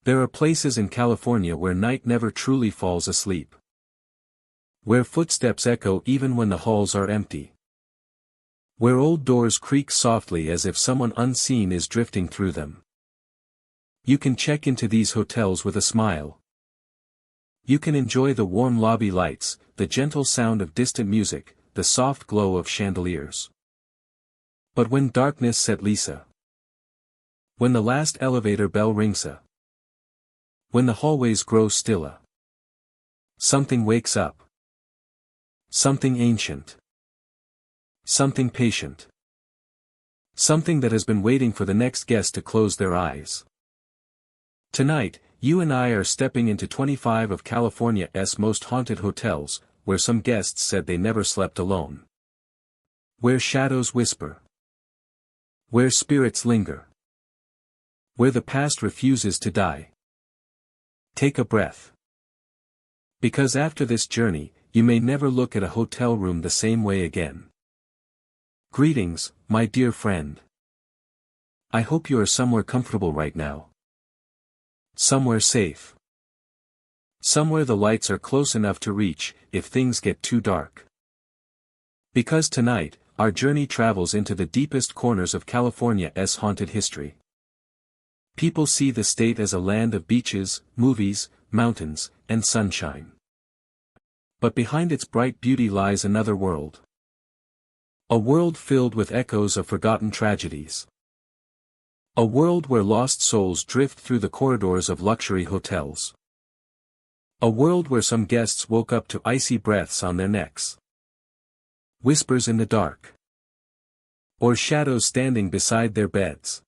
There are places in California where night never truly falls asleep. Where footsteps echo even when the halls are empty. Where old doors creak softly as if someone unseen is drifting through them. You can check into these hotels with a smile. You can enjoy the warm lobby lights, the gentle sound of distant music, the soft glow of chandeliers. But when darkness settles, when the last elevator bell rings, when the hallways grow stiller, something wakes up. Something ancient. Something patient. Something that has been waiting for the next guest to close their eyes. Tonight, you and I are stepping into 25 of California's most haunted hotels, where some guests said they never slept alone. Where shadows whisper. Where spirits linger. Where the past refuses to die. Take a breath. Because after this journey, you may never look at a hotel room the same way again. Greetings, my dear friend. I hope you are somewhere comfortable right now. Somewhere safe. Somewhere the lights are close enough to reach, if things get too dark. Because tonight, our journey travels into the deepest corners of California's haunted history. People see the state as a land of beaches, movies, mountains, and sunshine. But behind its bright beauty lies another world. A world filled with echoes of forgotten tragedies. A world where lost souls drift through the corridors of luxury hotels. A world where some guests woke up to icy breaths on their necks. Whispers in the dark. Or shadows standing beside their beds.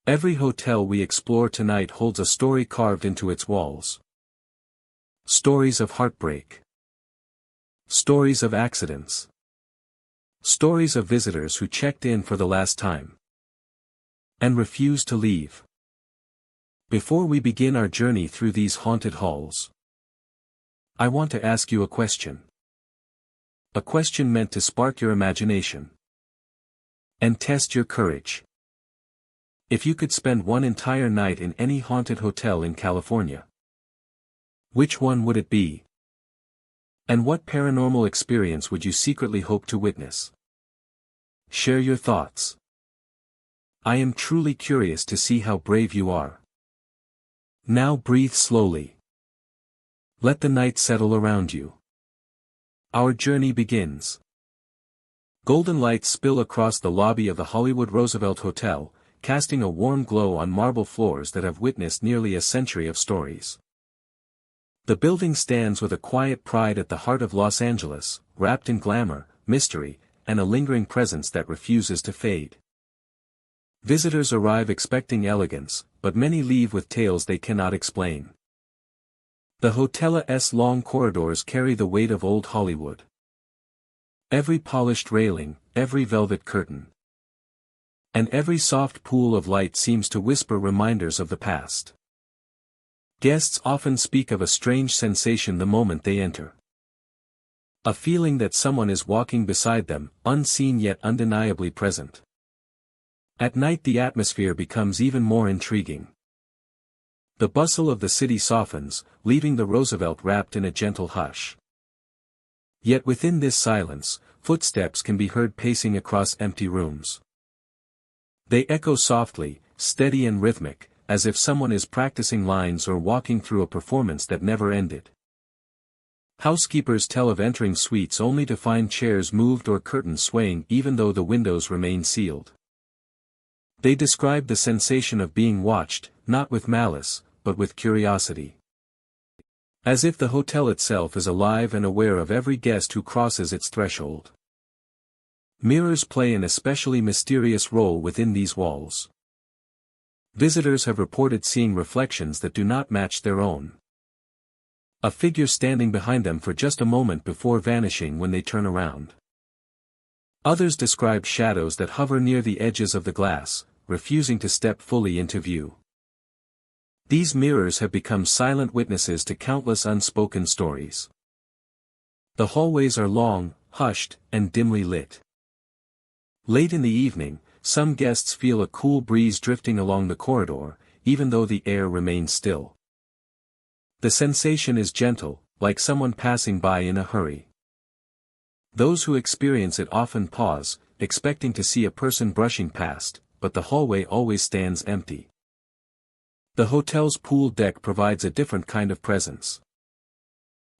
Every hotel we explore tonight holds a story carved into its walls. Stories of heartbreak. Stories of accidents. Stories of visitors who checked in for the last time. And refused to leave. Before we begin our journey through these haunted halls, I want to ask you a question. A question meant to spark your imagination. And test your courage. If you could spend one entire night in any haunted hotel in California, which one would it be? And what paranormal experience would you secretly hope to witness? Share your thoughts. I am truly curious to see how brave you are. Now breathe slowly. Let the night settle around you. Our journey begins. Golden lights spill across the lobby of the Hollywood Roosevelt Hotel, casting a warm glow on marble floors that have witnessed nearly a century of stories. The building stands with a quiet pride at the heart of Los Angeles, wrapped in glamour, mystery, and a lingering presence that refuses to fade. Visitors arrive expecting elegance, but many leave with tales they cannot explain. The hotel's long corridors carry the weight of old Hollywood. Every polished railing, every velvet curtain, and every soft pool of light seems to whisper reminders of the past. Guests often speak of a strange sensation the moment they enter. A feeling that someone is walking beside them, unseen yet undeniably present. At night the atmosphere becomes even more intriguing. The bustle of the city softens, leaving the Roosevelt wrapped in a gentle hush. Yet within this silence, footsteps can be heard pacing across empty rooms. They echo softly, steady and rhythmic, as if someone is practicing lines or walking through a performance that never ended. Housekeepers tell of entering suites only to find chairs moved or curtains swaying even though the windows remain sealed. They describe the sensation of being watched, not with malice, but with curiosity. As if the hotel itself is alive and aware of every guest who crosses its threshold. Mirrors play an especially mysterious role within these walls. Visitors have reported seeing reflections that do not match their own. A figure standing behind them for just a moment before vanishing when they turn around. Others describe shadows that hover near the edges of the glass, refusing to step fully into view. These mirrors have become silent witnesses to countless unspoken stories. The hallways are long, hushed, and dimly lit. Late in the evening, some guests feel a cool breeze drifting along the corridor, even though the air remains still. The sensation is gentle, like someone passing by in a hurry. Those who experience it often pause, expecting to see a person brushing past, but the hallway always stands empty. The hotel's pool deck provides a different kind of presence.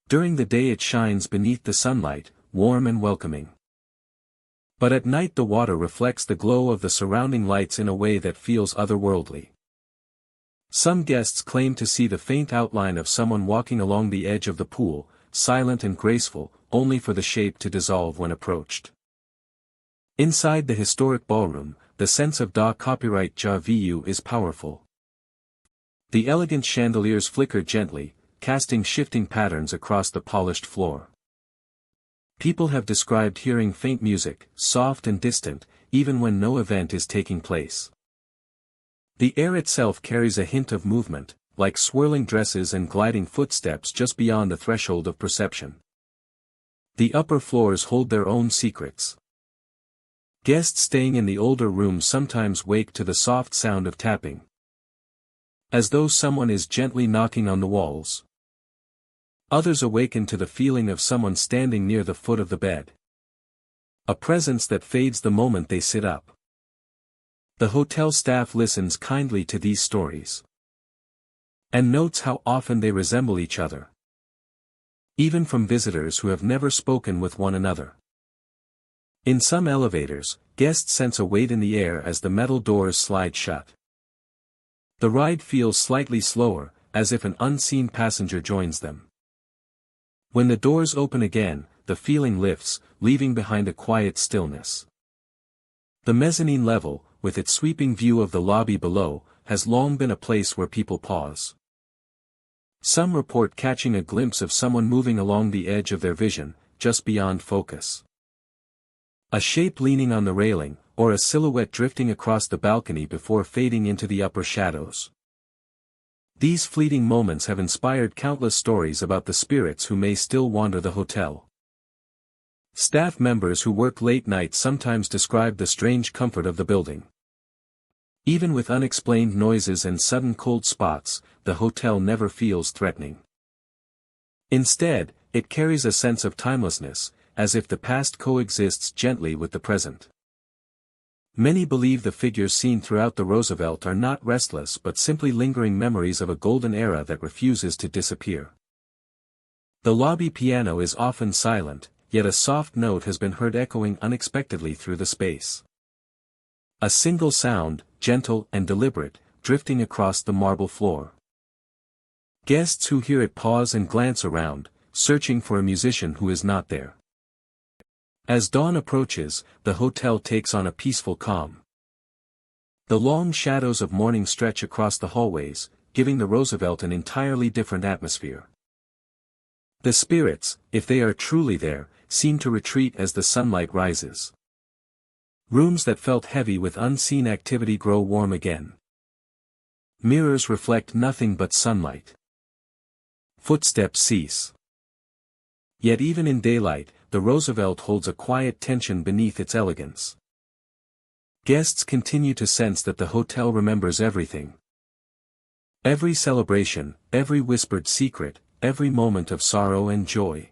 During the day it shines beneath the sunlight, warm and welcoming. But at night the water reflects the glow of the surrounding lights in a way that feels otherworldly. Some guests claim to see the faint outline of someone walking along the edge of the pool, silent and graceful, only for the shape to dissolve when approached. Inside the historic ballroom, the sense of copyright déjà vu is powerful. The elegant chandeliers flicker gently, casting shifting patterns across the polished floor. People have described hearing faint music, soft and distant, even when no event is taking place. The air itself carries a hint of movement, like swirling dresses and gliding footsteps just beyond the threshold of perception. The upper floors hold their own secrets. Guests staying in the older rooms sometimes wake to the soft sound of tapping, as though someone is gently knocking on the walls. Others awaken to the feeling of someone standing near the foot of the bed. A presence that fades the moment they sit up. The hotel staff listens kindly to these stories, and notes how often they resemble each other, even from visitors who have never spoken with one another. In some elevators, guests sense a weight in the air as the metal doors slide shut. The ride feels slightly slower, as if an unseen passenger joins them. When the doors open again, the feeling lifts, leaving behind a quiet stillness. The mezzanine level, with its sweeping view of the lobby below, has long been a place where people pause. Some report catching a glimpse of someone moving along the edge of their vision, just beyond focus. A shape leaning on the railing, or a silhouette drifting across the balcony before fading into the upper shadows. These fleeting moments have inspired countless stories about the spirits who may still wander the hotel. Staff members who work late nights sometimes describe the strange comfort of the building. Even with unexplained noises and sudden cold spots, the hotel never feels threatening. Instead, it carries a sense of timelessness, as if the past coexists gently with the present. Many believe the figures seen throughout the Roosevelt are not restless but simply lingering memories of a golden era that refuses to disappear. The lobby piano is often silent, yet a soft note has been heard echoing unexpectedly through the space. A single sound, gentle and deliberate, drifting across the marble floor. Guests who hear it pause and glance around, searching for a musician who is not there. As dawn approaches, the hotel takes on a peaceful calm. The long shadows of morning stretch across the hallways, giving the Roosevelt an entirely different atmosphere. The spirits, if they are truly there, seem to retreat as the sunlight rises. Rooms that felt heavy with unseen activity grow warm again. Mirrors reflect nothing but sunlight. Footsteps cease. Yet even in daylight, the Roosevelt holds a quiet tension beneath its elegance. Guests continue to sense that the hotel remembers everything. Every celebration, every whispered secret, every moment of sorrow and joy.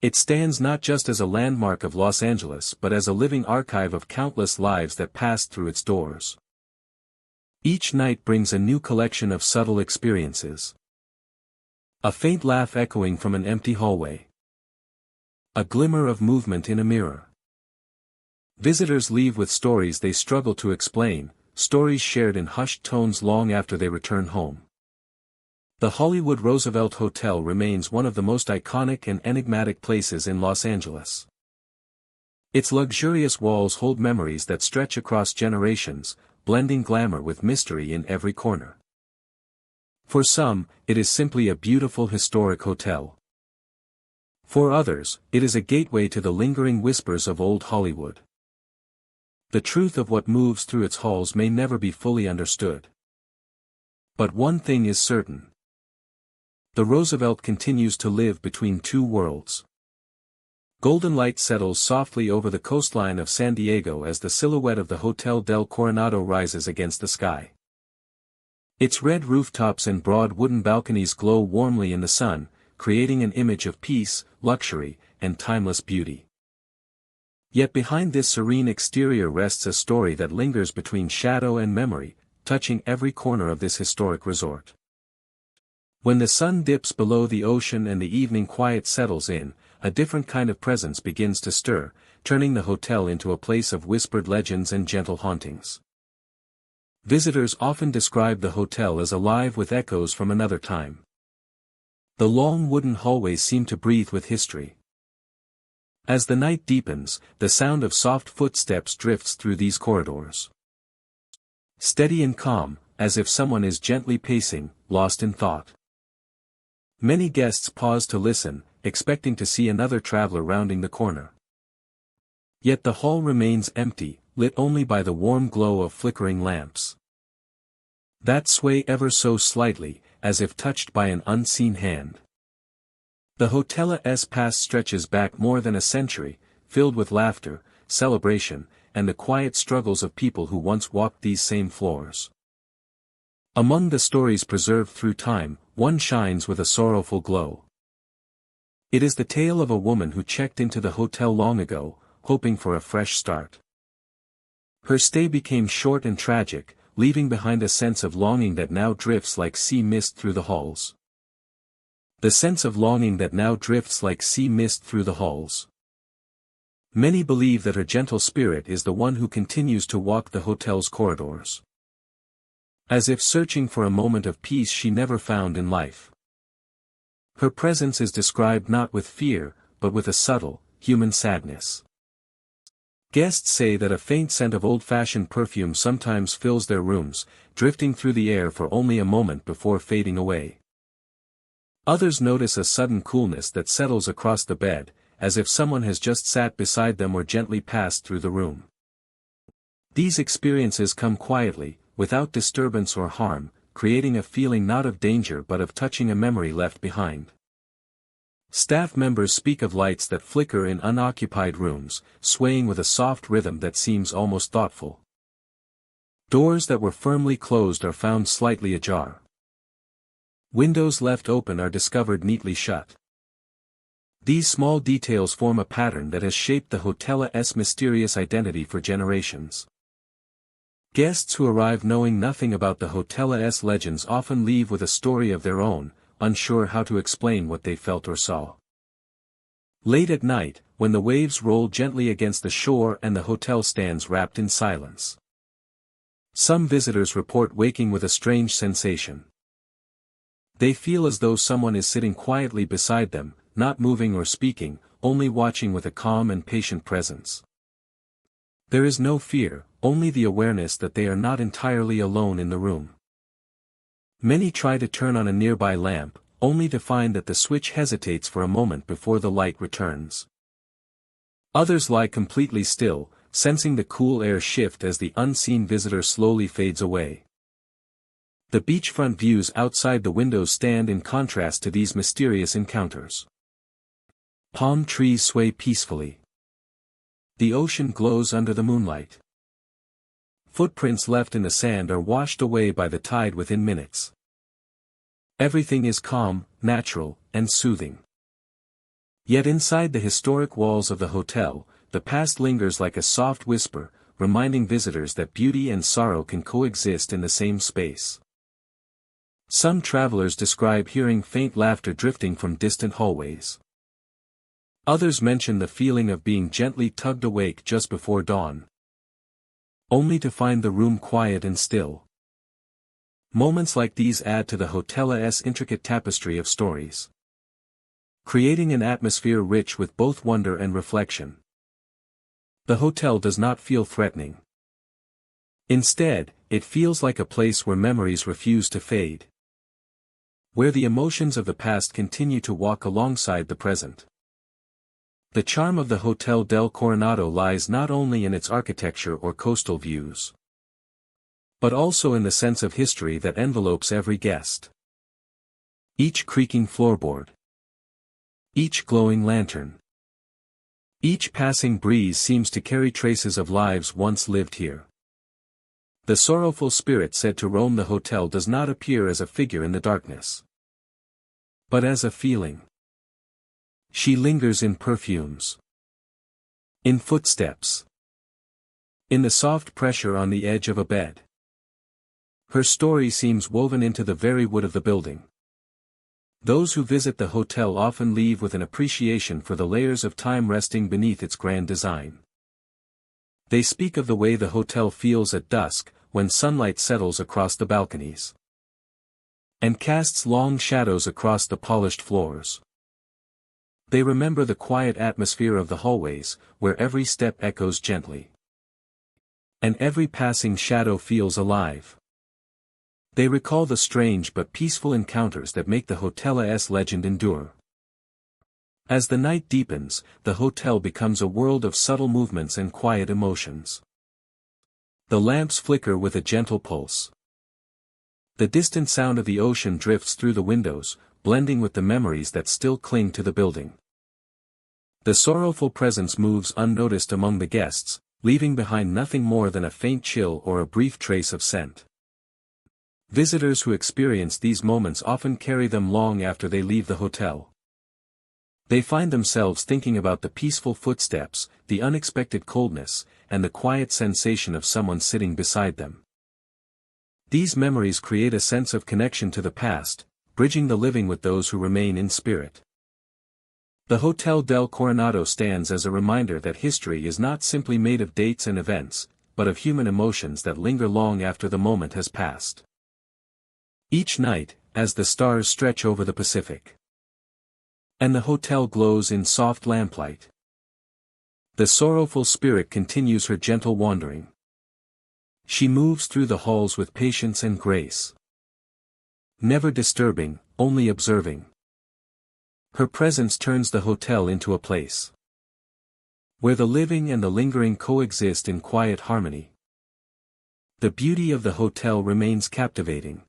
It stands not just as a landmark of Los Angeles but as a living archive of countless lives that passed through its doors. Each night brings a new collection of subtle experiences. A faint laugh echoing from an empty hallway. A glimmer of movement in a mirror. Visitors leave with stories they struggle to explain, stories shared in hushed tones long after they return home. The Hollywood Roosevelt Hotel remains one of the most iconic and enigmatic places in Los Angeles. Its luxurious walls hold memories that stretch across generations, blending glamour with mystery in every corner. For some, it is simply a beautiful historic hotel. For others, it is a gateway to the lingering whispers of old Hollywood. The truth of what moves through its halls may never be fully understood. But one thing is certain. The Roosevelt continues to live between two worlds. Golden light settles softly over the coastline of San Diego as the silhouette of the Hotel del Coronado rises against the sky. Its red rooftops and broad wooden balconies glow warmly in the sun, creating an image of peace, luxury, and timeless beauty. Yet behind this serene exterior rests a story that lingers between shadow and memory, touching every corner of this historic resort. When the sun dips below the ocean and the evening quiet settles in, a different kind of presence begins to stir, turning the hotel into a place of whispered legends and gentle hauntings. Visitors often describe the hotel as alive with echoes from another time. The long wooden hallways seem to breathe with history. As the night deepens, the sound of soft footsteps drifts through these corridors. Steady and calm, as if someone is gently pacing, lost in thought. Many guests pause to listen, expecting to see another traveler rounding the corner. Yet the hall remains empty, lit only by the warm glow of flickering lamps that sway ever so slightly, as if touched by an unseen hand. The hotel's past stretches back more than a century, filled with laughter, celebration, and the quiet struggles of people who once walked these same floors. Among the stories preserved through time, one shines with a sorrowful glow. It is the tale of a woman who checked into the hotel long ago, hoping for a fresh start. Her stay became short and tragic, leaving behind a sense of longing that now drifts like sea mist through the halls. The sense of longing that now drifts like sea mist through the halls. Many believe that her gentle spirit is the one who continues to walk the hotel's corridors, as if searching for a moment of peace she never found in life. Her presence is described not with fear, but with a subtle, human sadness. Guests say that a faint scent of old-fashioned perfume sometimes fills their rooms, drifting through the air for only a moment before fading away. Others notice a sudden coolness that settles across the bed, as if someone has just sat beside them or gently passed through the room. These experiences come quietly, without disturbance or harm, creating a feeling not of danger but of touching a memory left behind. Staff members speak of lights that flicker in unoccupied rooms, swaying with a soft rhythm that seems almost thoughtful. Doors that were firmly closed are found slightly ajar. Windows left open are discovered neatly shut. These small details form a pattern that has shaped the hotel's mysterious identity for generations. Guests who arrive knowing nothing about the hotel's legends often leave with a story of their own, unsure how to explain what they felt or saw. Late at night, when the waves roll gently against the shore and the hotel stands wrapped in silence, some visitors report waking with a strange sensation. They feel as though someone is sitting quietly beside them, not moving or speaking, only watching with a calm and patient presence. There is no fear, only the awareness that they are not entirely alone in the room. Many try to turn on a nearby lamp, only to find that the switch hesitates for a moment before the light returns. Others lie completely still, sensing the cool air shift as the unseen visitor slowly fades away. The beachfront views outside the windows stand in contrast to these mysterious encounters. Palm trees sway peacefully. The ocean glows under the moonlight. Footprints left in the sand are washed away by the tide within minutes. Everything is calm, natural, and soothing. Yet inside the historic walls of the hotel, the past lingers like a soft whisper, reminding visitors that beauty and sorrow can coexist in the same space. Some travelers describe hearing faint laughter drifting from distant hallways. Others mention the feeling of being gently tugged awake just before dawn, only to find the room quiet and still. Moments like these add to the hotel's intricate tapestry of stories, creating an atmosphere rich with both wonder and reflection. The hotel does not feel threatening. Instead, it feels like a place where memories refuse to fade, where the emotions of the past continue to walk alongside the present. The charm of the Hotel del Coronado lies not only in its architecture or coastal views, but also in the sense of history that envelopes every guest. Each creaking floorboard, each glowing lantern, each passing breeze seems to carry traces of lives once lived here. The sorrowful spirit said to roam the hotel does not appear as a figure in the darkness, but as a feeling. She lingers in perfumes, in footsteps, in the soft pressure on the edge of a bed. Her story seems woven into the very wood of the building. Those who visit the hotel often leave with an appreciation for the layers of time resting beneath its grand design. They speak of the way the hotel feels at dusk, when sunlight settles across the balconies and casts long shadows across the polished floors. They remember the quiet atmosphere of the hallways, where every step echoes gently, and every passing shadow feels alive. They recall the strange but peaceful encounters that make the hotel's legend endure. As the night deepens, the hotel becomes a world of subtle movements and quiet emotions. The lamps flicker with a gentle pulse. The distant sound of the ocean drifts through the windows, blending with the memories that still cling to the building. The sorrowful presence moves unnoticed among the guests, leaving behind nothing more than a faint chill or a brief trace of scent. Visitors who experience these moments often carry them long after they leave the hotel. They find themselves thinking about the peaceful footsteps, the unexpected coldness, and the quiet sensation of someone sitting beside them. These memories create a sense of connection to the past, bridging the living with those who remain in spirit. The Hotel del Coronado stands as a reminder that history is not simply made of dates and events, but of human emotions that linger long after the moment has passed. Each night, as the stars stretch over the Pacific, and the hotel glows in soft lamplight, the sorrowful spirit continues her gentle wandering. She moves through the halls with patience and grace, never disturbing, only observing. Her presence turns the hotel into a place where the living and the lingering coexist in quiet harmony. The beauty of the hotel remains captivating.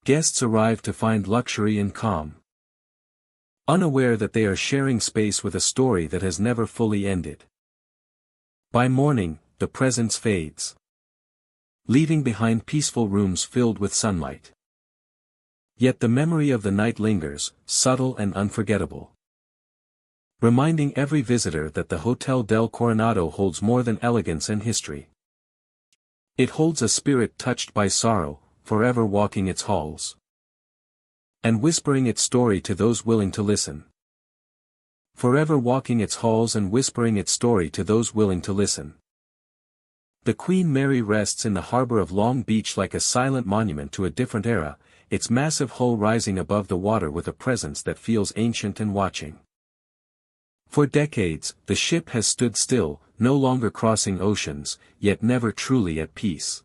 Guests arrive to find luxury and calm, unaware that they are sharing space with a story that has never fully ended. By morning, the presence fades, leaving behind peaceful rooms filled with sunlight. Yet the memory of the night lingers, subtle and unforgettable, reminding every visitor that the Hotel del Coronado holds more than elegance and history. It holds a spirit touched by sorrow, forever walking its halls, and whispering its story to those willing to listen. Forever walking its halls and whispering its story to those willing to listen. The Queen Mary rests in the harbor of Long Beach like a silent monument to a different era, its massive hull rising above the water with a presence that feels ancient and watching. For decades, the ship has stood still, no longer crossing oceans, yet never truly at peace.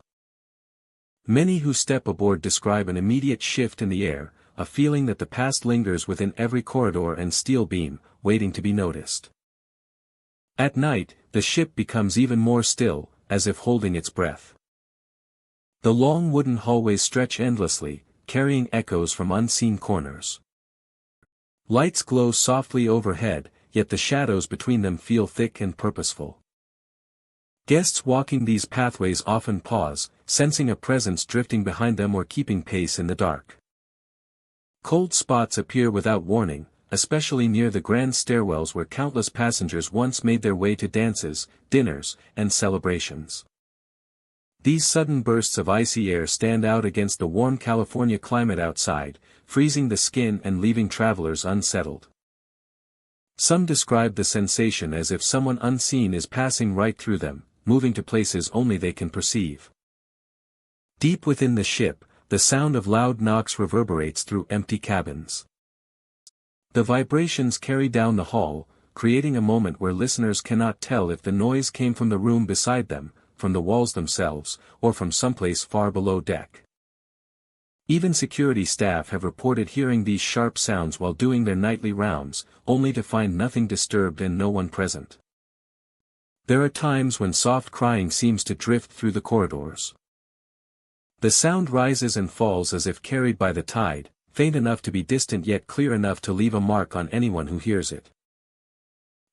Many who step aboard describe an immediate shift in the air, a feeling that the past lingers within every corridor and steel beam, waiting to be noticed. At night, the ship becomes even more still, as if holding its breath. The long wooden hallways stretch endlessly, carrying echoes from unseen corners. Lights glow softly overhead, yet the shadows between them feel thick and purposeful. Guests walking these pathways often pause, sensing a presence drifting behind them or keeping pace in the dark. Cold spots appear without warning, especially near the grand stairwells where countless passengers once made their way to dances, dinners, and celebrations. These sudden bursts of icy air stand out against the warm California climate outside, freezing the skin and leaving travelers unsettled. Some describe the sensation as if someone unseen is passing right through them, moving to places only they can perceive. Deep within the ship, the sound of loud knocks reverberates through empty cabins. The vibrations carry down the hall, creating a moment where listeners cannot tell if the noise came from the room beside them, from the walls themselves, or from someplace far below deck. Even security staff have reported hearing these sharp sounds while doing their nightly rounds, only to find nothing disturbed and no one present. There are times when soft crying seems to drift through the corridors. The sound rises and falls as if carried by the tide, faint enough to be distant yet clear enough to leave a mark on anyone who hears it.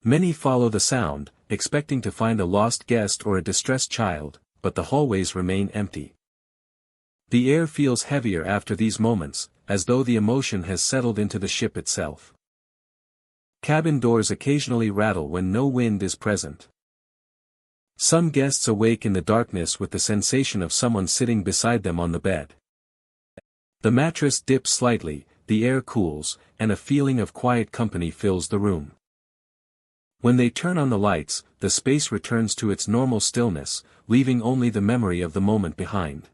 Many follow the sound, expecting to find a lost guest or a distressed child, but the hallways remain empty. The air feels heavier after these moments, as though the emotion has settled into the ship itself. Cabin doors occasionally rattle when no wind is present. Some guests awake in the darkness with the sensation of someone sitting beside them on the bed. The mattress dips slightly, the air cools, and a feeling of quiet company fills the room. When they turn on the lights, the space returns to its normal stillness, leaving only the memory of the moment behind.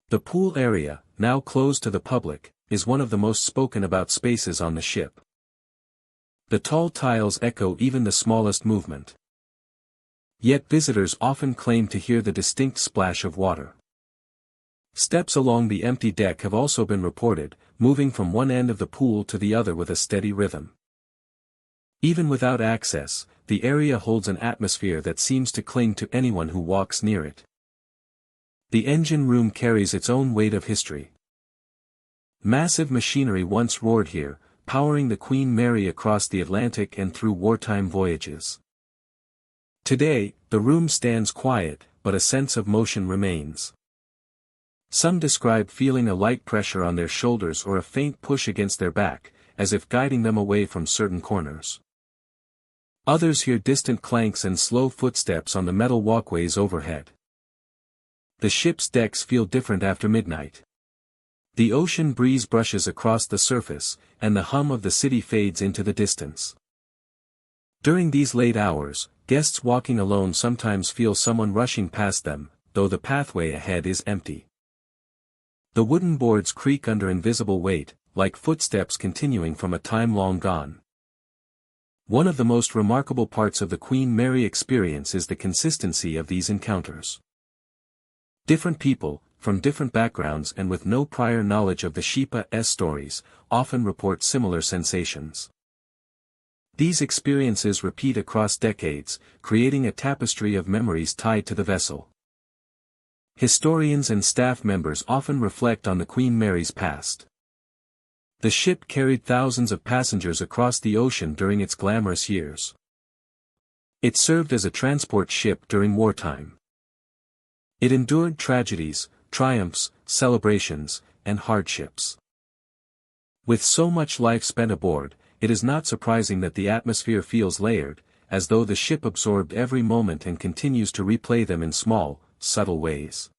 The pool area, now closed to the public, is one of the most spoken about spaces on the ship. The tall tiles echo even the smallest movement. Yet visitors often claim to hear the distinct splash of water. Steps along the empty deck have also been reported, moving from one end of the pool to the other with a steady rhythm. Even without access, the area holds an atmosphere that seems to cling to anyone who walks near it. The engine room carries its own weight of history. Massive machinery once roared here, powering the Queen Mary across the Atlantic and through wartime voyages. Today, the room stands quiet, but a sense of motion remains. Some describe feeling a light pressure on their shoulders or a faint push against their back, as if guiding them away from certain corners. Others hear distant clanks and slow footsteps on the metal walkways overhead. The ship's decks feel different after midnight. The ocean breeze brushes across the surface, and the hum of the city fades into the distance. During these late hours, guests walking alone sometimes feel someone rushing past them, though the pathway ahead is empty. The wooden boards creak under invisible weight, like footsteps continuing from a time long gone. One of the most remarkable parts of the Queen Mary experience is the consistency of these encounters. Different people, from different backgrounds and with no prior knowledge of the ship's stories, often report similar sensations. These experiences repeat across decades, creating a tapestry of memories tied to the vessel. Historians and staff members often reflect on the Queen Mary's past. The ship carried thousands of passengers across the ocean during its glamorous years. It served as a transport ship during wartime. It endured tragedies, triumphs, celebrations, and hardships. With so much life spent aboard, it is not surprising that the atmosphere feels layered, as though the ship absorbed every moment and continues to replay them in small, subtle ways.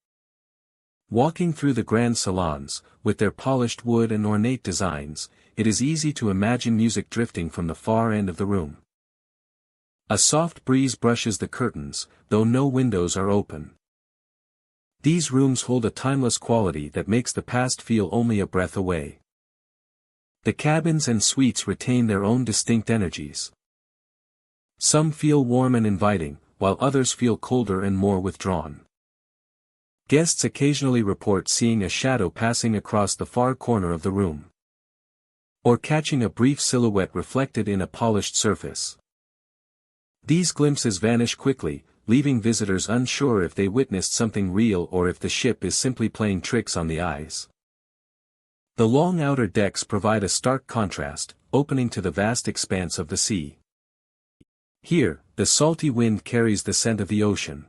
Walking through the grand salons, with their polished wood and ornate designs, it is easy to imagine music drifting from the far end of the room. A soft breeze brushes the curtains, though no windows are open. These rooms hold a timeless quality that makes the past feel only a breath away. The cabins and suites retain their own distinct energies. Some feel warm and inviting, while others feel colder and more withdrawn. Guests occasionally report seeing a shadow passing across the far corner of the room, or catching a brief silhouette reflected in a polished surface. These glimpses vanish quickly, leaving visitors unsure if they witnessed something real or if the ship is simply playing tricks on the eyes. The long outer decks provide a stark contrast, opening to the vast expanse of the sea. Here, the salty wind carries the scent of the ocean,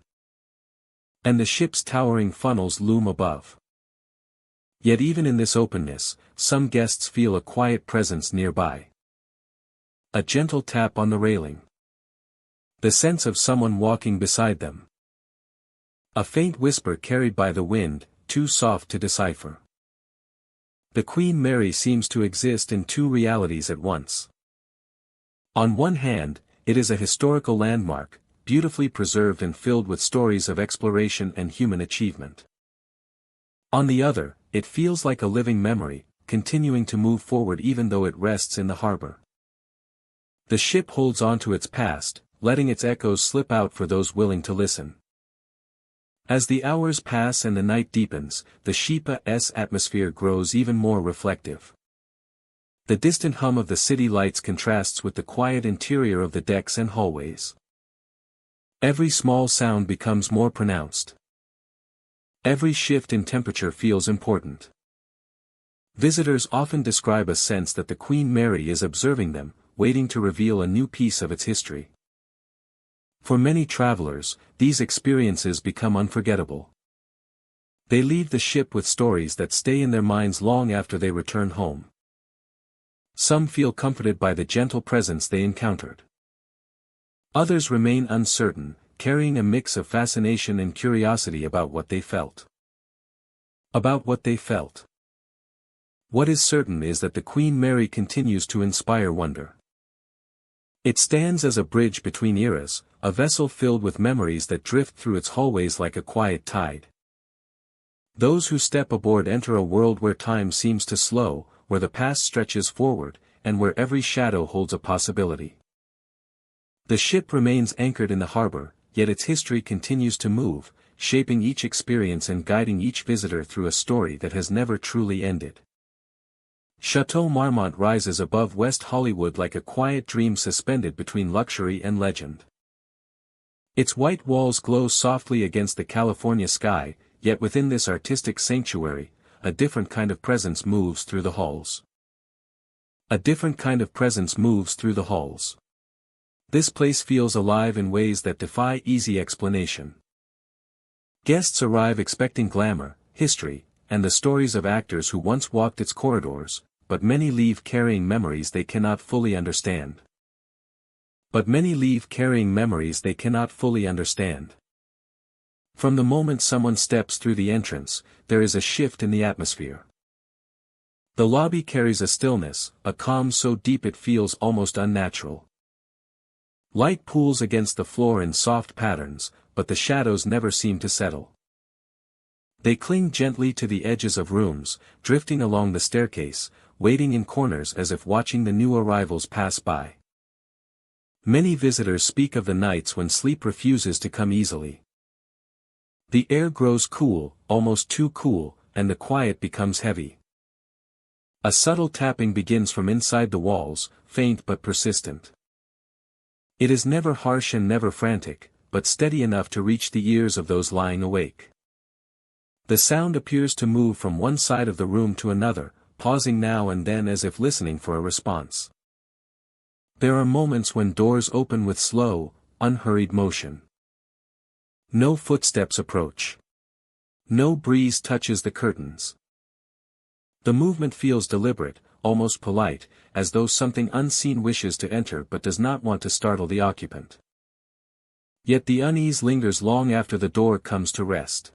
and the ship's towering funnels loom above. Yet even in this openness, some guests feel a quiet presence nearby. A gentle tap on the railing. The sense of someone walking beside them. A faint whisper carried by the wind, too soft to decipher. The Queen Mary seems to exist in two realities at once. On one hand, it is a historical landmark, beautifully preserved and filled with stories of exploration and human achievement. On the other, it feels like a living memory, continuing to move forward even though it rests in the harbor. The ship holds on to its past, letting its echoes slip out for those willing to listen. As the hours pass and the night deepens, the ship's atmosphere grows even more reflective. The distant hum of the city lights contrasts with the quiet interior of the decks and hallways. Every small sound becomes more pronounced. Every shift in temperature feels important. Visitors often describe a sense that the Queen Mary is observing them, waiting to reveal a new piece of its history. For many travelers, these experiences become unforgettable. They leave the ship with stories that stay in their minds long after they return home. Some feel comforted by the gentle presence they encountered. Others remain uncertain, carrying a mix of fascination and curiosity about what they felt. What is certain is that the Queen Mary continues to inspire wonder. It stands as a bridge between eras, a vessel filled with memories that drift through its hallways like a quiet tide. Those who step aboard enter a world where time seems to slow, where the past stretches forward, and where every shadow holds a possibility. The ship remains anchored in the harbor, yet its history continues to move, shaping each experience and guiding each visitor through a story that has never truly ended. Chateau Marmont rises above West Hollywood like a quiet dream suspended between luxury and legend. Its white walls glow softly against the California sky, yet within this artistic sanctuary, a different kind of presence moves through the halls. This place feels alive in ways that defy easy explanation. Guests arrive expecting glamour, history, and the stories of actors who once walked its corridors, but many leave carrying memories they cannot fully understand. From the moment someone steps through the entrance, there is a shift in the atmosphere. The lobby carries a stillness, a calm so deep it feels almost unnatural. Light pools against the floor in soft patterns, but the shadows never seem to settle. They cling gently to the edges of rooms, drifting along the staircase, waiting in corners as if watching the new arrivals pass by. Many visitors speak of the nights when sleep refuses to come easily. The air grows cool, almost too cool, and the quiet becomes heavy. A subtle tapping begins from inside the walls, faint but persistent. It is never harsh and never frantic, but steady enough to reach the ears of those lying awake. The sound appears to move from one side of the room to another, pausing now and then as if listening for a response. There are moments when doors open with slow, unhurried motion. No footsteps approach. No breeze touches the curtains. The movement feels deliberate, almost polite, as though something unseen wishes to enter but does not want to startle the occupant. Yet the unease lingers long after the door comes to rest.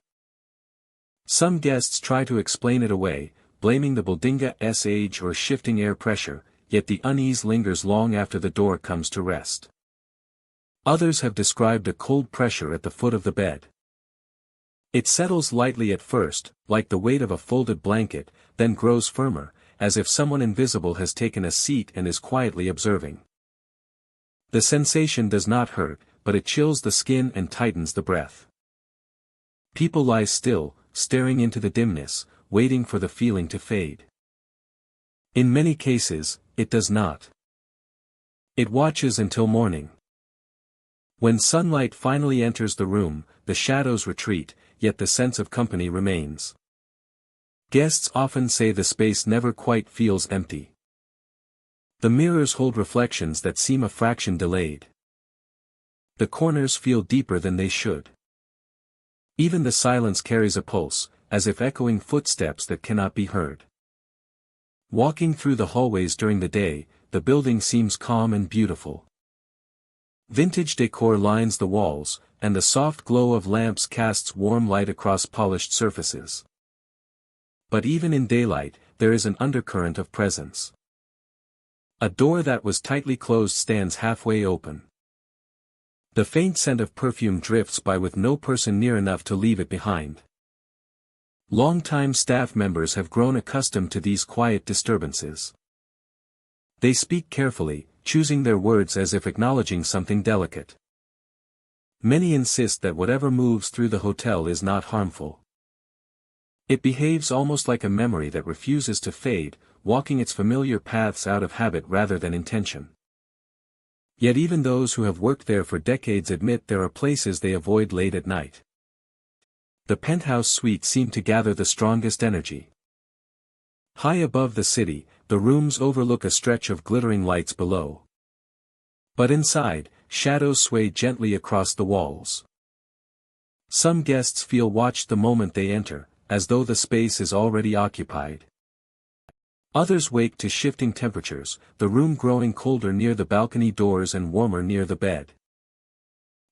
Some guests try to explain it away, blaming the building's age or shifting air pressure, yet the unease lingers long after the door comes to rest. Others have described a cold pressure at the foot of the bed. It settles lightly at first, like the weight of a folded blanket, then grows firmer, as if someone invisible has taken a seat and is quietly observing. The sensation does not hurt, but it chills the skin and tightens the breath. People lie still, staring into the dimness, waiting for the feeling to fade. In many cases, it does not. It watches until morning. When sunlight finally enters the room, the shadows retreat, yet the sense of company remains. Guests often say the space never quite feels empty. The mirrors hold reflections that seem a fraction delayed. The corners feel deeper than they should. Even the silence carries a pulse, as if echoing footsteps that cannot be heard. Walking through the hallways during the day, the building seems calm and beautiful. Vintage decor lines the walls, and the soft glow of lamps casts warm light across polished surfaces. But even in daylight, there is an undercurrent of presence. A door that was tightly closed stands halfway open. The faint scent of perfume drifts by with no person near enough to leave it behind. Longtime staff members have grown accustomed to these quiet disturbances. They speak carefully, choosing their words as if acknowledging something delicate. Many insist that whatever moves through the hotel is not harmful. It behaves almost like a memory that refuses to fade, walking its familiar paths out of habit rather than intention. Yet even those who have worked there for decades admit there are places they avoid late at night. The penthouse suites seem to gather the strongest energy. High above the city, the rooms overlook a stretch of glittering lights below. But inside, shadows sway gently across the walls. Some guests feel watched the moment they enter, as though the space is already occupied. Others wake to shifting temperatures, the room growing colder near the balcony doors and warmer near the bed.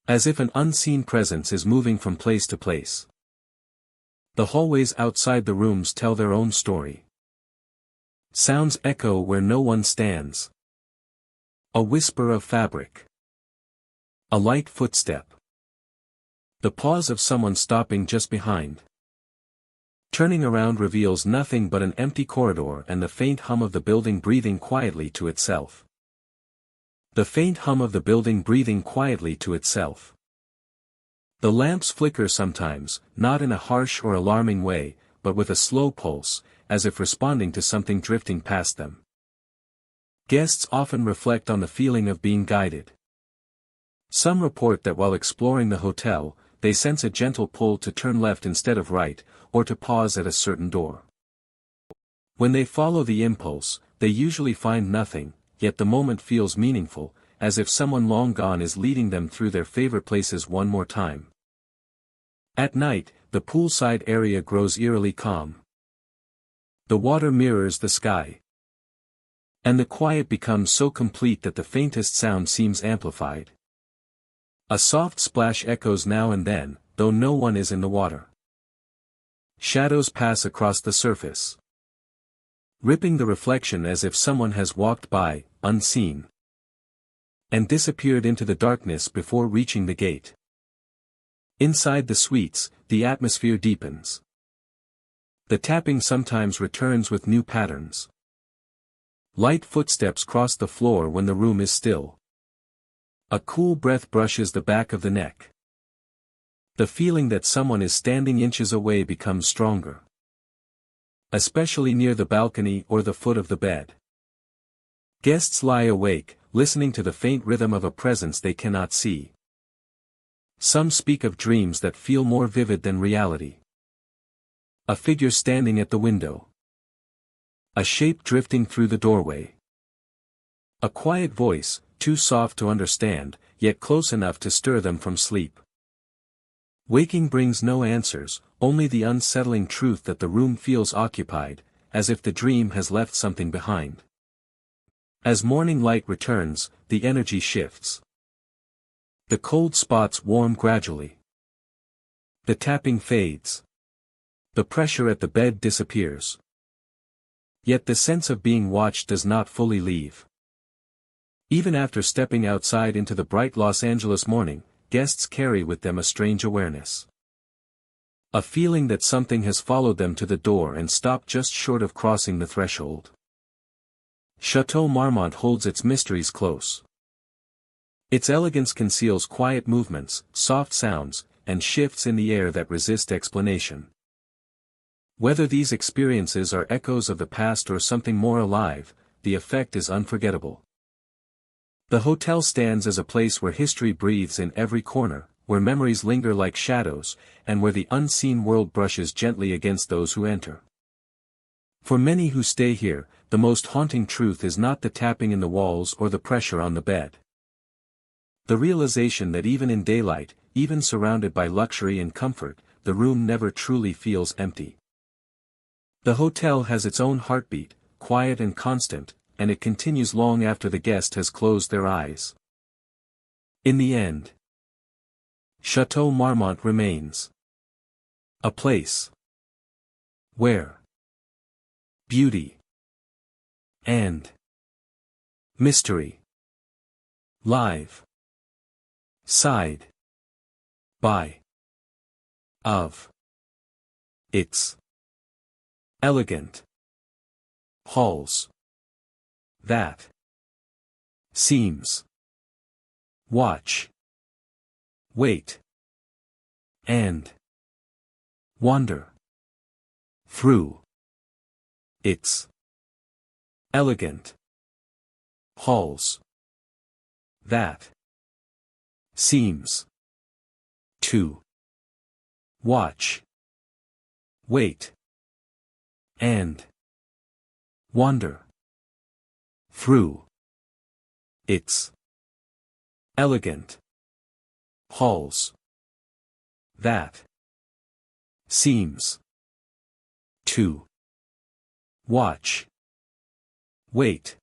As if an unseen presence is moving from place to place. The hallways outside the rooms tell their own story. Sounds echo where no one stands. A whisper of fabric. A light footstep. The pause of someone stopping just behind. Turning around reveals nothing but an empty corridor and the faint hum of the building breathing quietly to itself. The faint hum of the building breathing quietly to itself. The lamps flicker sometimes, not in a harsh or alarming way, but with a slow pulse, as if responding to something drifting past them. Guests often reflect on the feeling of being guided. Some report that while exploring the hotel, they sense a gentle pull to turn left instead of right, or to pause at a certain door. When they follow the impulse, they usually find nothing, yet the moment feels meaningful, as if someone long gone is leading them through their favorite places one more time. At night, the poolside area grows eerily calm. The water mirrors the sky. And the quiet becomes so complete that the faintest sound seems amplified. A soft splash echoes now and then, though no one is in the water. Shadows pass across the surface, ripping the reflection as if someone has walked by, unseen, and disappeared into the darkness before reaching the gate. Inside the suites, the atmosphere deepens. The tapping sometimes returns with new patterns. Light footsteps cross the floor when the room is still. A cool breath brushes the back of the neck. The feeling that someone is standing inches away becomes stronger. Especially near the balcony or the foot of the bed. Guests lie awake, listening to the faint rhythm of a presence they cannot see. Some speak of dreams that feel more vivid than reality. A figure standing at the window. A shape drifting through the doorway. A quiet voice, too soft to understand, yet close enough to stir them from sleep. Waking brings no answers, only the unsettling truth that the room feels occupied, as if the dream has left something behind. As morning light returns, the energy shifts. The cold spots warm gradually. The tapping fades. The pressure at the bed disappears. Yet the sense of being watched does not fully leave. Even after stepping outside into the bright Los Angeles morning, guests carry with them a strange awareness. A feeling that something has followed them to the door and stopped just short of crossing the threshold. Chateau Marmont holds its mysteries close. Its elegance conceals quiet movements, soft sounds, and shifts in the air that resist explanation. Whether these experiences are echoes of the past or something more alive, the effect is unforgettable. The hotel stands as a place where history breathes in every corner, where memories linger like shadows, and where the unseen world brushes gently against those who enter. For many who stay here, the most haunting truth is not the tapping in the walls or the pressure on the bed. The realization that even in daylight, even surrounded by luxury and comfort, the room never truly feels empty. The hotel has its own heartbeat, quiet and constant, and it continues long after the guest has closed their eyes. In the end, Chateau Marmont remains a place where beauty and mystery live side by of its elegant halls that seems watch, wait, and wander through its elegant halls that seems to watch, wait, and wander through its Elegant halls that seems to watch, wait,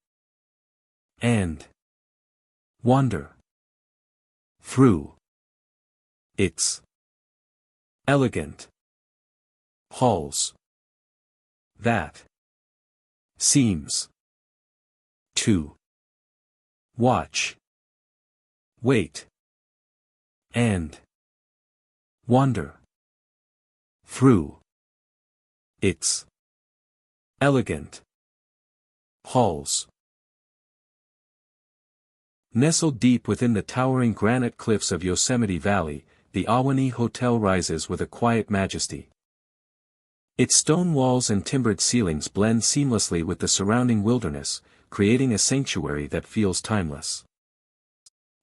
and wander through its elegant halls that seems to watch, wait, and wander through its elegant halls. Nestled deep within the towering granite cliffs of Yosemite Valley, the Ahwahnee Hotel rises with a quiet majesty. Its stone walls and timbered ceilings blend seamlessly with the surrounding wilderness, creating a sanctuary that feels timeless.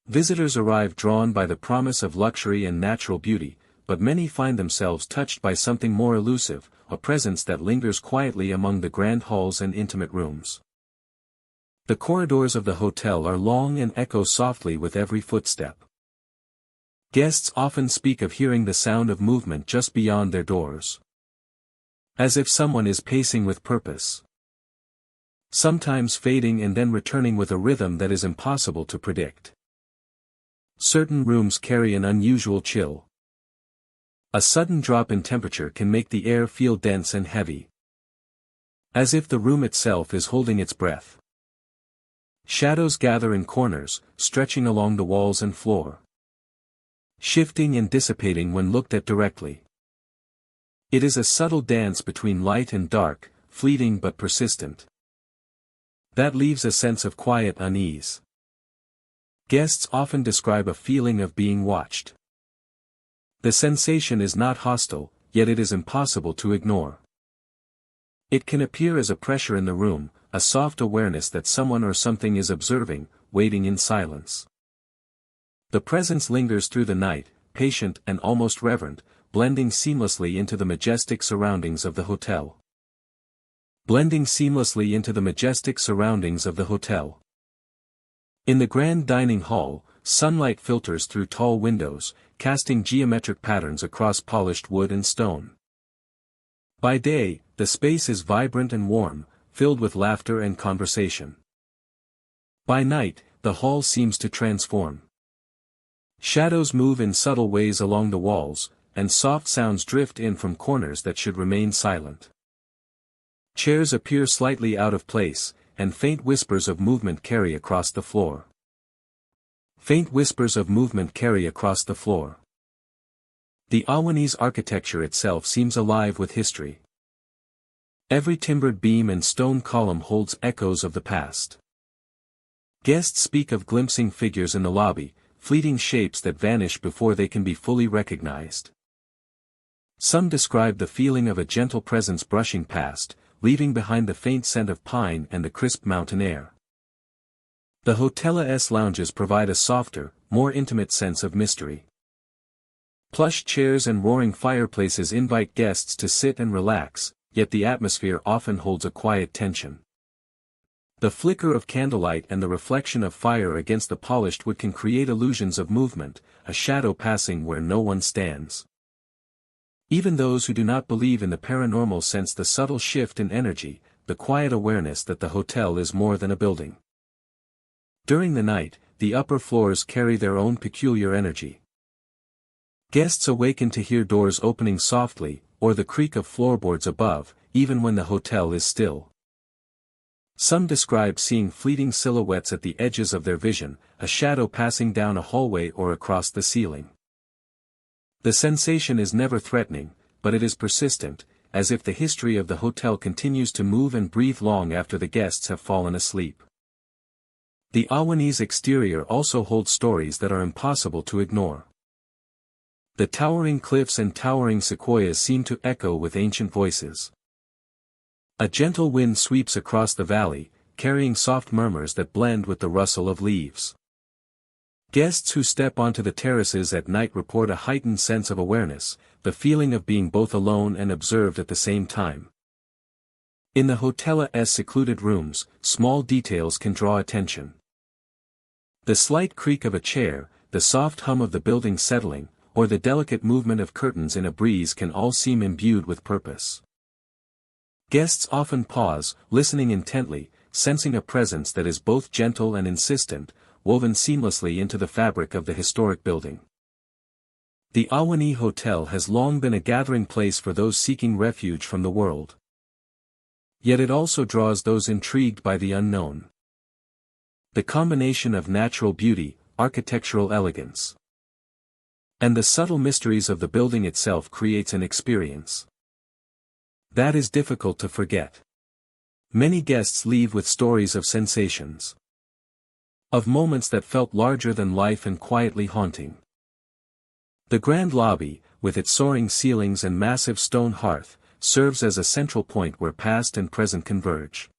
Visitors arrive drawn by the promise of luxury and natural beauty, but many find themselves touched by something more elusive, a presence that lingers quietly among the grand halls and intimate rooms. The corridors of the hotel are long and echo softly with every footstep. Guests often speak of hearing the sound of movement just beyond their doors, as if someone is pacing with purpose, sometimes fading and then returning with a rhythm that is impossible to predict. Certain rooms carry an unusual chill. A sudden drop in temperature can make the air feel dense and heavy, as if the room itself is holding its breath. Shadows gather in corners, stretching along the walls and floor, shifting and dissipating when looked at directly. It is a subtle dance between light and dark, fleeting but persistent, that leaves a sense of quiet unease. Guests often describe a feeling of being watched. The sensation is not hostile, yet it is impossible to ignore. It can appear as a pressure in the room, a soft awareness that someone or something is observing, waiting in silence. The presence lingers through the night, patient and almost reverent, blending seamlessly into the majestic surroundings of the hotel. In the grand dining hall, sunlight filters through tall windows, casting geometric patterns across polished wood and stone. By day, the space is vibrant and warm, filled with laughter and conversation. By night, the hall seems to transform. Shadows move in subtle ways along the walls, and soft sounds drift in from corners that should remain silent. Chairs appear slightly out of place, and faint whispers of movement carry across the floor. The Ahwahnee's architecture itself seems alive with history. Every timbered beam and stone column holds echoes of the past. Guests speak of glimpsing figures in the lobby, fleeting shapes that vanish before they can be fully recognized. Some describe the feeling of a gentle presence brushing past, leaving behind the faint scent of pine and the crisp mountain air. The hotel's lounges provide a softer, more intimate sense of mystery. Plush chairs and roaring fireplaces invite guests to sit and relax, yet the atmosphere often holds a quiet tension. The flicker of candlelight and the reflection of fire against the polished wood can create illusions of movement, a shadow passing where no one stands. Even those who do not believe in the paranormal sense the subtle shift in energy, the quiet awareness that the hotel is more than a building. During the night, the upper floors carry their own peculiar energy. Guests awaken to hear doors opening softly, or the creak of floorboards above, even when the hotel is still. Some describe seeing fleeting silhouettes at the edges of their vision, a shadow passing down a hallway or across the ceiling. The sensation is never threatening, but it is persistent, as if the history of the hotel continues to move and breathe long after the guests have fallen asleep. The Ahwahnee's exterior also holds stories that are impossible to ignore. The towering cliffs and towering sequoias seem to echo with ancient voices. A gentle wind sweeps across the valley, carrying soft murmurs that blend with the rustle of leaves. Guests who step onto the terraces at night report a heightened sense of awareness, the feeling of being both alone and observed at the same time. In the hotel's secluded rooms, small details can draw attention. The slight creak of a chair, the soft hum of the building settling, or the delicate movement of curtains in a breeze can all seem imbued with purpose. Guests often pause, listening intently, sensing a presence that is both gentle and insistent, woven seamlessly into the fabric of the historic building. The Unexplained Hotel has long been a gathering place for those seeking refuge from the world. Yet it also draws those intrigued by the unknown. The combination of natural beauty, architectural elegance, and the subtle mysteries of the building itself creates an experience that is difficult to forget. Many guests leave with stories of sensations, of moments that felt larger than life and quietly haunting. The grand lobby, with its soaring ceilings and massive stone hearth, serves as a central point where past and present converge.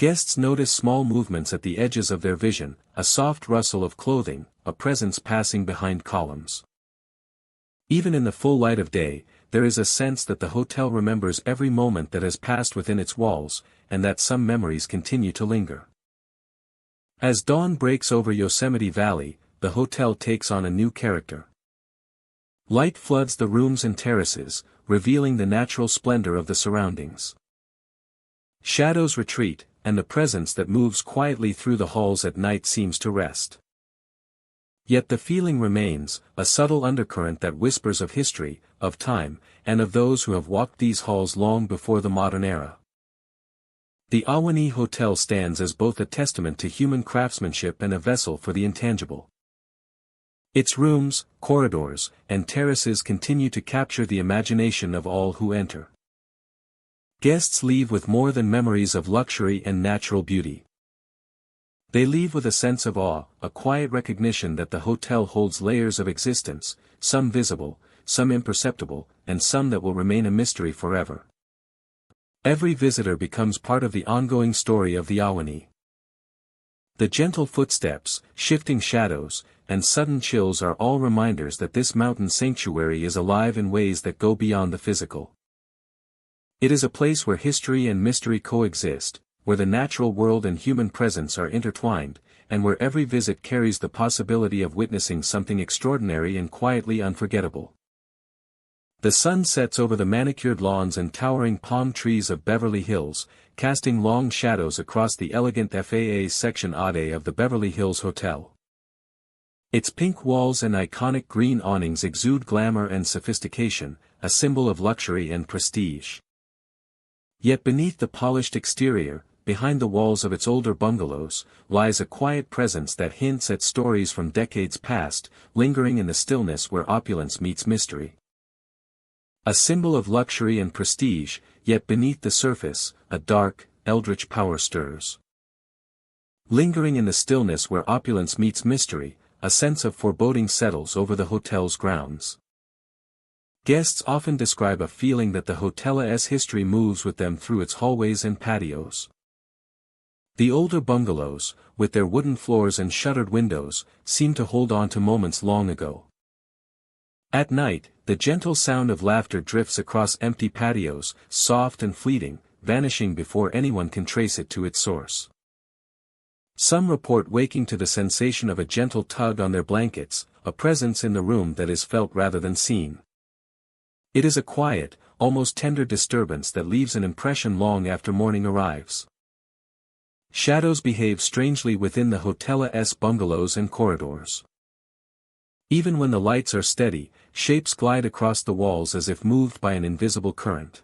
Guests notice small movements at the edges of their vision, a soft rustle of clothing, a presence passing behind columns. Even in the full light of day, there is a sense that the hotel remembers every moment that has passed within its walls, and that some memories continue to linger. As dawn breaks over Yosemite Valley, the hotel takes on a new character. Light floods the rooms and terraces, revealing the natural splendor of the surroundings. Shadows retreat, and the presence that moves quietly through the halls at night seems to rest. Yet the feeling remains, a subtle undercurrent that whispers of history, of time, and of those who have walked these halls long before the modern era. The Unexplained Hotel stands as both a testament to human craftsmanship and a vessel for the intangible. Its rooms, corridors, and terraces continue to capture the imagination of all who enter. Guests leave with more than memories of luxury and natural beauty. They leave with a sense of awe, a quiet recognition that the hotel holds layers of existence, some visible, some imperceptible, and some that will remain a mystery forever. Every visitor becomes part of the ongoing story of the Unexplained. The gentle footsteps, shifting shadows, and sudden chills are all reminders that this mountain sanctuary is alive in ways that go beyond the physical. It is a place where history and mystery coexist, where the natural world and human presence are intertwined, and where every visit carries the possibility of witnessing something extraordinary and quietly unforgettable. The sun sets over the manicured lawns and towering palm trees of Beverly Hills, casting long shadows across the elegant FAA Section A of the Beverly Hills Hotel. Its pink walls and iconic green awnings exude glamour and sophistication, a symbol of luxury and prestige. Yet beneath the polished exterior, behind the walls of its older bungalows, lies a quiet presence that hints at stories from decades past, lingering in the stillness where opulence meets mystery. A symbol of luxury and prestige, yet beneath the surface, a dark, eldritch power stirs. Lingering in the stillness where opulence meets mystery, a sense of foreboding settles over the hotel's grounds. Guests often describe a feeling that the hotel's history moves with them through its hallways and patios. The older bungalows, with their wooden floors and shuttered windows, seem to hold on to moments long ago. At night, the gentle sound of laughter drifts across empty patios, soft and fleeting, vanishing before anyone can trace it to its source. Some report waking to the sensation of a gentle tug on their blankets, a presence in the room that is felt rather than seen. It is a quiet, almost tender disturbance that leaves an impression long after morning arrives. Shadows behave strangely within the hotel's bungalows and corridors. Even when the lights are steady, shapes glide across the walls as if moved by an invisible current.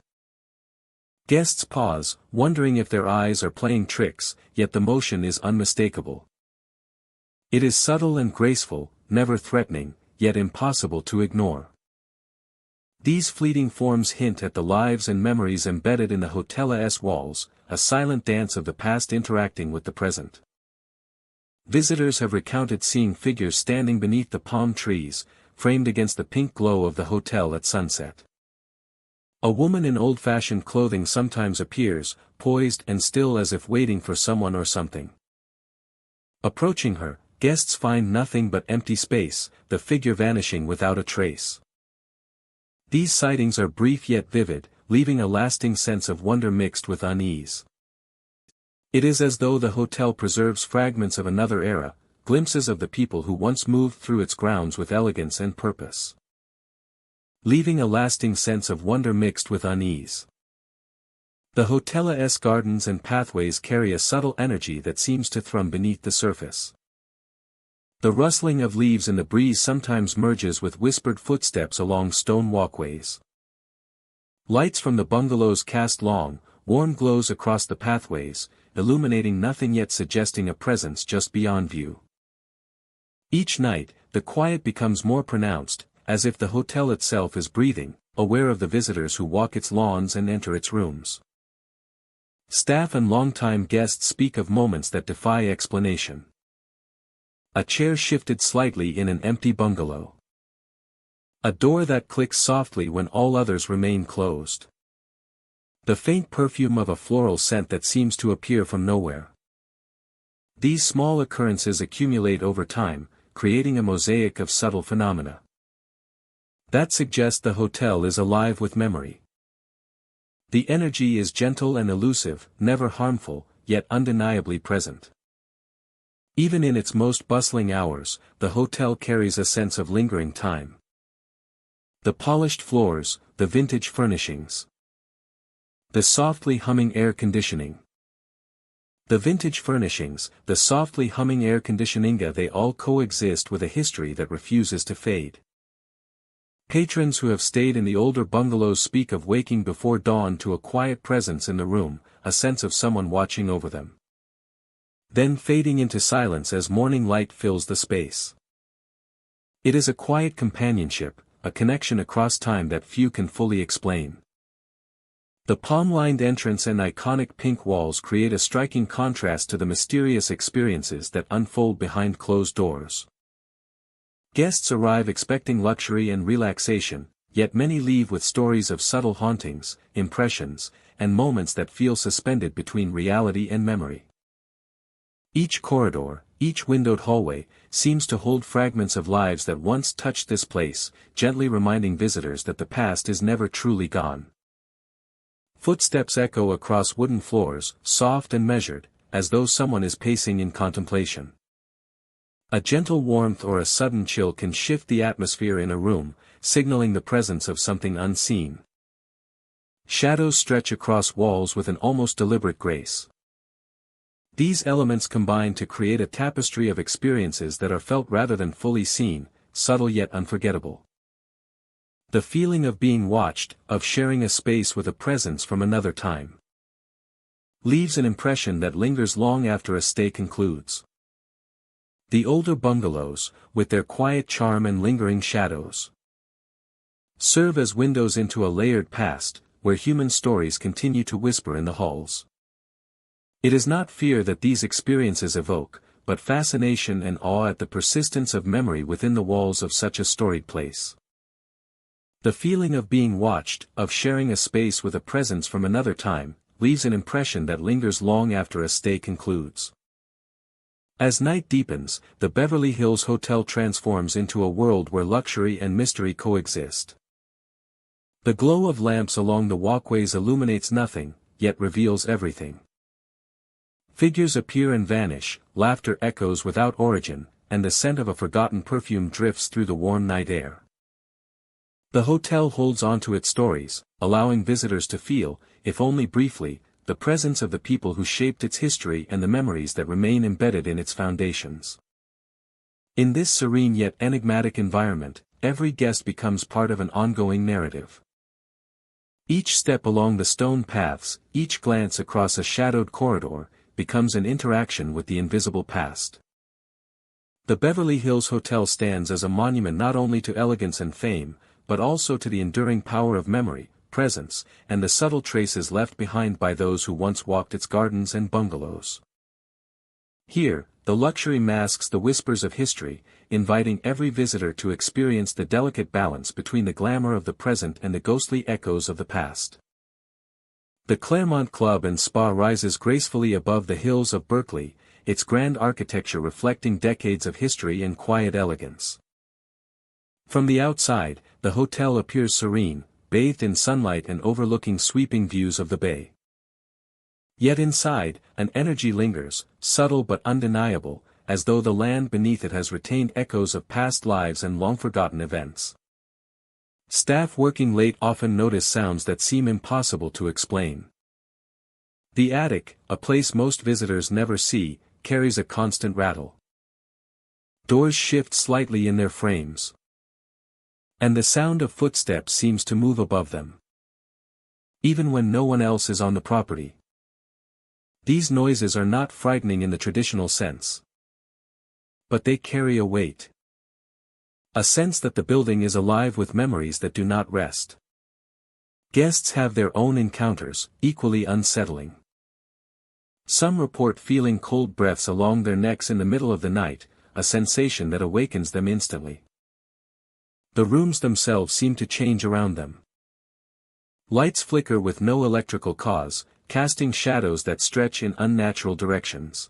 Guests pause, wondering if their eyes are playing tricks, yet the motion is unmistakable. It is subtle and graceful, never threatening, yet impossible to ignore. These fleeting forms hint at the lives and memories embedded in the hotel's walls, a silent dance of the past interacting with the present. Visitors have recounted seeing figures standing beneath the palm trees, framed against the pink glow of the hotel at sunset. A woman in old-fashioned clothing sometimes appears, poised and still as if waiting for someone or something. Approaching her, guests find nothing but empty space, the figure vanishing without a trace. These sightings are brief yet vivid, leaving a lasting sense of wonder mixed with unease. It is as though the hotel preserves fragments of another era, glimpses of the people who once moved through its grounds with elegance and purpose, leaving a lasting sense of wonder mixed with unease. The hotel's gardens and pathways carry a subtle energy that seems to thrum beneath the surface. The rustling of leaves in the breeze sometimes merges with whispered footsteps along stone walkways. Lights from the bungalows cast long, warm glows across the pathways, illuminating nothing yet suggesting a presence just beyond view. Each night, the quiet becomes more pronounced, as if the hotel itself is breathing, aware of the visitors who walk its lawns and enter its rooms. Staff and longtime guests speak of moments that defy explanation. A chair shifted slightly in an empty bungalow. A door that clicks softly when all others remain closed. The faint perfume of a floral scent that seems to appear from nowhere. These small occurrences accumulate over time, creating a mosaic of subtle phenomena that suggest the hotel is alive with memory. The energy is gentle and elusive, never harmful, yet undeniably present. Even in its most bustling hours, the hotel carries a sense of lingering time. The polished floors, the vintage furnishings. The softly humming air conditioning. The vintage furnishings, the softly humming air conditioning, they all coexist with a history that refuses to fade. Patrons who have stayed in the older bungalows speak of waking before dawn to a quiet presence in the room, a sense of someone watching over them, then fading into silence as morning light fills the space. It is a quiet companionship, a connection across time that few can fully explain. The palm-lined entrance and iconic pink walls create a striking contrast to the mysterious experiences that unfold behind closed doors. Guests arrive expecting luxury and relaxation, yet many leave with stories of subtle hauntings, impressions, and moments that feel suspended between reality and memory. Each corridor, each windowed hallway, seems to hold fragments of lives that once touched this place, gently reminding visitors that the past is never truly gone. Footsteps echo across wooden floors, soft and measured, as though someone is pacing in contemplation. A gentle warmth or a sudden chill can shift the atmosphere in a room, signaling the presence of something unseen. Shadows stretch across walls with an almost deliberate grace. These elements combine to create a tapestry of experiences that are felt rather than fully seen, subtle yet unforgettable. The feeling of being watched, of sharing a space with a presence from another time, leaves an impression that lingers long after a stay concludes. The older bungalows, with their quiet charm and lingering shadows, serve as windows into a layered past, where human stories continue to whisper in the halls. It is not fear that these experiences evoke, but fascination and awe at the persistence of memory within the walls of such a storied place. The feeling of being watched, of sharing a space with a presence from another time, leaves an impression that lingers long after a stay concludes. As night deepens, the Beverly Hills Hotel transforms into a world where luxury and mystery coexist. The glow of lamps along the walkways illuminates nothing, yet reveals everything. Figures appear and vanish, laughter echoes without origin, and the scent of a forgotten perfume drifts through the warm night air. The hotel holds on to its stories, allowing visitors to feel, if only briefly, the presence of the people who shaped its history and the memories that remain embedded in its foundations. In this serene yet enigmatic environment, every guest becomes part of an ongoing narrative. Each step along the stone paths, each glance across a shadowed corridor, becomes an interaction with the invisible past. The Beverly Hills Hotel stands as a monument not only to elegance and fame, but also to the enduring power of memory, presence, and the subtle traces left behind by those who once walked its gardens and bungalows. Here, the luxury masks the whispers of history, inviting every visitor to experience the delicate balance between the glamour of the present and the ghostly echoes of the past. The Fairmont Club and Spa rises gracefully above the hills of Berkeley, its grand architecture reflecting decades of history and quiet elegance. From the outside, the hotel appears serene, bathed in sunlight and overlooking sweeping views of the bay. Yet inside, an energy lingers, subtle but undeniable, as though the land beneath it has retained echoes of past lives and long-forgotten events. Staff working late often notice sounds that seem impossible to explain. The attic, a place most visitors never see, carries a constant rattle. Doors shift slightly in their frames. And the sound of footsteps seems to move above them, even when no one else is on the property. These noises are not frightening in the traditional sense, but they carry a weight. A sense that the building is alive with memories that do not rest. Guests have their own encounters, equally unsettling. Some report feeling cold breaths along their necks in the middle of the night, a sensation that awakens them instantly. The rooms themselves seem to change around them. Lights flicker with no electrical cause, casting shadows that stretch in unnatural directions.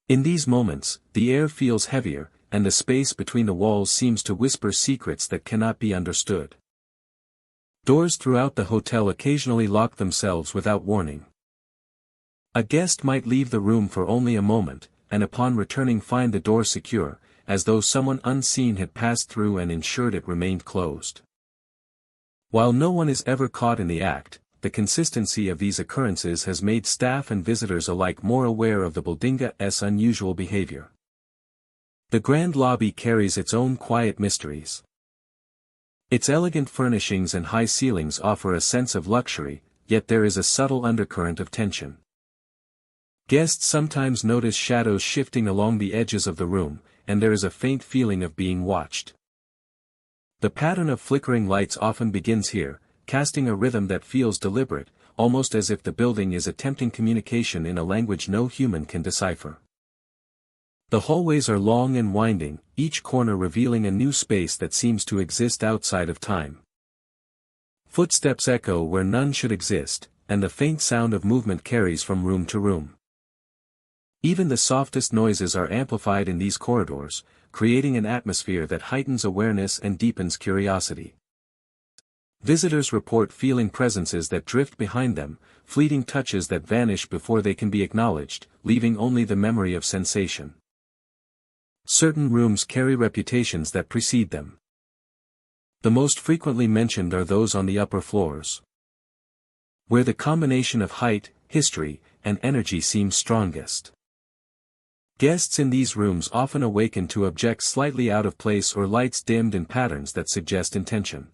In these moments, the air feels heavier, and the space between the walls seems to whisper secrets that cannot be understood. Doors throughout the hotel occasionally lock themselves without warning. A guest might leave the room for only a moment, and upon returning find the door secure, as though someone unseen had passed through and ensured it remained closed. While no one is ever caught in the act, the consistency of these occurrences has made staff and visitors alike more aware of the building's unusual behavior. The grand lobby carries its own quiet mysteries. Its elegant furnishings and high ceilings offer a sense of luxury, yet there is a subtle undercurrent of tension. Guests sometimes notice shadows shifting along the edges of the room, and there is a faint feeling of being watched. The pattern of flickering lights often begins here, casting a rhythm that feels deliberate, almost as if the building is attempting communication in a language no human can decipher. The hallways are long and winding, each corner revealing a new space that seems to exist outside of time. Footsteps echo where none should exist, and the faint sound of movement carries from room to room. Even the softest noises are amplified in these corridors, creating an atmosphere that heightens awareness and deepens curiosity. Visitors report feeling presences that drift behind them, fleeting touches that vanish before they can be acknowledged, leaving only the memory of sensation. Certain rooms carry reputations that precede them. The most frequently mentioned are those on the upper floors, where the combination of height, history, and energy seems strongest. Guests in these rooms often awaken to objects slightly out of place or lights dimmed in patterns that suggest intention.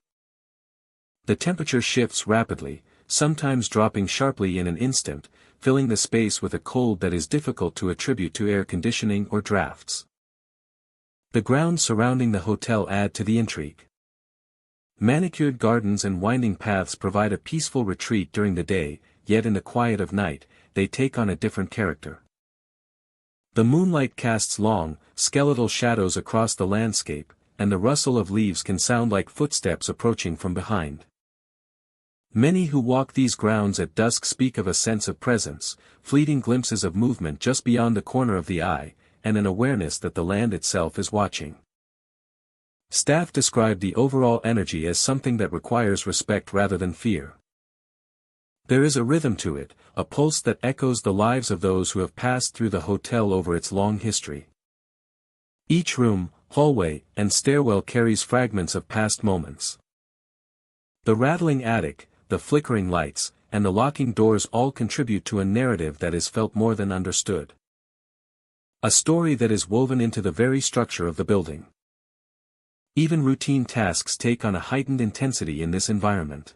The temperature shifts rapidly, sometimes dropping sharply in an instant, filling the space with a cold that is difficult to attribute to air conditioning or drafts. The grounds surrounding the hotel add to the intrigue. Manicured gardens and winding paths provide a peaceful retreat during the day, yet in the quiet of night, they take on a different character. The moonlight casts long, skeletal shadows across the landscape, and the rustle of leaves can sound like footsteps approaching from behind. Many who walk these grounds at dusk speak of a sense of presence, fleeting glimpses of movement just beyond the corner of the eye, and an awareness that the land itself is watching. Staff describe the overall energy as something that requires respect rather than fear. There is a rhythm to it, a pulse that echoes the lives of those who have passed through the hotel over its long history. Each room, hallway, and stairwell carries fragments of past moments. The rattling attic, the flickering lights, and the locking doors all contribute to a narrative that is felt more than understood. A story that is woven into the very structure of the building. Even routine tasks take on a heightened intensity in this environment.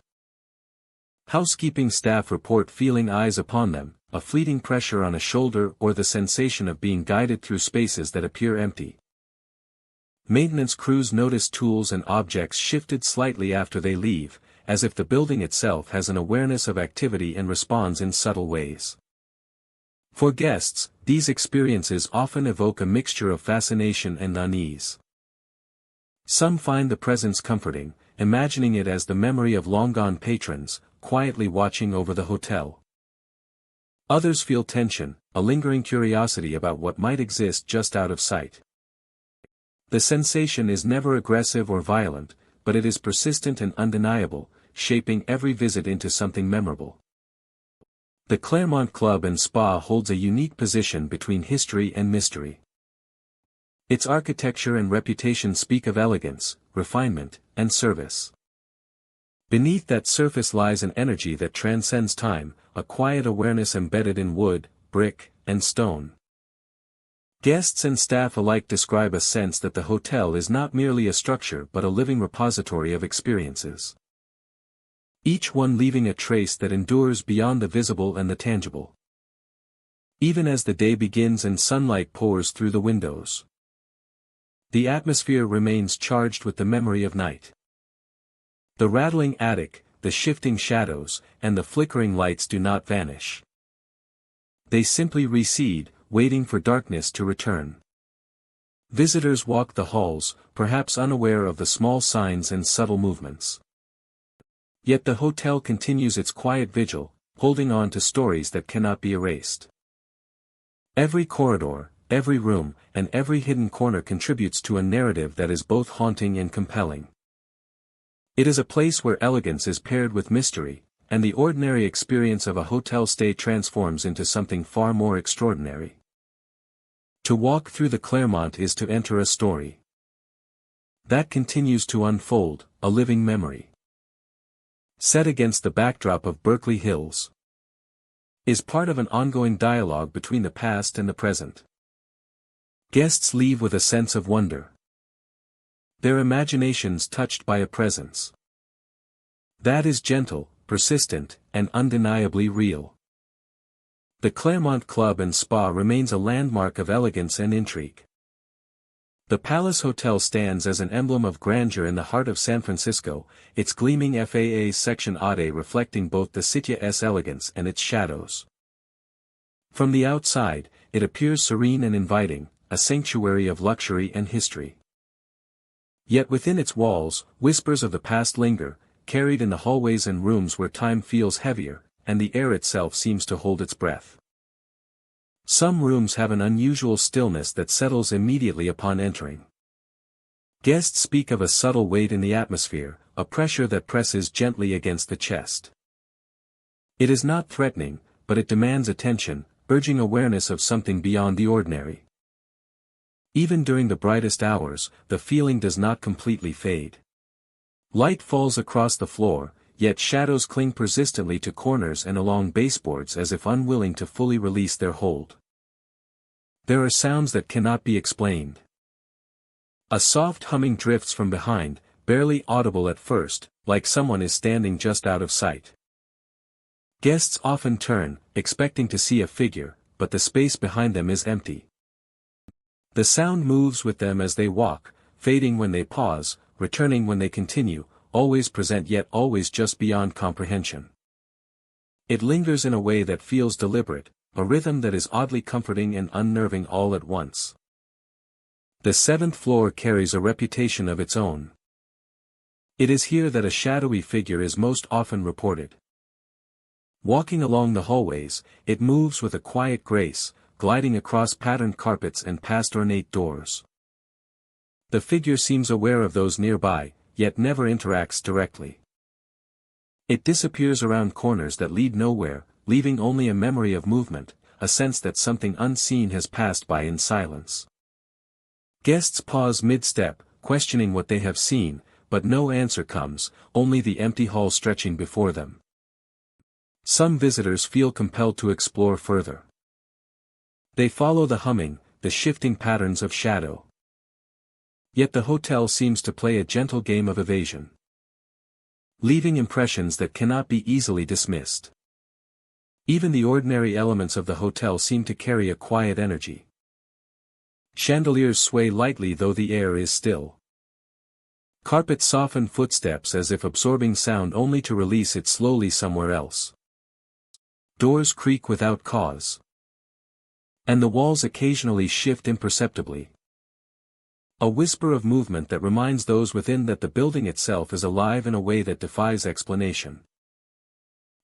Housekeeping staff report feeling eyes upon them, a fleeting pressure on a shoulder or the sensation of being guided through spaces that appear empty. Maintenance crews notice tools and objects shifted slightly after they leave, as if the building itself has an awareness of activity and responds in subtle ways. For guests, these experiences often evoke a mixture of fascination and unease. Some find the presence comforting, imagining it as the memory of long-gone patrons, quietly watching over the hotel. Others feel tension, a lingering curiosity about what might exist just out of sight. The sensation is never aggressive or violent, but it is persistent and undeniable, shaping every visit into something memorable. The Fairmont Club and Spa holds a unique position between history and mystery. Its architecture and reputation speak of elegance, refinement, and service. Beneath that surface lies an energy that transcends time, a quiet awareness embedded in wood, brick, and stone. Guests and staff alike describe a sense that the hotel is not merely a structure but a living repository of experiences. Each one leaving a trace that endures beyond the visible and the tangible. Even as the day begins and sunlight pours through the windows, the atmosphere remains charged with the memory of night. The rattling attic, the shifting shadows, and the flickering lights do not vanish. They simply recede, waiting for darkness to return. Visitors walk the halls, perhaps unaware of the small signs and subtle movements. Yet the hotel continues its quiet vigil, holding on to stories that cannot be erased. Every corridor, every room, and every hidden corner contributes to a narrative that is both haunting and compelling. It is a place where elegance is paired with mystery, and the ordinary experience of a hotel stay transforms into something far more extraordinary. To walk through the Fairmont is to enter a story that continues to unfold, a living memory. Set against the backdrop of Berkeley Hills, is part of an ongoing dialogue between the past and the present. Guests leave with a sense of wonder, their imaginations touched by a presence that is gentle, persistent, and undeniably real. The Fairmont Club and Spa remains a landmark of elegance and intrigue. The Palace Hotel stands as an emblem of grandeur in the heart of San Francisco, its gleaming FAA Section Ade reflecting both the city's elegance and its shadows. From the outside, it appears serene and inviting, a sanctuary of luxury and history. Yet within its walls, whispers of the past linger, carried in the hallways and rooms where time feels heavier, and the air itself seems to hold its breath. Some rooms have an unusual stillness that settles immediately upon entering. Guests speak of a subtle weight in the atmosphere, a pressure that presses gently against the chest. It is not threatening, but it demands attention, urging awareness of something beyond the ordinary. Even during the brightest hours, the feeling does not completely fade. Light falls across the floor, yet shadows cling persistently to corners and along baseboards as if unwilling to fully release their hold. There are sounds that cannot be explained. A soft humming drifts from behind, barely audible at first, like someone is standing just out of sight. Guests often turn, expecting to see a figure, but the space behind them is empty. The sound moves with them as they walk, fading when they pause, returning when they continue, always present yet always just beyond comprehension. It lingers in a way that feels deliberate, a rhythm that is oddly comforting and unnerving all at once. The seventh floor carries a reputation of its own. It is here that a shadowy figure is most often reported. Walking along the hallways, it moves with a quiet grace, gliding across patterned carpets and past ornate doors. The figure seems aware of those nearby, yet never interacts directly. It disappears around corners that lead nowhere, leaving only a memory of movement, a sense that something unseen has passed by in silence. Guests pause mid-step, questioning what they have seen, but no answer comes, only the empty hall stretching before them. Some visitors feel compelled to explore further. They follow the humming, the shifting patterns of shadow. Yet the hotel seems to play a gentle game of evasion, leaving impressions that cannot be easily dismissed. Even the ordinary elements of the hotel seem to carry a quiet energy. Chandeliers sway lightly though the air is still. Carpets soften footsteps as if absorbing sound only to release it slowly somewhere else. Doors creak without cause, and the walls occasionally shift imperceptibly. A whisper of movement that reminds those within that the building itself is alive in a way that defies explanation.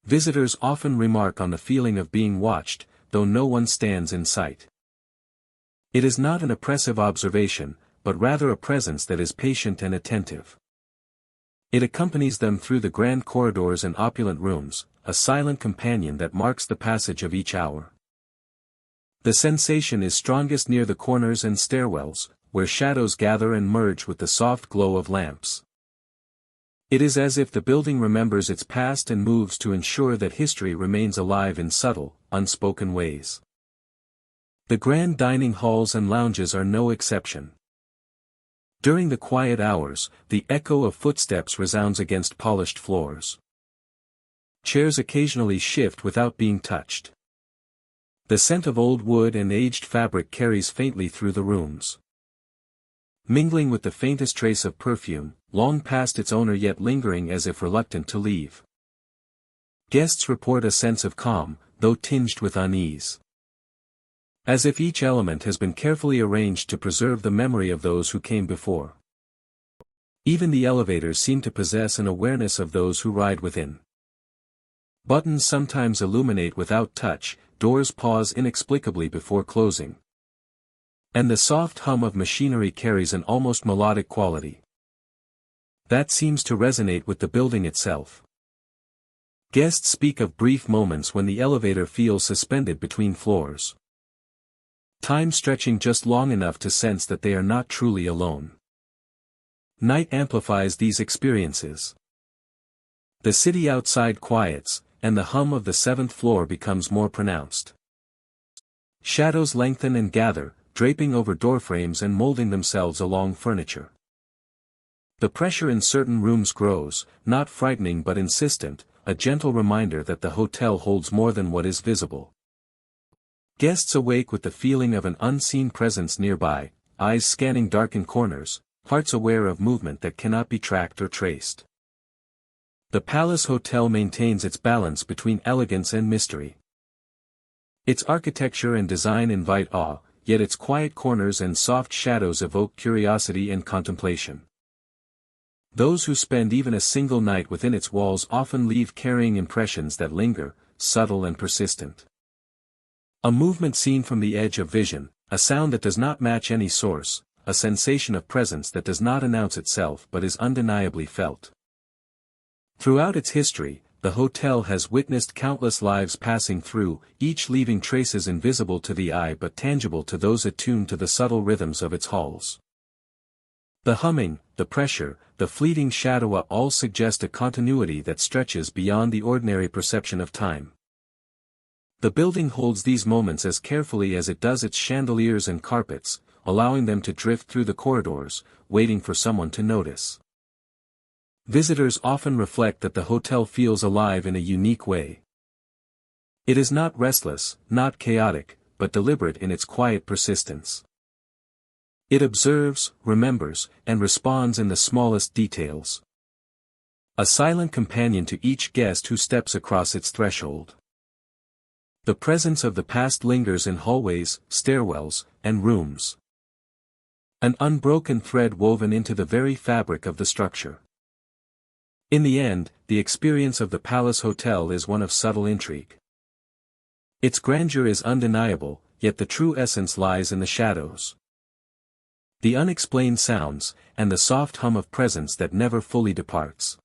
Visitors often remark on the feeling of being watched, though no one stands in sight. It is not an oppressive observation, but rather a presence that is patient and attentive. It accompanies them through the grand corridors and opulent rooms, a silent companion that marks the passage of each hour. The sensation is strongest near the corners and stairwells, where shadows gather and merge with the soft glow of lamps. It is as if the building remembers its past and moves to ensure that history remains alive in subtle, unspoken ways. The grand dining halls and lounges are no exception. During the quiet hours, the echo of footsteps resounds against polished floors. Chairs occasionally shift without being touched. The scent of old wood and aged fabric carries faintly through the rooms. Mingling with the faintest trace of perfume, long past its owner yet lingering as if reluctant to leave. Guests report a sense of calm, though tinged with unease. As if each element has been carefully arranged to preserve the memory of those who came before. Even the elevators seem to possess an awareness of those who ride within. Buttons sometimes illuminate without touch, doors pause inexplicably before closing. And the soft hum of machinery carries an almost melodic quality that seems to resonate with the building itself. Guests speak of brief moments when the elevator feels suspended between floors. Time stretching just long enough to sense that they are not truly alone. Night amplifies these experiences. The city outside quiets, and the hum of the seventh floor becomes more pronounced. Shadows lengthen and gather, draping over doorframes and molding themselves along furniture. The pressure in certain rooms grows, not frightening but insistent, a gentle reminder that the hotel holds more than what is visible. Guests awake with the feeling of an unseen presence nearby, eyes scanning darkened corners, hearts aware of movement that cannot be tracked or traced. The Palace Hotel maintains its balance between elegance and mystery. Its architecture and design invite awe, yet its quiet corners and soft shadows evoke curiosity and contemplation. Those who spend even a single night within its walls often leave carrying impressions that linger, subtle and persistent. A movement seen from the edge of vision, a sound that does not match any source, a sensation of presence that does not announce itself but is undeniably felt. Throughout its history, the hotel has witnessed countless lives passing through, each leaving traces invisible to the eye but tangible to those attuned to the subtle rhythms of its halls. The humming, the pressure, the fleeting shadow all suggest a continuity that stretches beyond the ordinary perception of time. The building holds these moments as carefully as it does its chandeliers and carpets, allowing them to drift through the corridors, waiting for someone to notice. Visitors often reflect that the hotel feels alive in a unique way. It is not restless, not chaotic, but deliberate in its quiet persistence. It observes, remembers, and responds in the smallest details. A silent companion to each guest who steps across its threshold. The presence of the past lingers in hallways, stairwells, and rooms. An unbroken thread woven into the very fabric of the structure. In the end, the experience of the Palace Hotel is one of subtle intrigue. Its grandeur is undeniable, yet the true essence lies in the shadows. The unexplained sounds, and the soft hum of presence that never fully departs.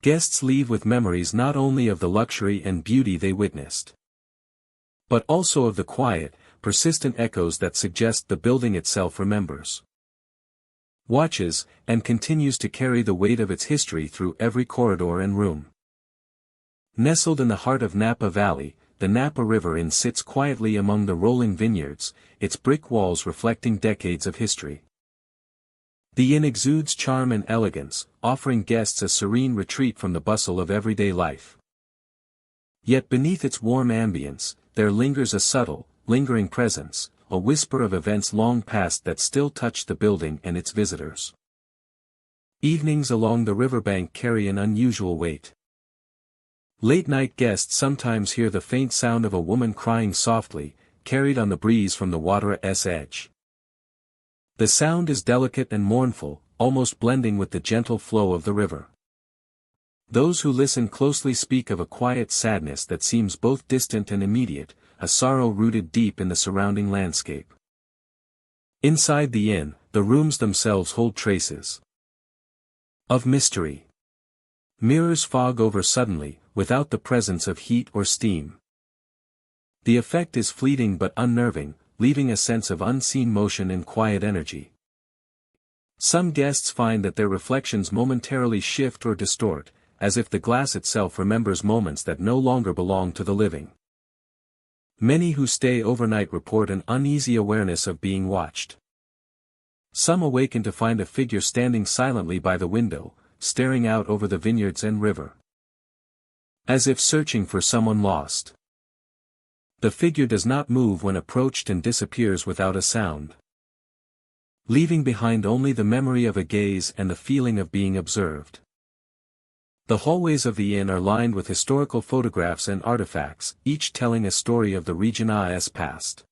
Guests leave with memories not only of the luxury and beauty they witnessed, but also of the quiet, persistent echoes that suggest the building itself remembers, watches, and continues to carry the weight of its history through every corridor and room. Nestled in the heart of Napa Valley, the Napa River Inn sits quietly among the rolling vineyards, its brick walls reflecting decades of history. The inn exudes charm and elegance, offering guests a serene retreat from the bustle of everyday life. Yet beneath its warm ambience, there lingers a subtle, lingering presence, a whisper of events long past that still touch the building and its visitors. Evenings along the riverbank carry an unusual weight. Late-night guests sometimes hear the faint sound of a woman crying softly, carried on the breeze from the water's edge. The sound is delicate and mournful, almost blending with the gentle flow of the river. Those who listen closely speak of a quiet sadness that seems both distant and immediate, a sorrow rooted deep in the surrounding landscape. Inside the inn, the rooms themselves hold traces Of mystery. Mirrors fog over suddenly, without the presence of heat or steam. The effect is fleeting but unnerving, leaving a sense of unseen motion and quiet energy. Some guests find that their reflections momentarily shift or distort, as if the glass itself remembers moments that no longer belong to the living. Many who stay overnight report an uneasy awareness of being watched. Some awaken to find a figure standing silently by the window, staring out over the vineyards and river. As if searching for someone lost. The figure does not move when approached and disappears without a sound, leaving behind only the memory of a gaze and the feeling of being observed. The hallways of the inn are lined with historical photographs and artifacts, each telling a story of the region's past.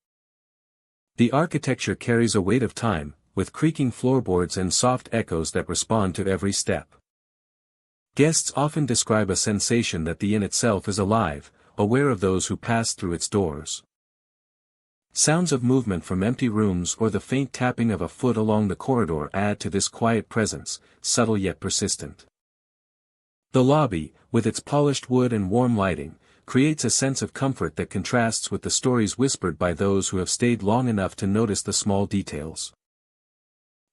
The architecture carries a weight of time, with creaking floorboards and soft echoes that respond to every step. Guests often describe a sensation that the inn itself is alive, aware of those who pass through its doors. Sounds of movement from empty rooms or the faint tapping of a foot along the corridor add to this quiet presence, subtle yet persistent. The lobby, with its polished wood and warm lighting, creates a sense of comfort that contrasts with the stories whispered by those who have stayed long enough to notice the small details.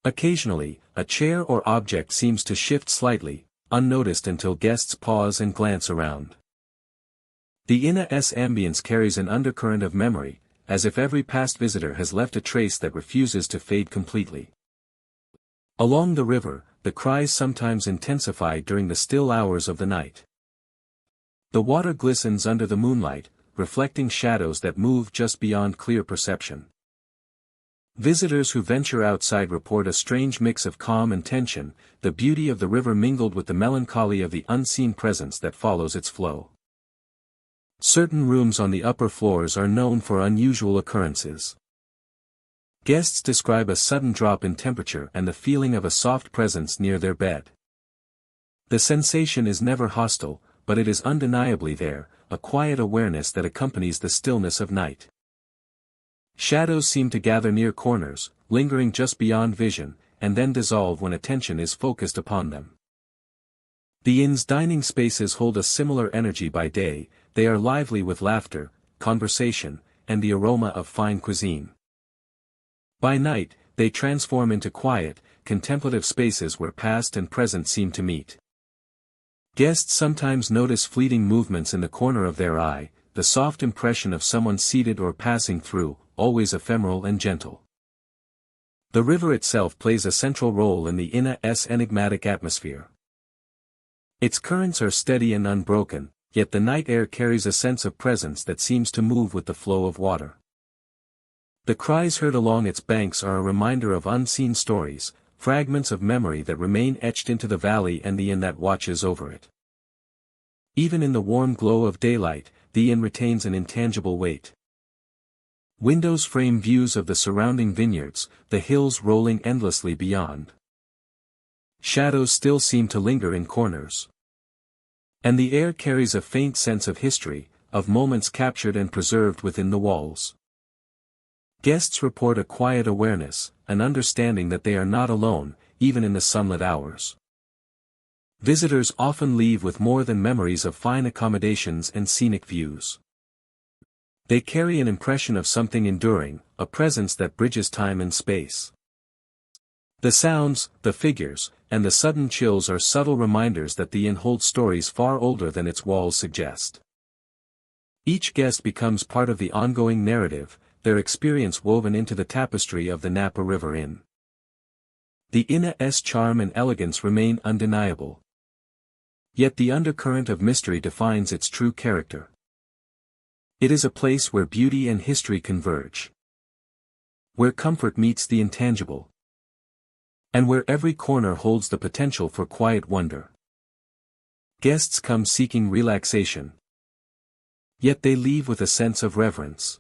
Occasionally, a chair or object seems to shift slightly, unnoticed until guests pause and glance around. The inn's ambience carries an undercurrent of memory, as if every past visitor has left a trace that refuses to fade completely. Along the river, the cries sometimes intensify during the still hours of the night. The water glistens under the moonlight, reflecting shadows that move just beyond clear perception. Visitors who venture outside report a strange mix of calm and tension, the beauty of the river mingled with the melancholy of the unseen presence that follows its flow. Certain rooms on the upper floors are known for unusual occurrences. Guests describe a sudden drop in temperature and the feeling of a soft presence near their bed. The sensation is never hostile, but it is undeniably there, a quiet awareness that accompanies the stillness of night. Shadows seem to gather near corners, lingering just beyond vision, and then dissolve when attention is focused upon them. The inn's dining spaces hold a similar energy by day, they are lively with laughter, conversation, and the aroma of fine cuisine. By night, they transform into quiet, contemplative spaces where past and present seem to meet. Guests sometimes notice fleeting movements in the corner of their eye, the soft impression of someone seated or passing through, always ephemeral and gentle. The river itself plays a central role in the inn's enigmatic atmosphere. Its currents are steady and unbroken, yet the night air carries a sense of presence that seems to move with the flow of water. The cries heard along its banks are a reminder of unseen stories, fragments of memory that remain etched into the valley and the inn that watches over it. Even in the warm glow of daylight, the inn retains an intangible weight. Windows frame views of the surrounding vineyards, the hills rolling endlessly beyond. Shadows still seem to linger in corners. And the air carries a faint sense of history, of moments captured and preserved within the walls. Guests report a quiet awareness, an understanding that they are not alone, even in the sunlit hours. Visitors often leave with more than memories of fine accommodations and scenic views. They carry an impression of something enduring, a presence that bridges time and space. The sounds, the figures, and the sudden chills are subtle reminders that the inn holds stories far older than its walls suggest. Each guest becomes part of the ongoing narrative, their experience woven into the tapestry of the Napa River Inn. The inn's charm and elegance remain undeniable. Yet the undercurrent of mystery defines its true character. It is a place where beauty and history converge. Where comfort meets the intangible. And where every corner holds the potential for quiet wonder. Guests come seeking relaxation. Yet they leave with a sense of reverence.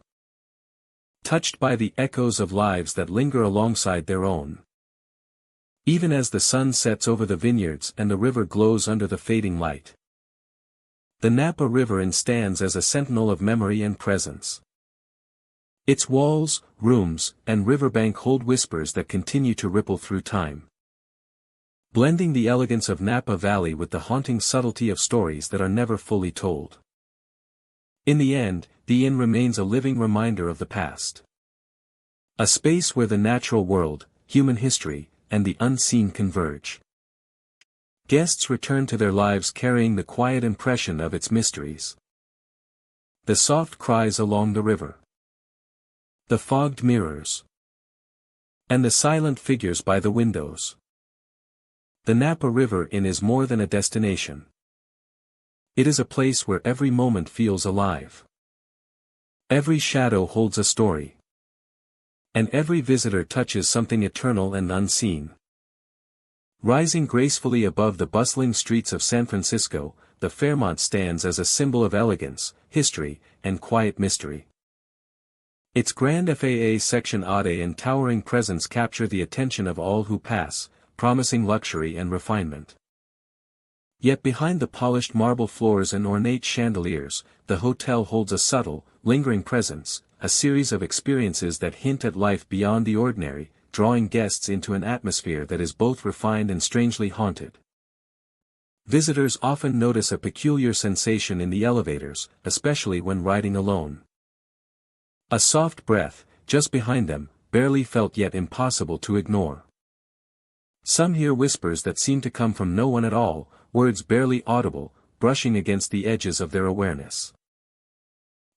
Touched by the echoes of lives that linger alongside their own. Even as the sun sets over the vineyards and the river glows under the fading light. The Napa River Inn stands as a sentinel of memory and presence. Its walls, rooms, and riverbank hold whispers that continue to ripple through time. blending the elegance of Napa Valley with the haunting subtlety of stories that are never fully told. In the end, the inn remains a living reminder of the past. A space where the natural world, human history, and the unseen converge. Guests return to their lives carrying the quiet impression of its mysteries. The soft cries along the river. The fogged mirrors. And the silent figures by the windows. The Napa River Inn is more than a destination. It is a place where every moment feels alive. Every shadow holds a story. And every visitor touches something eternal and unseen. Rising gracefully above the bustling streets of San Francisco, the Fairmont stands as a symbol of elegance, history, and quiet mystery. Its grand FAA Section Ade and towering presence capture the attention of all who pass, promising luxury and refinement. Yet behind the polished marble floors and ornate chandeliers, the hotel holds a subtle, lingering presence, a series of experiences that hint at life beyond the ordinary, drawing guests into an atmosphere that is both refined and strangely haunted. Visitors often notice a peculiar sensation in the elevators, especially when riding alone. A soft breath, just behind them, barely felt yet impossible to ignore. Some hear whispers that seem to come from no one at all, words barely audible, brushing against the edges of their awareness.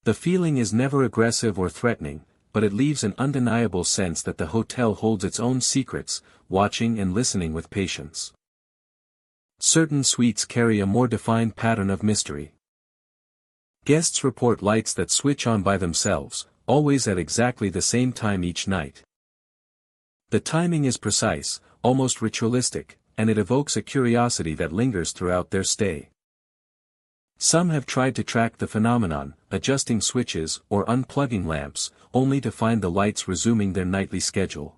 The feeling is never aggressive or threatening, but it leaves an undeniable sense that the hotel holds its own secrets, watching and listening with patience. Certain suites carry a more defined pattern of mystery. Guests report lights that switch on by themselves, always at exactly the same time each night. The timing is precise, almost ritualistic, and it evokes a curiosity that lingers throughout their stay. Some have tried to track the phenomenon, adjusting switches or unplugging lamps, only to find the lights resuming their nightly schedule.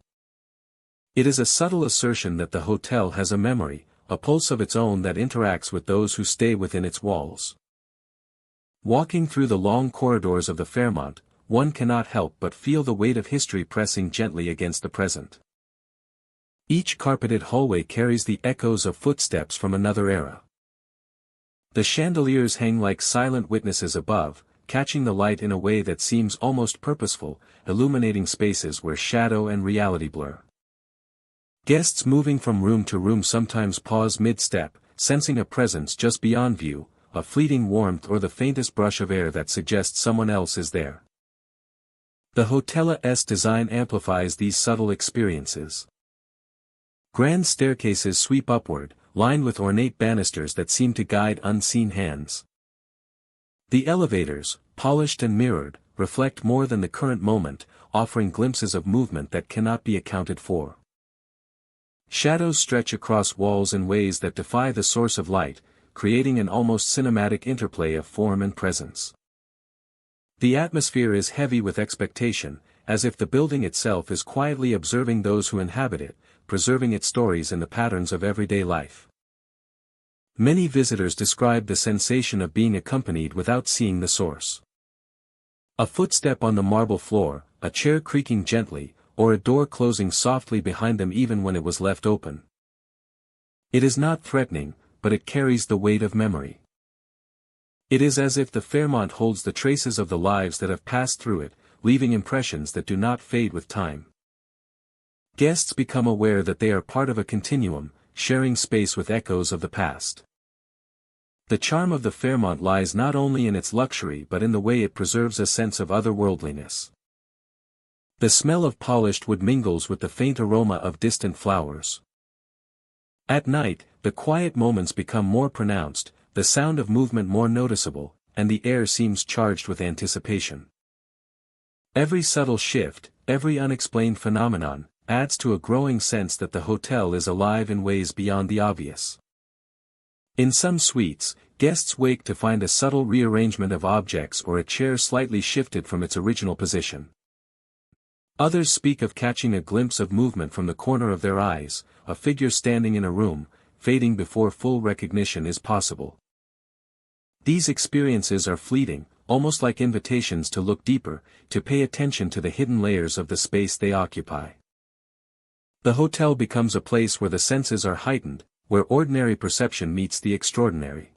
It is a subtle assertion that the hotel has a memory, a pulse of its own that interacts with those who stay within its walls. Walking through the long corridors of the Fairmont, one cannot help but feel the weight of history pressing gently against the present. Each carpeted hallway carries the echoes of footsteps from another era. The chandeliers hang like silent witnesses above, catching the light in a way that seems almost purposeful, illuminating spaces where shadow and reality blur. Guests moving from room to room sometimes pause mid-step, sensing a presence just beyond view, a fleeting warmth or the faintest brush of air that suggests someone else is there. The hotel's design amplifies these subtle experiences. Grand staircases sweep upward, lined with ornate banisters that seem to guide unseen hands. The elevators, polished and mirrored, reflect more than the current moment, offering glimpses of movement that cannot be accounted for. Shadows stretch across walls in ways that defy the source of light, creating an almost cinematic interplay of form and presence. The atmosphere is heavy with expectation, as if the building itself is quietly observing those who inhabit it, preserving its stories in the patterns of everyday life. Many visitors describe the sensation of being accompanied without seeing the source. A footstep on the marble floor, a chair creaking gently, or a door closing softly behind them even when it was left open. It is not threatening, but it carries the weight of memory. It is as if the Fairmont holds the traces of the lives that have passed through it, leaving impressions that do not fade with time. Guests become aware that they are part of a continuum, sharing space with echoes of the past. The charm of the Fairmont lies not only in its luxury but in the way it preserves a sense of otherworldliness. The smell of polished wood mingles with the faint aroma of distant flowers. At night, the quiet moments become more pronounced, the sound of movement more noticeable, and the air seems charged with anticipation. Every subtle shift, every unexplained phenomenon, adds to a growing sense that the hotel is alive in ways beyond the obvious. In some suites, guests wake to find a subtle rearrangement of objects or a chair slightly shifted from its original position. Others speak of catching a glimpse of movement from the corner of their eyes, a figure standing in a room, fading before full recognition is possible. These experiences are fleeting, almost like invitations to look deeper, to pay attention to the hidden layers of the space they occupy. The hotel becomes a place where the senses are heightened, where ordinary perception meets the extraordinary.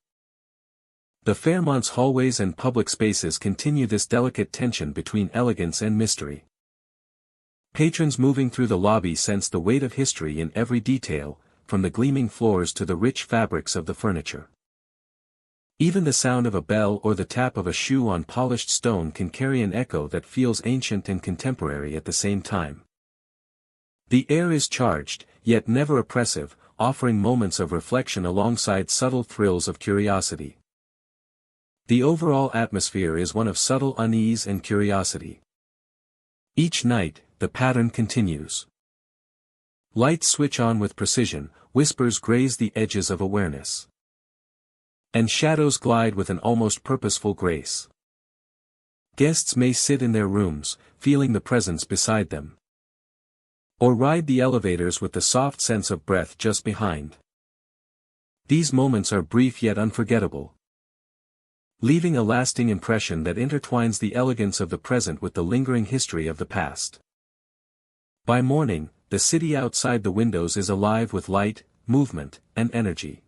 The Fairmont's hallways and public spaces continue this delicate tension between elegance and mystery. Patrons moving through the lobby sense the weight of history in every detail, from the gleaming floors to the rich fabrics of the furniture. Even the sound of a bell or the tap of a shoe on polished stone can carry an echo that feels ancient and contemporary at the same time. The air is charged, yet never oppressive, offering moments of reflection alongside subtle thrills of curiosity. The overall atmosphere is one of subtle unease and curiosity. Each night, the pattern continues. Lights switch on with precision, whispers graze the edges of awareness. And shadows glide with an almost purposeful grace. Guests may sit in their rooms, feeling the presence beside them. Or ride the elevators with the soft sense of breath just behind. These moments are brief yet unforgettable, leaving a lasting impression that intertwines the elegance of the present with the lingering history of the past. By morning, the city outside the windows is alive with light, movement, and energy.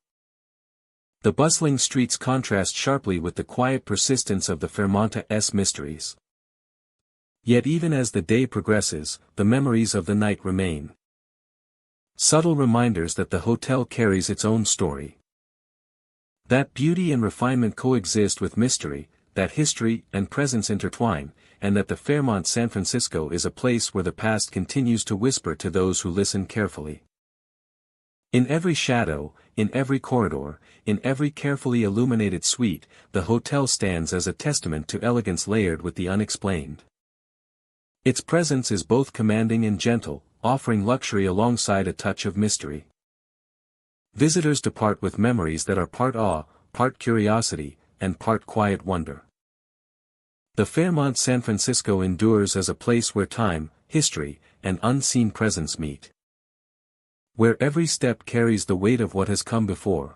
The bustling streets contrast sharply with the quiet persistence of the Fairmont's mysteries. Yet even as the day progresses, the memories of the night remain. Subtle reminders that the hotel carries its own story. That beauty and refinement coexist with mystery, that history and presence intertwine, and that the Fairmont San Francisco is a place where the past continues to whisper to those who listen carefully. In every shadow, in every corridor, in every carefully illuminated suite, the hotel stands as a testament to elegance layered with the unexplained. Its presence is both commanding and gentle, offering luxury alongside a touch of mystery. Visitors depart with memories that are part awe, part curiosity, and part quiet wonder. The Fairmont San Francisco endures as a place where time, history, and unseen presence meet. Where every step carries the weight of what has come before.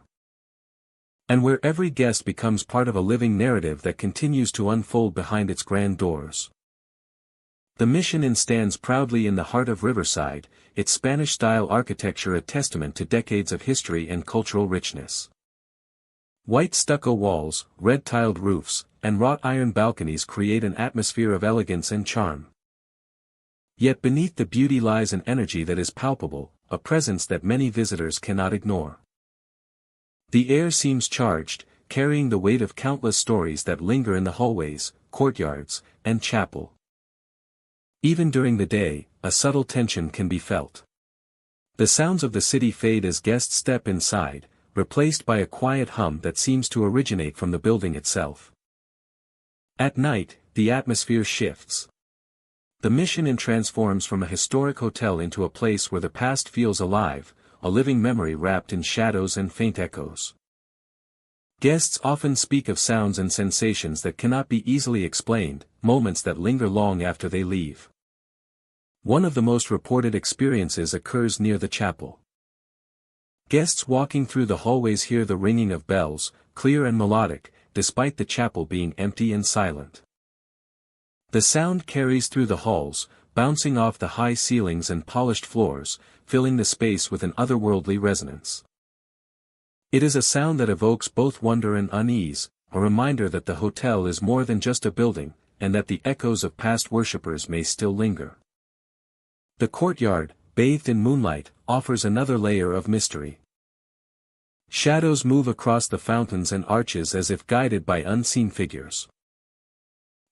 And where every guest becomes part of a living narrative that continues to unfold behind its grand doors. The Mission Inn stands proudly in the heart of Riverside, its Spanish-style architecture a testament to decades of history and cultural richness. White stucco walls, red-tiled roofs, and wrought iron balconies create an atmosphere of elegance and charm. Yet beneath the beauty lies an energy that is palpable, a presence that many visitors cannot ignore. The air seems charged, carrying the weight of countless stories that linger in the hallways, courtyards, and chapel. Even during the day, a subtle tension can be felt. The sounds of the city fade as guests step inside, replaced by a quiet hum that seems to originate from the building itself. At night, the atmosphere shifts. The Mission Inn transforms from a historic hotel into a place where the past feels alive, a living memory wrapped in shadows and faint echoes. Guests often speak of sounds and sensations that cannot be easily explained, moments that linger long after they leave. One of the most reported experiences occurs near the chapel. Guests walking through the hallways hear the ringing of bells, clear and melodic, despite the chapel being empty and silent. The sound carries through the halls, bouncing off the high ceilings and polished floors, filling the space with an otherworldly resonance. It is a sound that evokes both wonder and unease, a reminder that the hotel is more than just a building, and that the echoes of past worshippers may still linger. The courtyard, bathed in moonlight, offers another layer of mystery. Shadows move across the fountains and arches as if guided by unseen figures.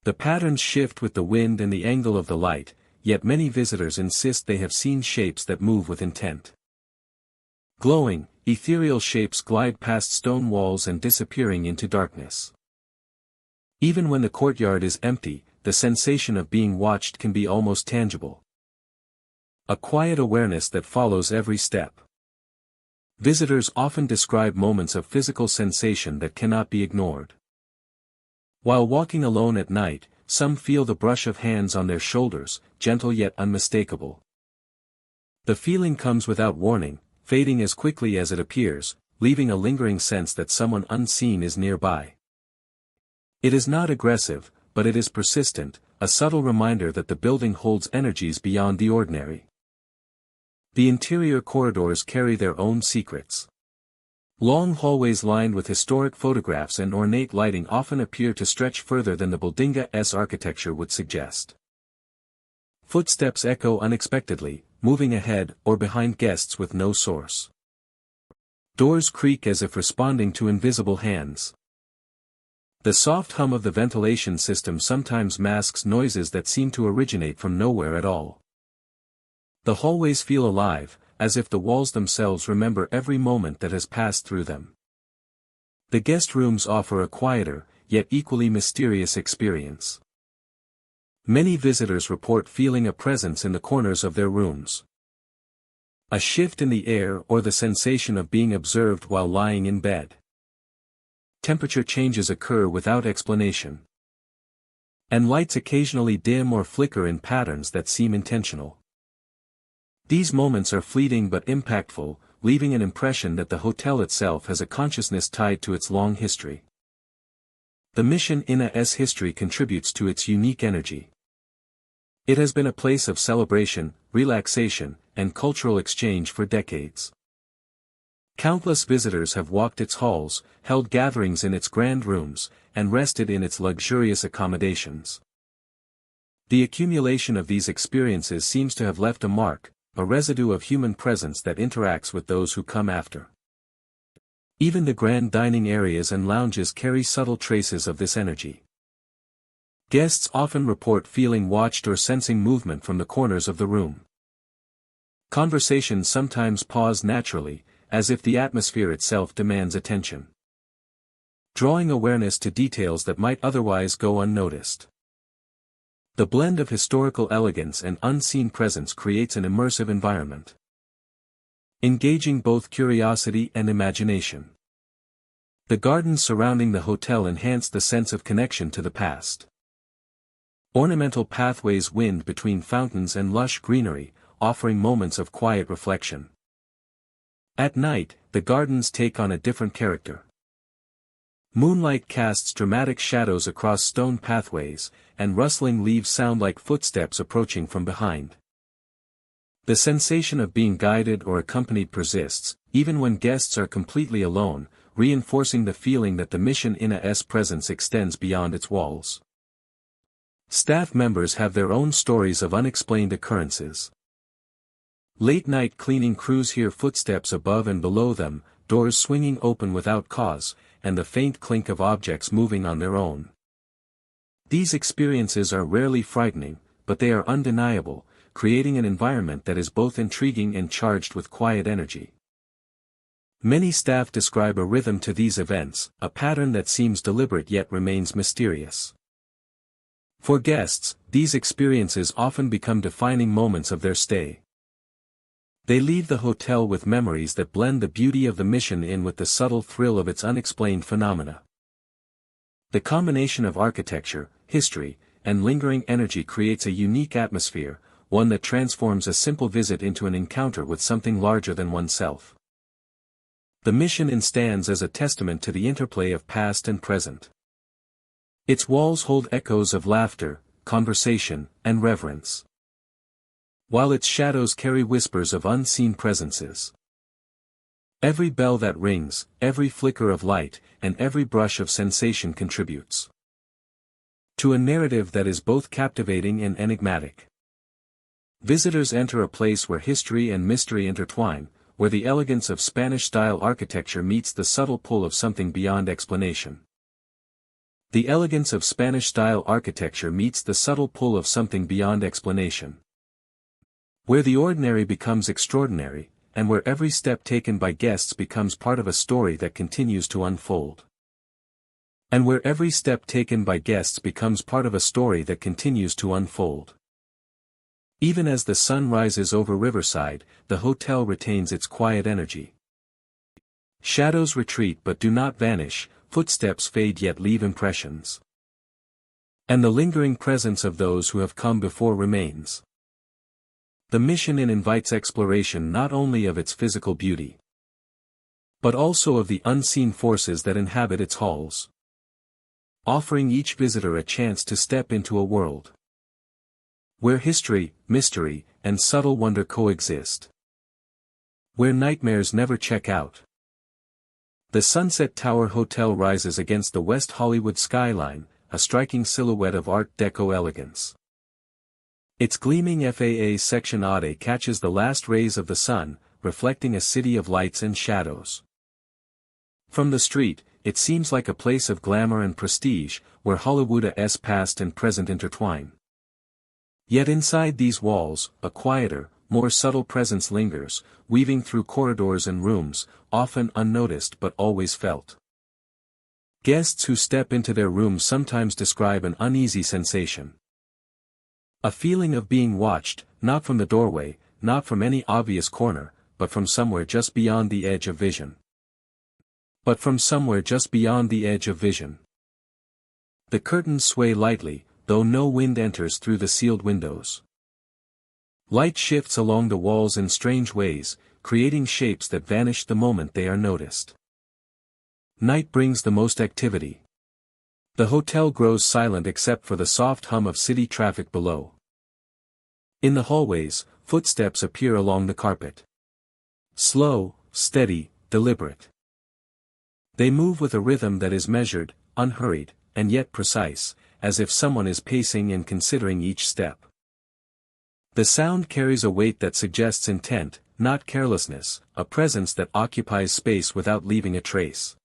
The patterns shift with the wind and the angle of the light, yet many visitors insist they have seen shapes that move with intent. Glowing, ethereal shapes glide past stone walls and disappearing into darkness. Even when the courtyard is empty, the sensation of being watched can be almost tangible. A quiet awareness that follows every step. Visitors often describe moments of physical sensation that cannot be ignored. While walking alone at night, some feel the brush of hands on their shoulders, gentle yet unmistakable. The feeling comes without warning, fading as quickly as it appears, leaving a lingering sense that someone unseen is nearby. It is not aggressive, but it is persistent, a subtle reminder that the building holds energies beyond the ordinary. The interior corridors carry their own secrets. Long hallways lined with historic photographs and ornate lighting often appear to stretch further than the Building's architecture would suggest. Footsteps echo unexpectedly, moving ahead or behind guests with no source. Doors creak as if responding to invisible hands. The soft hum of the ventilation system sometimes masks noises that seem to originate from nowhere at all. The hallways feel alive, as if the walls themselves remember every moment that has passed through them. The guest rooms offer a quieter, yet equally mysterious experience. Many visitors report feeling a presence in the corners of their rooms. A shift in the air or the sensation of being observed while lying in bed. Temperature changes occur without explanation. And lights occasionally dim or flicker in patterns that seem intentional. These moments are fleeting but impactful, leaving an impression that the hotel itself has a consciousness tied to its long history. The Mission Inna's history contributes to its unique energy. It has been a place of celebration, relaxation, and cultural exchange for decades. Countless visitors have walked its halls, held gatherings in its grand rooms, and rested in its luxurious accommodations. The accumulation of these experiences seems to have left a mark, a residue of human presence that interacts with those who come after. Even the grand dining areas and lounges carry subtle traces of this energy. Guests often report feeling watched or sensing movement from the corners of the room. Conversations sometimes pause naturally, as if the atmosphere itself demands attention. Drawing awareness to details that might otherwise go unnoticed. The blend of historical elegance and unseen presence creates an immersive environment, engaging both curiosity and imagination. The gardens surrounding the hotel enhance the sense of connection to the past. Ornamental pathways wind between fountains and lush greenery, offering moments of quiet reflection. At night, the gardens take on a different character. Moonlight casts dramatic shadows across stone pathways, and rustling leaves sound like footsteps approaching from behind. The sensation of being guided or accompanied persists, even when guests are completely alone, reinforcing the feeling that the Mission Inna's presence extends beyond its walls. Staff members have their own stories of unexplained occurrences. Late-night cleaning crews hear footsteps above and below them, doors swinging open without cause, and the faint clink of objects moving on their own. These experiences are rarely frightening, but they are undeniable, creating an environment that is both intriguing and charged with quiet energy. Many staff describe a rhythm to these events, a pattern that seems deliberate yet remains mysterious. For guests, these experiences often become defining moments of their stay. They leave the hotel with memories that blend the beauty of the Mission Inn with the subtle thrill of its unexplained phenomena. The combination of architecture, history, and lingering energy creates a unique atmosphere, one that transforms a simple visit into an encounter with something larger than oneself. The Mission Inn stands as a testament to the interplay of past and present. Its walls hold echoes of laughter, conversation, and reverence, while its shadows carry whispers of unseen presences. Every bell that rings, every flicker of light, and every brush of sensation contributes to a narrative that is both captivating and enigmatic. Visitors enter a place where history and mystery intertwine, where the elegance of Spanish-style architecture meets the subtle pull of something beyond explanation. The elegance of Spanish-style architecture meets the subtle pull of something beyond explanation. Where the ordinary becomes extraordinary, and where every step taken by guests becomes part of a story that continues to unfold. And where every step taken by guests becomes part of a story that continues to unfold. Even as the sun rises over Riverside, the hotel retains its quiet energy. Shadows retreat but do not vanish, footsteps fade yet leave impressions. And the lingering presence of those who have come before remains. The Mission Inn invites exploration not only of its physical beauty, but also of the unseen forces that inhabit its halls, offering each visitor a chance to step into a world where history, mystery, and subtle wonder coexist. Where nightmares never check out. The Sunset Tower Hotel rises against the West Hollywood skyline, a striking silhouette of Art Deco elegance. Its gleaming FAA Section Aude catches the last rays of the sun, reflecting a city of lights and shadows. From the street, it seems like a place of glamour and prestige, where Hollywood's past and present intertwine. Yet inside these walls, a quieter, more subtle presence lingers, weaving through corridors and rooms, often unnoticed but always felt. Guests who step into their rooms sometimes describe an uneasy sensation. A feeling of being watched, not from the doorway, not from any obvious corner, but from somewhere just beyond the edge of vision. The curtains sway lightly, though no wind enters through the sealed windows. Light shifts along the walls in strange ways, creating shapes that vanish the moment they are noticed. Night brings the most activity. The hotel grows silent except for the soft hum of city traffic below. In the hallways, footsteps appear along the carpet. Slow, steady, deliberate. They move with a rhythm that is measured, unhurried, and yet precise, as if someone is pacing and considering each step. The sound carries a weight that suggests intent, not carelessness, a presence that occupies space without leaving a trace.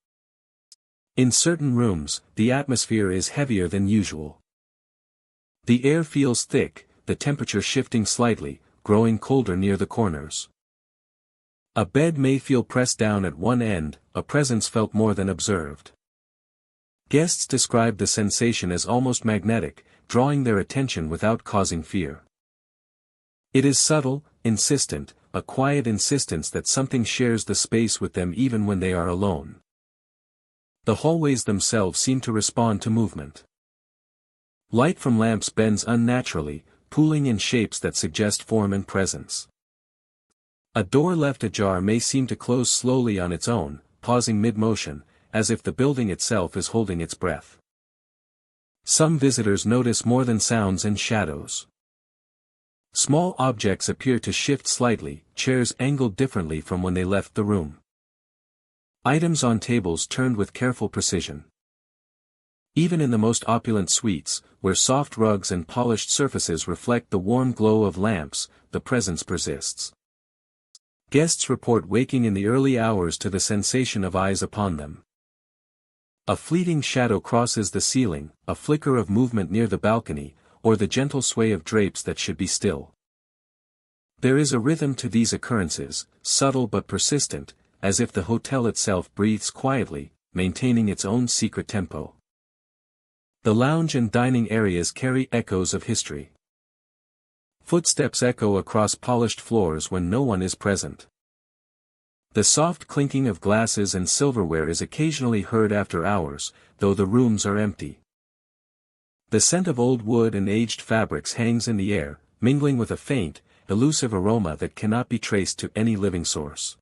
In certain rooms, the atmosphere is heavier than usual. The air feels thick, the temperature shifting slightly, growing colder near the corners. A bed may feel pressed down at one end, a presence felt more than observed. Guests describe the sensation as almost magnetic, drawing their attention without causing fear. It is subtle, insistent, a quiet insistence that something shares the space with them even when they are alone. The hallways themselves seem to respond to movement. Light from lamps bends unnaturally, pooling in shapes that suggest form and presence. A door left ajar may seem to close slowly on its own, pausing mid-motion, as if the building itself is holding its breath. Some visitors notice more than sounds and shadows. Small objects appear to shift slightly, chairs angled differently from when they left the room. Items on tables turned with careful precision. Even in the most opulent suites, where soft rugs and polished surfaces reflect the warm glow of lamps, the presence persists. Guests report waking in the early hours to the sensation of eyes upon them. A fleeting shadow crosses the ceiling, a flicker of movement near the balcony, or the gentle sway of drapes that should be still. There is a rhythm to these occurrences, subtle but persistent, as if the hotel itself breathes quietly, maintaining its own secret tempo. The lounge and dining areas carry echoes of history. Footsteps echo across polished floors when no one is present. The soft clinking of glasses and silverware is occasionally heard after hours, though the rooms are empty. The scent of old wood and aged fabrics hangs in the air, mingling with a faint, elusive aroma that cannot be traced to any living source.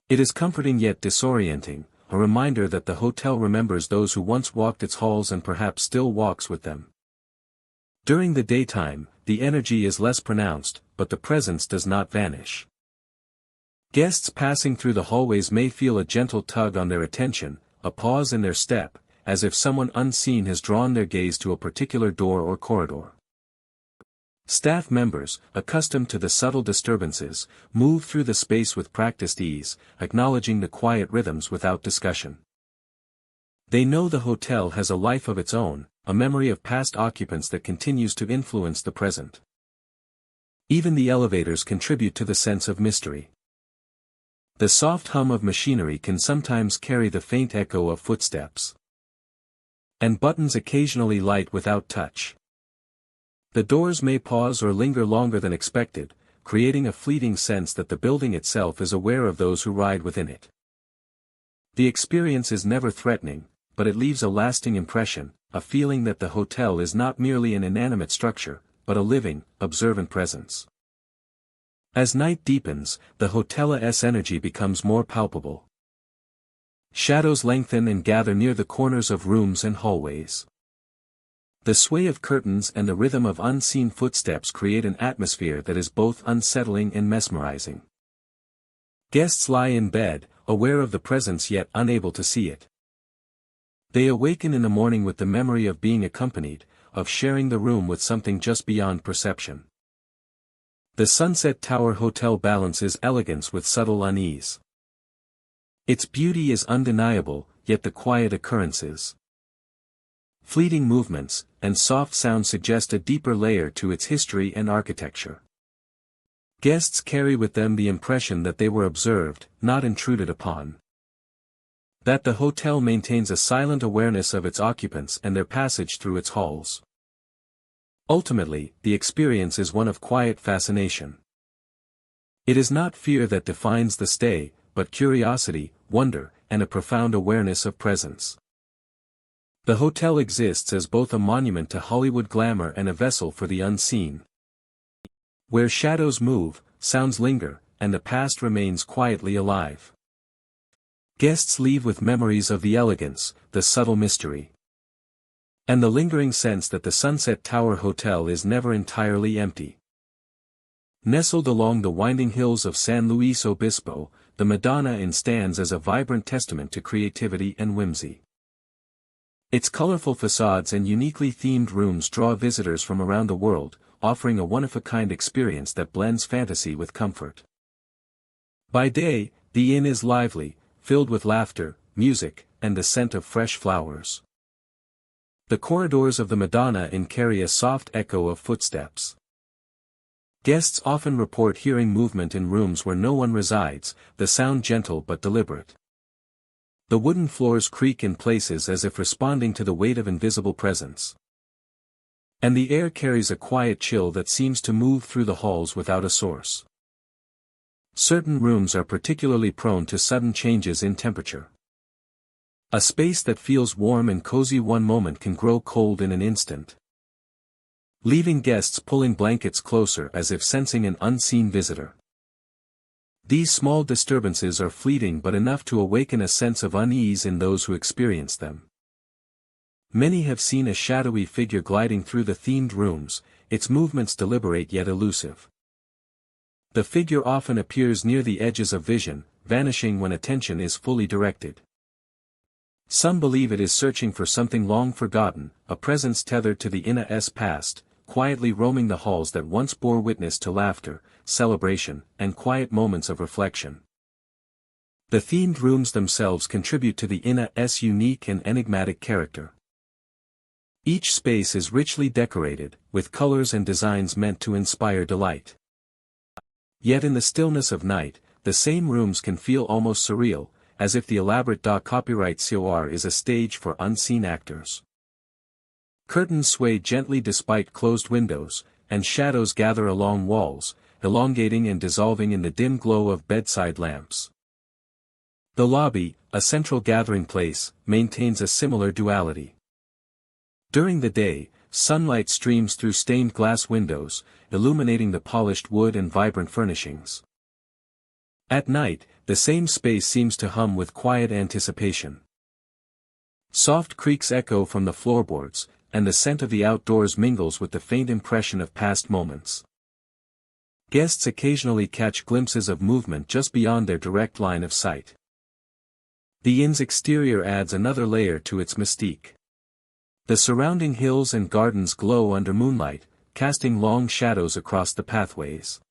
It is comforting yet disorienting, a reminder that the hotel remembers those who once walked its halls and perhaps still walks with them. During the daytime, the energy is less pronounced, but the presence does not vanish. Guests passing through the hallways may feel a gentle tug on their attention, a pause in their step, as if someone unseen has drawn their gaze to a particular door or corridor. Staff members, accustomed to the subtle disturbances, move through the space with practiced ease, acknowledging the quiet rhythms without discussion. They know the hotel has a life of its own, a memory of past occupants that continues to influence the present. Even the elevators contribute to the sense of mystery. The soft hum of machinery can sometimes carry the faint echo of footsteps. And buttons occasionally light without touch. The doors may pause or linger longer than expected, creating a fleeting sense that the building itself is aware of those who ride within it. The experience is never threatening, but it leaves a lasting impression, a feeling that the hotel is not merely an inanimate structure, but a living, observant presence. As night deepens, the hotel's energy becomes more palpable. Shadows lengthen and gather near the corners of rooms and hallways. The sway of curtains and the rhythm of unseen footsteps create an atmosphere that is both unsettling and mesmerizing. Guests lie in bed, aware of the presence yet unable to see it. They awaken in the morning with the memory of being accompanied, of sharing the room with something just beyond perception. The Sunset Tower Hotel balances elegance with subtle unease. Its beauty is undeniable, yet the quiet occurrences, fleeting movements, and soft sounds suggest a deeper layer to its history and architecture. Guests carry with them the impression that they were observed, not intruded upon. That the hotel maintains a silent awareness of its occupants and their passage through its halls. Ultimately, the experience is one of quiet fascination. It is not fear that defines the stay, but curiosity, wonder, and a profound awareness of presence. The hotel exists as both a monument to Hollywood glamour and a vessel for the unseen. Where shadows move, sounds linger, and the past remains quietly alive. Guests leave with memories of the elegance, the subtle mystery, and the lingering sense that the Sunset Tower Hotel is never entirely empty. Nestled along the winding hills of San Luis Obispo, the Madonna Inn stands as a vibrant testament to creativity and whimsy. Its colorful facades and uniquely themed rooms draw visitors from around the world, offering a one-of-a-kind experience that blends fantasy with comfort. By day, the inn is lively, filled with laughter, music, and the scent of fresh flowers. The corridors of the Madonna Inn carry a soft echo of footsteps. Guests often report hearing movement in rooms where no one resides, the sound gentle but deliberate. The wooden floors creak in places as if responding to the weight of invisible presence. And the air carries a quiet chill that seems to move through the halls without a source. Certain rooms are particularly prone to sudden changes in temperature. A space that feels warm and cozy one moment can grow cold in an instant, leaving guests pulling blankets closer as if sensing an unseen visitor. These small disturbances are fleeting but enough to awaken a sense of unease in those who experience them. Many have seen a shadowy figure gliding through the themed rooms, its movements deliberate yet elusive. The figure often appears near the edges of vision, vanishing when attention is fully directed. Some believe it is searching for something long forgotten, a presence tethered to the inn's past, quietly roaming the halls that once bore witness to laughter, celebration, and quiet moments of reflection. The themed rooms themselves contribute to the inn's unique and enigmatic character. Each space is richly decorated, with colors and designs meant to inspire delight. Yet in the stillness of night, the same rooms can feel almost surreal, as if the elaborate copyright COR is a stage for unseen actors. Curtains sway gently despite closed windows, and shadows gather along walls, elongating and dissolving in the dim glow of bedside lamps. The lobby, a central gathering place, maintains a similar duality. During the day, sunlight streams through stained glass windows, illuminating the polished wood and vibrant furnishings. At night, the same space seems to hum with quiet anticipation. Soft creaks echo from the floorboards, and the scent of the outdoors mingles with the faint impression of past moments. Guests occasionally catch glimpses of movement just beyond their direct line of sight. The inn's exterior adds another layer to its mystique. The surrounding hills and gardens glow under moonlight, casting long shadows across the pathways.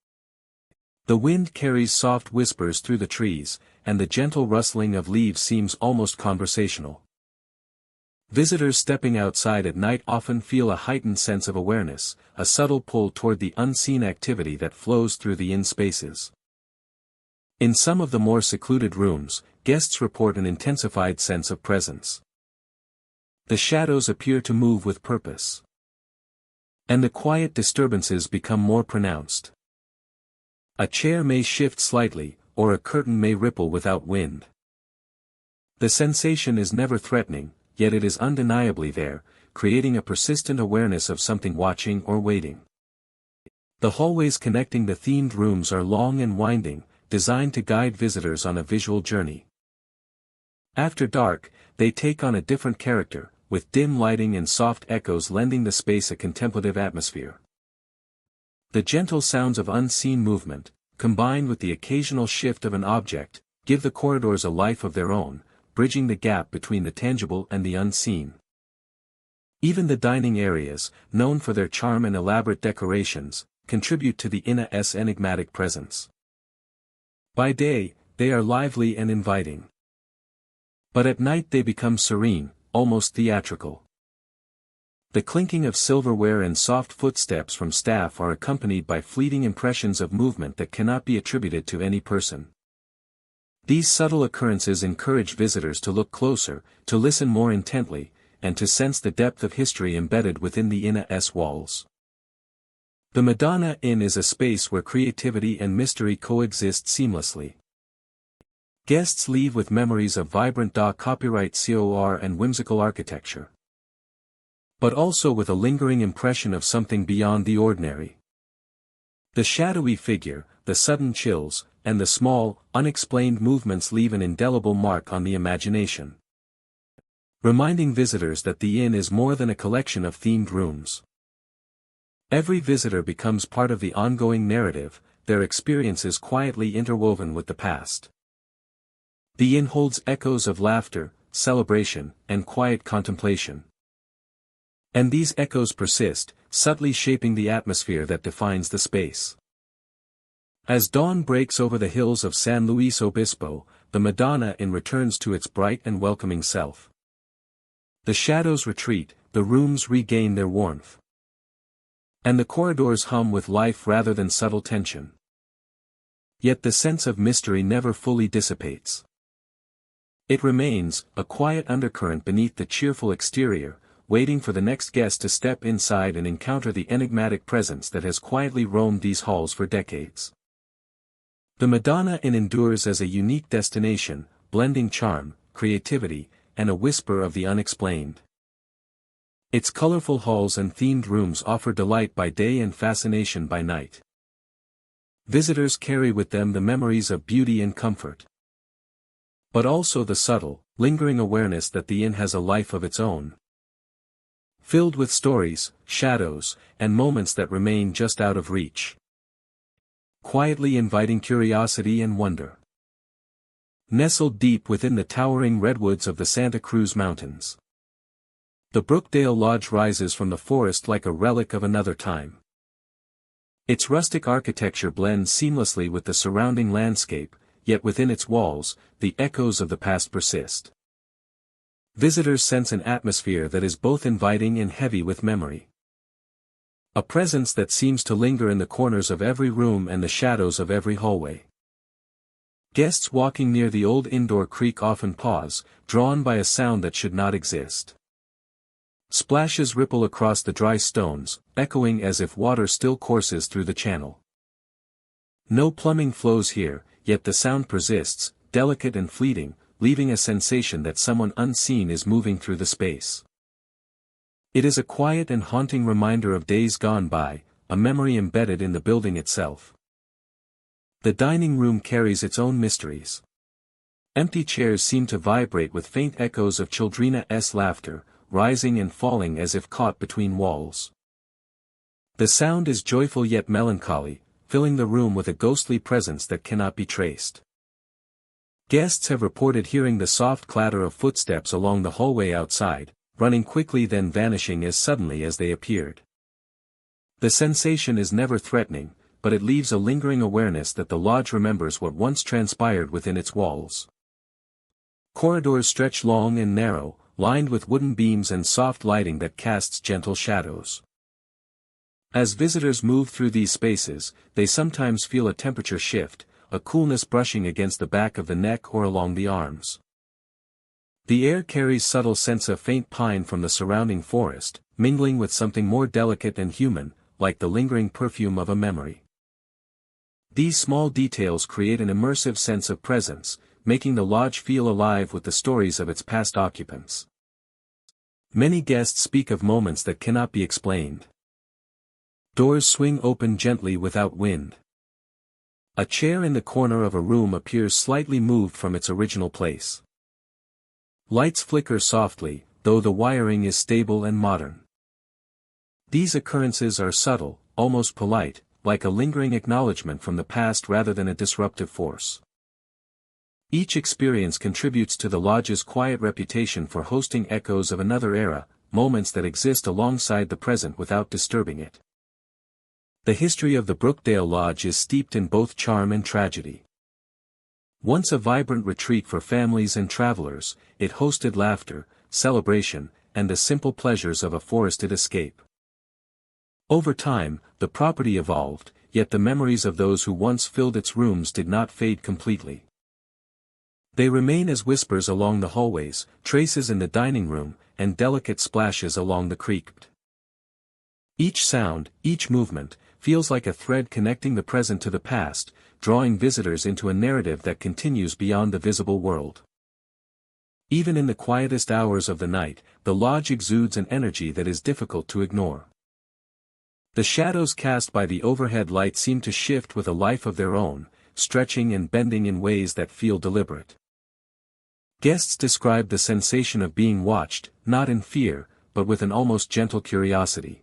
The wind carries soft whispers through the trees, and the gentle rustling of leaves seems almost conversational. Visitors stepping outside at night often feel a heightened sense of awareness, a subtle pull toward the unseen activity that flows through the inn spaces. In some of the more secluded rooms, guests report an intensified sense of presence. The shadows appear to move with purpose, and the quiet disturbances become more pronounced. A chair may shift slightly, or a curtain may ripple without wind. The sensation is never threatening, yet it is undeniably there, creating a persistent awareness of something watching or waiting. The hallways connecting the themed rooms are long and winding, designed to guide visitors on a visual journey. After dark, they take on a different character, with dim lighting and soft echoes lending the space a contemplative atmosphere. The gentle sounds of unseen movement, combined with the occasional shift of an object, give the corridors a life of their own, bridging the gap between the tangible and the unseen. Even the dining areas, known for their charm and elaborate decorations, contribute to the INA's enigmatic presence. By day, they are lively and inviting. But at night they become serene, almost theatrical. The clinking of silverware and soft footsteps from staff are accompanied by fleeting impressions of movement that cannot be attributed to any person. These subtle occurrences encourage visitors to look closer, to listen more intently, and to sense the depth of history embedded within the INA's walls. The Madonna Inn is a space where creativity and mystery coexist seamlessly. Guests leave with memories of vibrant copyright COR and whimsical architecture. But also with a lingering impression of something beyond the ordinary. The shadowy figure, the sudden chills, and the small, unexplained movements leave an indelible mark on the imagination. Reminding visitors that the inn is more than a collection of themed rooms. Every visitor becomes part of the ongoing narrative, their experiences quietly interwoven with the past. The inn holds echoes of laughter, celebration, and quiet contemplation. And these echoes persist, subtly shaping the atmosphere that defines the space. As dawn breaks over the hills of San Luis Obispo, the Madonna Inn returns to its bright and welcoming self. The shadows retreat, the rooms regain their warmth. And the corridors hum with life rather than subtle tension. Yet the sense of mystery never fully dissipates. It remains, a quiet undercurrent beneath the cheerful exterior, waiting for the next guest to step inside and encounter the enigmatic presence that has quietly roamed these halls for decades. The Madonna Inn endures as a unique destination, blending charm, creativity, and a whisper of the unexplained. Its colorful halls and themed rooms offer delight by day and fascination by night. Visitors carry with them the memories of beauty and comfort. But also the subtle, lingering awareness that the inn has a life of its own. Filled with stories, shadows, and moments that remain just out of reach. Quietly inviting curiosity and wonder. Nestled deep within the towering redwoods of the Santa Cruz Mountains. The Brookdale Lodge rises from the forest like a relic of another time. Its rustic architecture blends seamlessly with the surrounding landscape, yet within its walls, the echoes of the past persist. Visitors sense an atmosphere that is both inviting and heavy with memory. A presence that seems to linger in the corners of every room and the shadows of every hallway. Guests walking near the old indoor creek often pause, drawn by a sound that should not exist. Splashes ripple across the dry stones, echoing as if water still courses through the channel. No plumbing flows here, yet the sound persists, delicate and fleeting, leaving a sensation that someone unseen is moving through the space. It is a quiet and haunting reminder of days gone by, a memory embedded in the building itself. The dining room carries its own mysteries. Empty chairs seem to vibrate with faint echoes of Childrena's laughter, rising and falling as if caught between walls. The sound is joyful yet melancholy, filling the room with a ghostly presence that cannot be traced. Guests have reported hearing the soft clatter of footsteps along the hallway outside, running quickly then vanishing as suddenly as they appeared. The sensation is never threatening, but it leaves a lingering awareness that the lodge remembers what once transpired within its walls. Corridors stretch long and narrow, lined with wooden beams and soft lighting that casts gentle shadows. As visitors move through these spaces, they sometimes feel a temperature shift, a coolness brushing against the back of the neck or along the arms. The air carries subtle scents of faint pine from the surrounding forest, mingling with something more delicate and human, like the lingering perfume of a memory. These small details create an immersive sense of presence, making the lodge feel alive with the stories of its past occupants. Many guests speak of moments that cannot be explained. Doors swing open gently without wind. A chair in the corner of a room appears slightly moved from its original place. Lights flicker softly, though the wiring is stable and modern. These occurrences are subtle, almost polite, like a lingering acknowledgement from the past rather than a disruptive force. Each experience contributes to the lodge's quiet reputation for hosting echoes of another era, moments that exist alongside the present without disturbing it. The history of the Brookdale Lodge is steeped in both charm and tragedy. Once a vibrant retreat for families and travelers, it hosted laughter, celebration, and the simple pleasures of a forested escape. Over time, the property evolved, yet the memories of those who once filled its rooms did not fade completely. They remain as whispers along the hallways, traces in the dining room, and delicate splashes along the creek. Each sound, each movement, feels like a thread connecting the present to the past, drawing visitors into a narrative that continues beyond the visible world. Even in the quietest hours of the night, the lodge exudes an energy that is difficult to ignore. The shadows cast by the overhead light seem to shift with a life of their own, stretching and bending in ways that feel deliberate. Guests describe the sensation of being watched, not in fear, but with an almost gentle curiosity.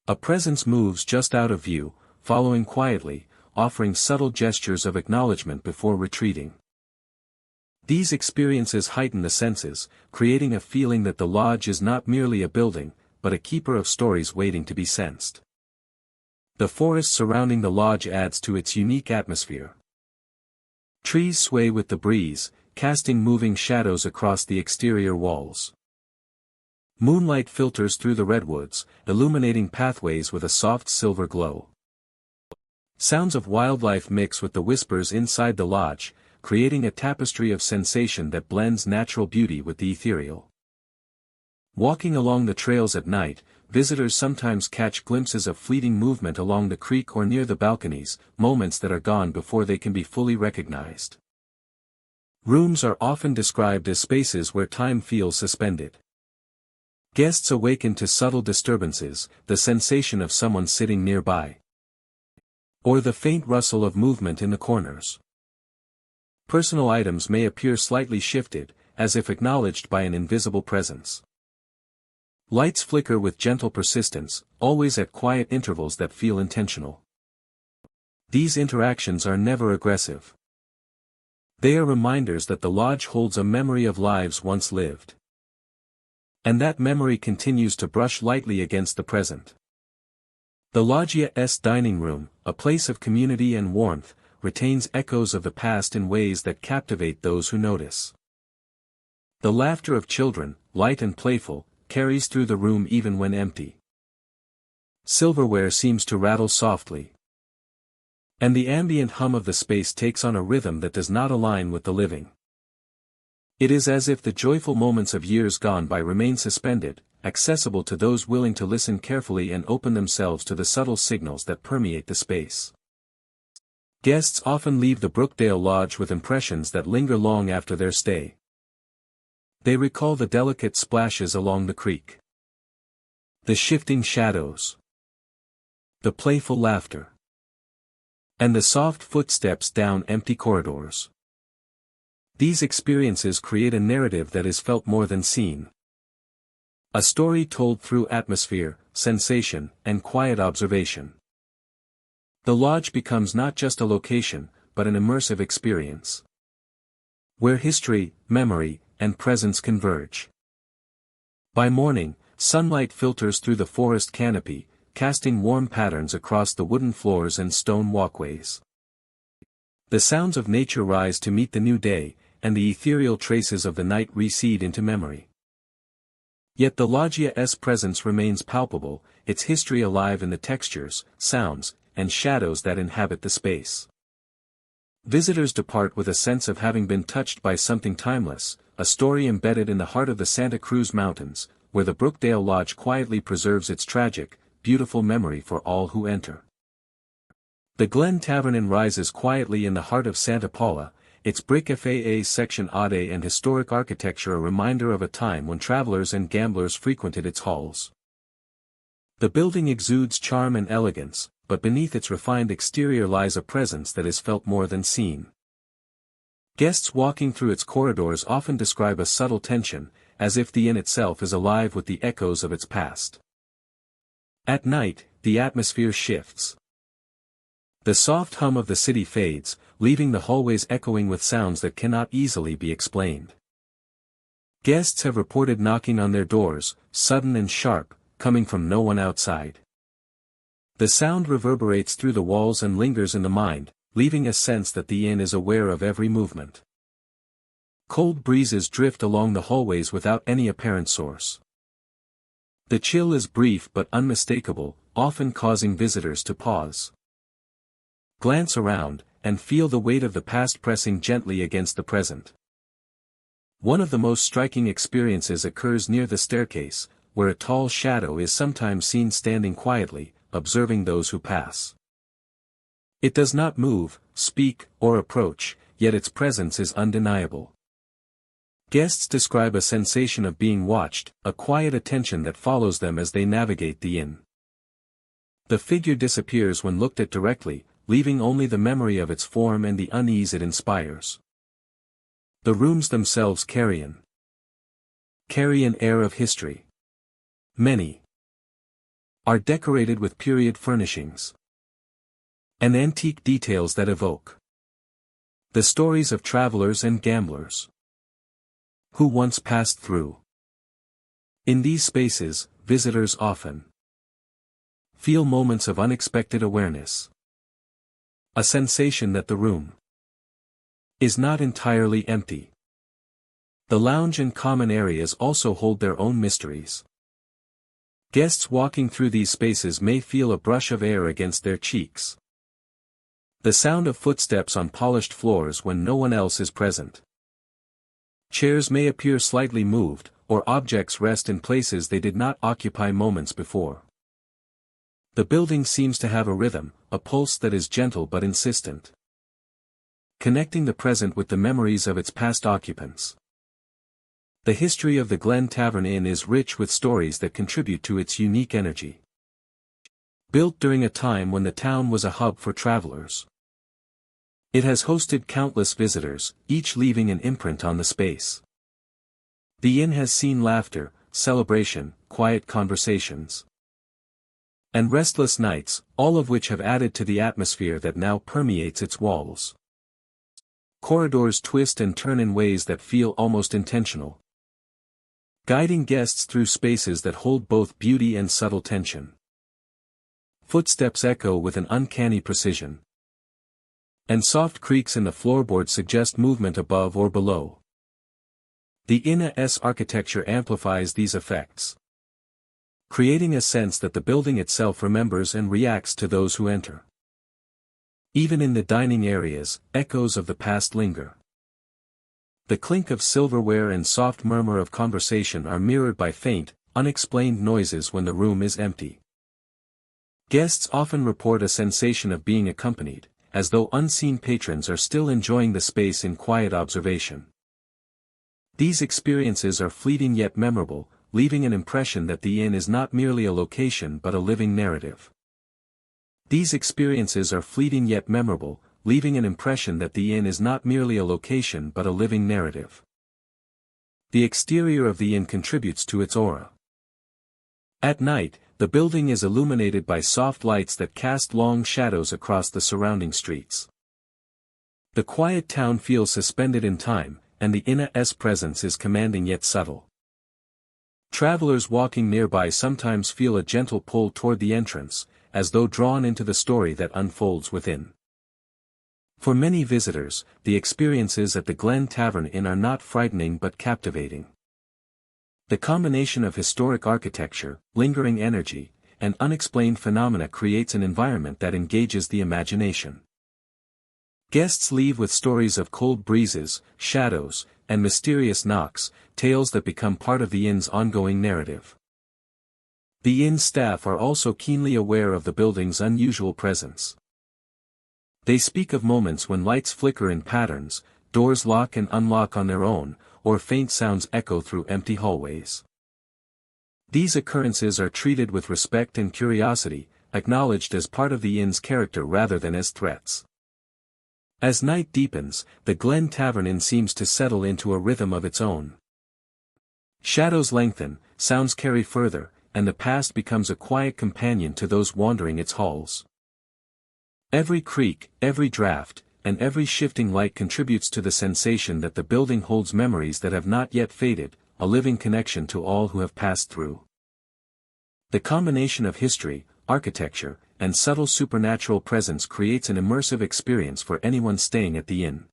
A presence moves just out of view, following quietly, offering subtle gestures of acknowledgement before retreating. These experiences heighten the senses, creating a feeling that the lodge is not merely a building, but a keeper of stories waiting to be sensed. The forest surrounding the lodge adds to its unique atmosphere. Trees sway with the breeze, casting moving shadows across the exterior walls. Moonlight filters through the redwoods, illuminating pathways with a soft silver glow. Sounds of wildlife mix with the whispers inside the lodge, creating a tapestry of sensation that blends natural beauty with the ethereal. Walking along the trails at night, visitors sometimes catch glimpses of fleeting movement along the creek or near the balconies, moments that are gone before they can be fully recognized. Rooms are often described as spaces where time feels suspended. Guests awaken to subtle disturbances, the sensation of someone sitting nearby, or the faint rustle of movement in the corners. Personal items may appear slightly shifted, as if acknowledged by an invisible presence. Lights flicker with gentle persistence, always at quiet intervals that feel intentional. These interactions are never aggressive. They are reminders that the lodge holds a memory of lives once lived. And that memory continues to brush lightly against the present. The loggia's dining room, a place of community and warmth, retains echoes of the past in ways that captivate those who notice. The laughter of children, light and playful, carries through the room even when empty. Silverware seems to rattle softly, and the ambient hum of the space takes on a rhythm that does not align with the living. It is as if the joyful moments of years gone by remain suspended, accessible to those willing to listen carefully and open themselves to the subtle signals that permeate the space. Guests often leave the Brookdale Lodge with impressions that linger long after their stay. They recall the delicate splashes along the creek, the shifting shadows, the playful laughter, and the soft footsteps down empty corridors. These experiences create a narrative that is felt more than seen. A story told through atmosphere, sensation, and quiet observation. The lodge becomes not just a location, but an immersive experience, where history, memory, and presence converge. By morning, sunlight filters through the forest canopy, casting warm patterns across the wooden floors and stone walkways. The sounds of nature rise to meet the new day, and the ethereal traces of the night recede into memory. Yet the loggia's presence remains palpable, its history alive in the textures, sounds, and shadows that inhabit the space. Visitors depart with a sense of having been touched by something timeless, a story embedded in the heart of the Santa Cruz Mountains, where the Brookdale Lodge quietly preserves its tragic, beautiful memory for all who enter. The Glen Tavern Inn rises quietly in the heart of Santa Paula, its brick FAA section Ade and historic architecture a reminder of a time when travelers and gamblers frequented its halls. The building exudes charm and elegance, but beneath its refined exterior lies a presence that is felt more than seen. Guests walking through its corridors often describe a subtle tension, as if the inn itself is alive with the echoes of its past. At night, the atmosphere shifts. The soft hum of the city fades, leaving the hallways echoing with sounds that cannot easily be explained. Guests have reported knocking on their doors, sudden and sharp, coming from no one outside. The sound reverberates through the walls and lingers in the mind, leaving a sense that the inn is aware of every movement. Cold breezes drift along the hallways without any apparent source. The chill is brief but unmistakable, often causing visitors to pause, glance around, and feel the weight of the past pressing gently against the present. One of the most striking experiences occurs near the staircase, where a tall shadow is sometimes seen standing quietly, observing those who pass. It does not move, speak, or approach, yet its presence is undeniable. Guests describe a sensation of being watched, a quiet attention that follows them as they navigate the inn. The figure disappears when looked at directly, leaving only the memory of its form and the unease it inspires. The rooms themselves carry an air of history. Many are decorated with period furnishings and antique details that evoke the stories of travelers and gamblers who once passed through. In these spaces, visitors often feel moments of unexpected awareness. A sensation that the room is not entirely empty. The lounge and common areas also hold their own mysteries. Guests walking through these spaces may feel a brush of air against their cheeks. The sound of footsteps on polished floors when no one else is present. Chairs may appear slightly moved, or objects rest in places they did not occupy moments before. The building seems to have a rhythm, a pulse that is gentle but insistent, connecting the present with the memories of its past occupants. The history of the Glen Tavern Inn is rich with stories that contribute to its unique energy. Built during a time when the town was a hub for travelers, it has hosted countless visitors, each leaving an imprint on the space. The inn has seen laughter, celebration, quiet conversations, and restless nights, all of which have added to the atmosphere that now permeates its walls. Corridors twist and turn in ways that feel almost intentional, guiding guests through spaces that hold both beauty and subtle tension. Footsteps echo with an uncanny precision, and soft creaks in the floorboards suggest movement above or below. The inn's architecture amplifies these effects, creating a sense that the building itself remembers and reacts to those who enter. Even in the dining areas, echoes of the past linger. The clink of silverware and soft murmur of conversation are mirrored by faint, unexplained noises when the room is empty. Guests often report a sensation of being accompanied, as though unseen patrons are still enjoying the space in quiet observation. These experiences are fleeting yet memorable, leaving an impression that the inn is not merely a location but a living narrative. These experiences are fleeting yet memorable, leaving an impression that the inn is not merely a location but a living narrative. The exterior of the inn contributes to its aura. At night, the building is illuminated by soft lights that cast long shadows across the surrounding streets. The quiet town feels suspended in time, and the inn's presence is commanding yet subtle. Travelers walking nearby sometimes feel a gentle pull toward the entrance, as though drawn into the story that unfolds within. For many visitors, the experiences at the Glen Tavern Inn are not frightening but captivating. The combination of historic architecture, lingering energy, and unexplained phenomena creates an environment that engages the imagination. Guests leave with stories of cold breezes, shadows, and mysterious knocks, tales that become part of the inn's ongoing narrative. The inn staff are also keenly aware of the building's unusual presence. They speak of moments when lights flicker in patterns, doors lock and unlock on their own, or faint sounds echo through empty hallways. These occurrences are treated with respect and curiosity, acknowledged as part of the inn's character rather than as threats. As night deepens, the Glen Tavern Inn seems to settle into a rhythm of its own. Shadows lengthen, sounds carry further, and the past becomes a quiet companion to those wandering its halls. Every creak, every draft, and every shifting light contributes to the sensation that the building holds memories that have not yet faded, a living connection to all who have passed through. The combination of history, architecture, and subtle supernatural presence creates an immersive experience for anyone staying at the inn.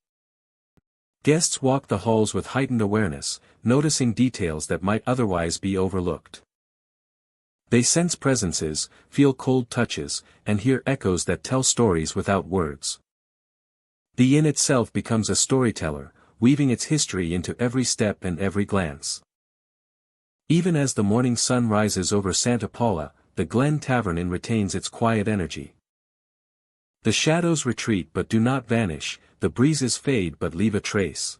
Guests walk the halls with heightened awareness, noticing details that might otherwise be overlooked. They sense presences, feel cold touches, and hear echoes that tell stories without words. The inn itself becomes a storyteller, weaving its history into every step and every glance. Even as the morning sun rises over Santa Paula, the Glen Tavern Inn retains its quiet energy. The shadows retreat but do not vanish, the breezes fade but leave a trace.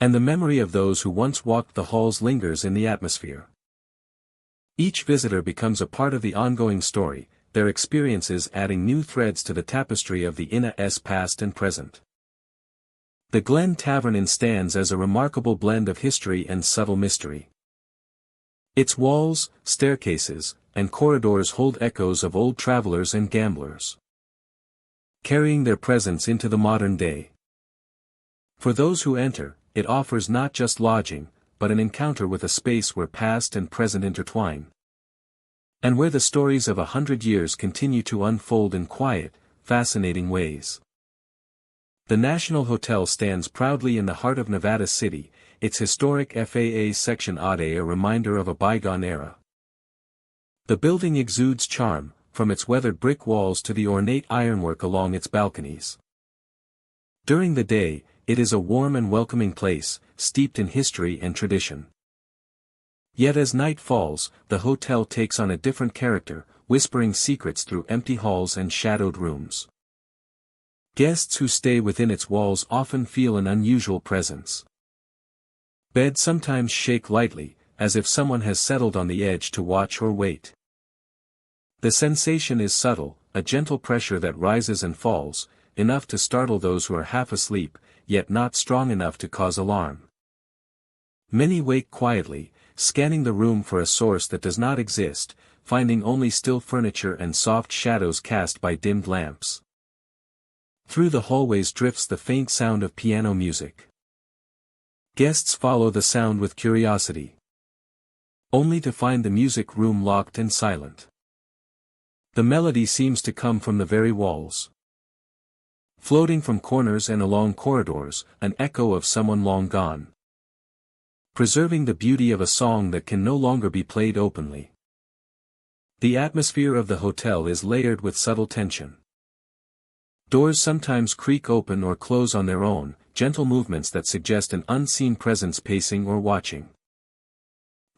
And the memory of those who once walked the halls lingers in the atmosphere. Each visitor becomes a part of the ongoing story, their experiences adding new threads to the tapestry of the inn's past and present. The Glen Tavern Inn stands as a remarkable blend of history and subtle mystery. Its walls, staircases, and corridors hold echoes of old travelers and gamblers, carrying their presence into the modern day. For those who enter, it offers not just lodging, but an encounter with a space where past and present intertwine, and where the stories of 100 years continue to unfold in quiet, fascinating ways. The National Hotel stands proudly in the heart of Nevada City, its historic FAA Section A a reminder of a bygone era. The building exudes charm, from its weathered brick walls to the ornate ironwork along its balconies. During the day, it is a warm and welcoming place, steeped in history and tradition. Yet as night falls, the hotel takes on a different character, whispering secrets through empty halls and shadowed rooms. Guests who stay within its walls often feel an unusual presence. Beds sometimes shake lightly, as if someone has settled on the edge to watch or wait. The sensation is subtle, a gentle pressure that rises and falls, enough to startle those who are half asleep, yet not strong enough to cause alarm. Many wake quietly, scanning the room for a source that does not exist, finding only still furniture and soft shadows cast by dimmed lamps. Through the hallways drifts the faint sound of piano music. Guests follow the sound with curiosity, only to find the music room locked and silent. The melody seems to come from the very walls, floating from corners and along corridors, an echo of someone long gone, preserving the beauty of a song that can no longer be played openly. The atmosphere of the hotel is layered with subtle tension. Doors sometimes creak open or close on their own, gentle movements that suggest an unseen presence pacing or watching.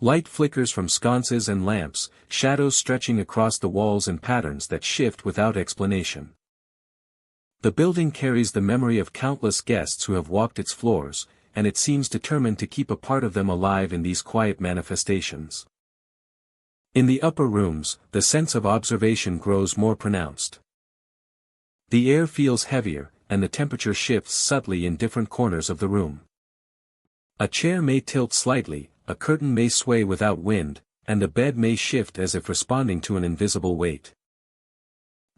Light flickers from sconces and lamps, shadows stretching across the walls in patterns that shift without explanation. The building carries the memory of countless guests who have walked its floors, and it seems determined to keep a part of them alive in these quiet manifestations. In the upper rooms, the sense of observation grows more pronounced. The air feels heavier, and the temperature shifts subtly in different corners of the room. A chair may tilt slightly, a curtain may sway without wind, and the bed may shift as if responding to an invisible weight.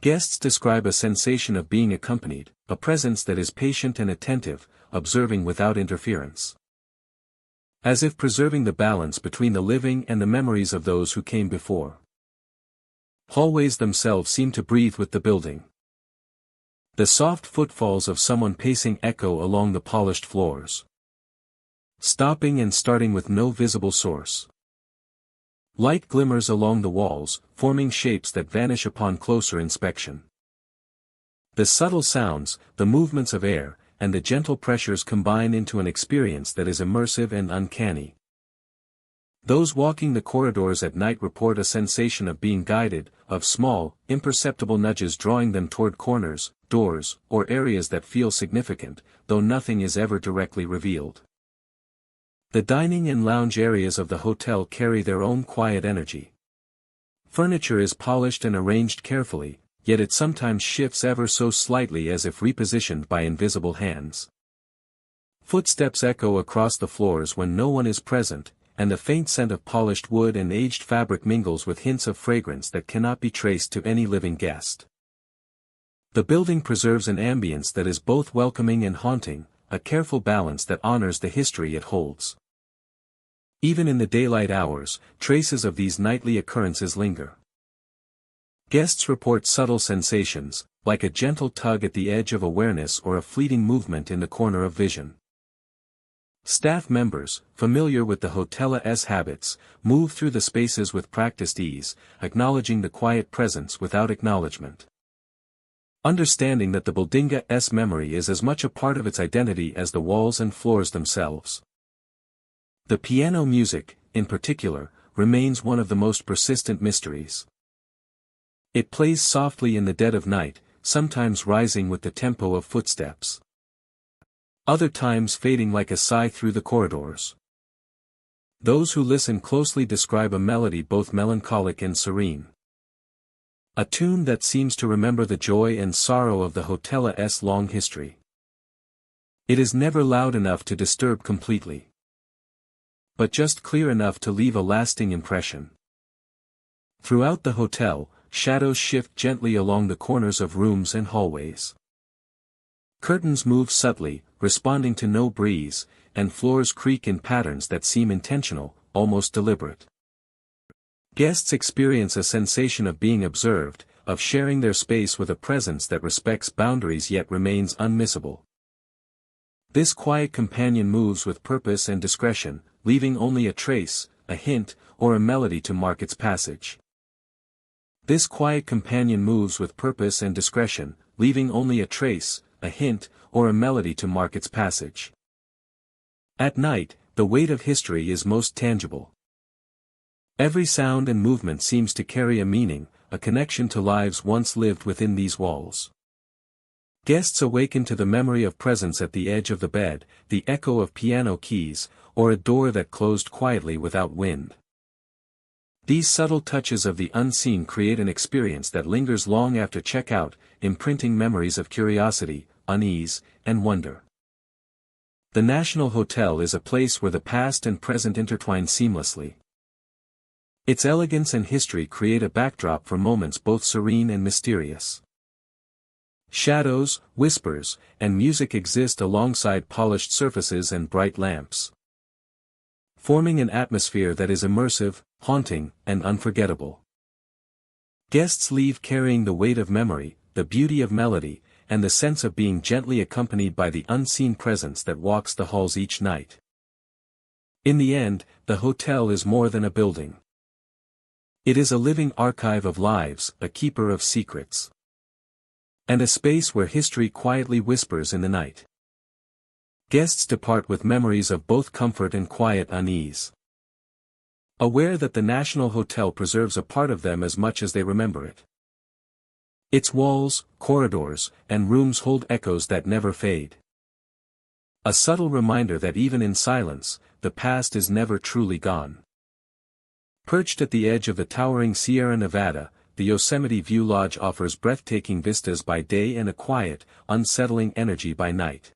Guests describe a sensation of being accompanied, a presence that is patient and attentive, observing without interference. As if preserving the balance between the living and the memories of those who came before. Hallways themselves seem to breathe with the building. The soft footfalls of someone pacing echo along the polished floors, stopping and starting with no visible source. Light glimmers along the walls, forming shapes that vanish upon closer inspection. The subtle sounds, the movements of air, and the gentle pressures combine into an experience that is immersive and uncanny. Those walking the corridors at night report a sensation of being guided, of small, imperceptible nudges drawing them toward corners, doors, or areas that feel significant, though nothing is ever directly revealed. The dining and lounge areas of the hotel carry their own quiet energy. Furniture is polished and arranged carefully, yet it sometimes shifts ever so slightly as if repositioned by invisible hands. Footsteps echo across the floors when no one is present, and the faint scent of polished wood and aged fabric mingles with hints of fragrance that cannot be traced to any living guest. The building preserves an ambience that is both welcoming and haunting, a careful balance that honors the history it holds. Even in the daylight hours, traces of these nightly occurrences linger. Guests report subtle sensations, like a gentle tug at the edge of awareness or a fleeting movement in the corner of vision. Staff members, familiar with the hotel's habits, move through the spaces with practiced ease, acknowledging the quiet presence without acknowledgement. Understanding that the building's memory is as much a part of its identity as the walls and floors themselves. The piano music, in particular, remains one of the most persistent mysteries. It plays softly in the dead of night, sometimes rising with the tempo of footsteps. Other times fading like a sigh through the corridors. Those who listen closely describe a melody both melancholic and serene. A tune that seems to remember the joy and sorrow of the hotel's long history. It is never loud enough to disturb completely, but just clear enough to leave a lasting impression. Throughout the hotel, shadows shift gently along the corners of rooms and hallways. Curtains move subtly, responding to no breeze, and floors creak in patterns that seem intentional, almost deliberate. Guests experience a sensation of being observed, of sharing their space with a presence that respects boundaries yet remains unmissable. This quiet companion moves with purpose and discretion, leaving only a trace, a hint, or a melody to mark its passage. This quiet companion moves with purpose and discretion, leaving only a trace, a hint, or a melody to mark its passage. At night, the weight of history is most tangible. Every sound and movement seems to carry a meaning, a connection to lives once lived within these walls. Guests awaken to the memory of presence at the edge of the bed, the echo of piano keys, or a door that closed quietly without wind. These subtle touches of the unseen create an experience that lingers long after checkout, imprinting memories of curiosity, unease, and wonder. The National Hotel is a place where the past and present intertwine seamlessly. Its elegance and history create a backdrop for moments both serene and mysterious. Shadows, whispers, and music exist alongside polished surfaces and bright lamps, forming an atmosphere that is immersive, haunting, and unforgettable. Guests leave carrying the weight of memory, the beauty of melody, and the sense of being gently accompanied by the unseen presence that walks the halls each night. In the end, the hotel is more than a building. It is a living archive of lives, a keeper of secrets, and a space where history quietly whispers in the night. Guests depart with memories of both comfort and quiet unease, aware that the National Hotel preserves a part of them as much as they remember it. Its walls, corridors, and rooms hold echoes that never fade. A subtle reminder that even in silence, the past is never truly gone. Perched at the edge of the towering Sierra Nevada, the Yosemite View Lodge offers breathtaking vistas by day and a quiet, unsettling energy by night.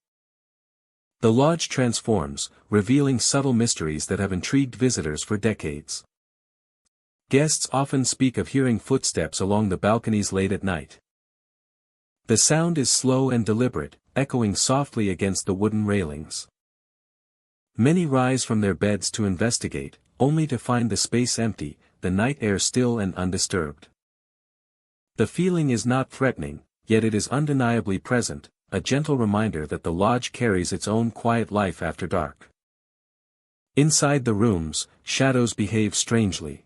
The lodge transforms, revealing subtle mysteries that have intrigued visitors for decades. Guests often speak of hearing footsteps along the balconies late at night. The sound is slow and deliberate, echoing softly against the wooden railings. Many rise from their beds to investigate, only to find the space empty, the night air still and undisturbed. The feeling is not threatening, yet it is undeniably present, a gentle reminder that the lodge carries its own quiet life after dark. Inside the rooms, shadows behave strangely.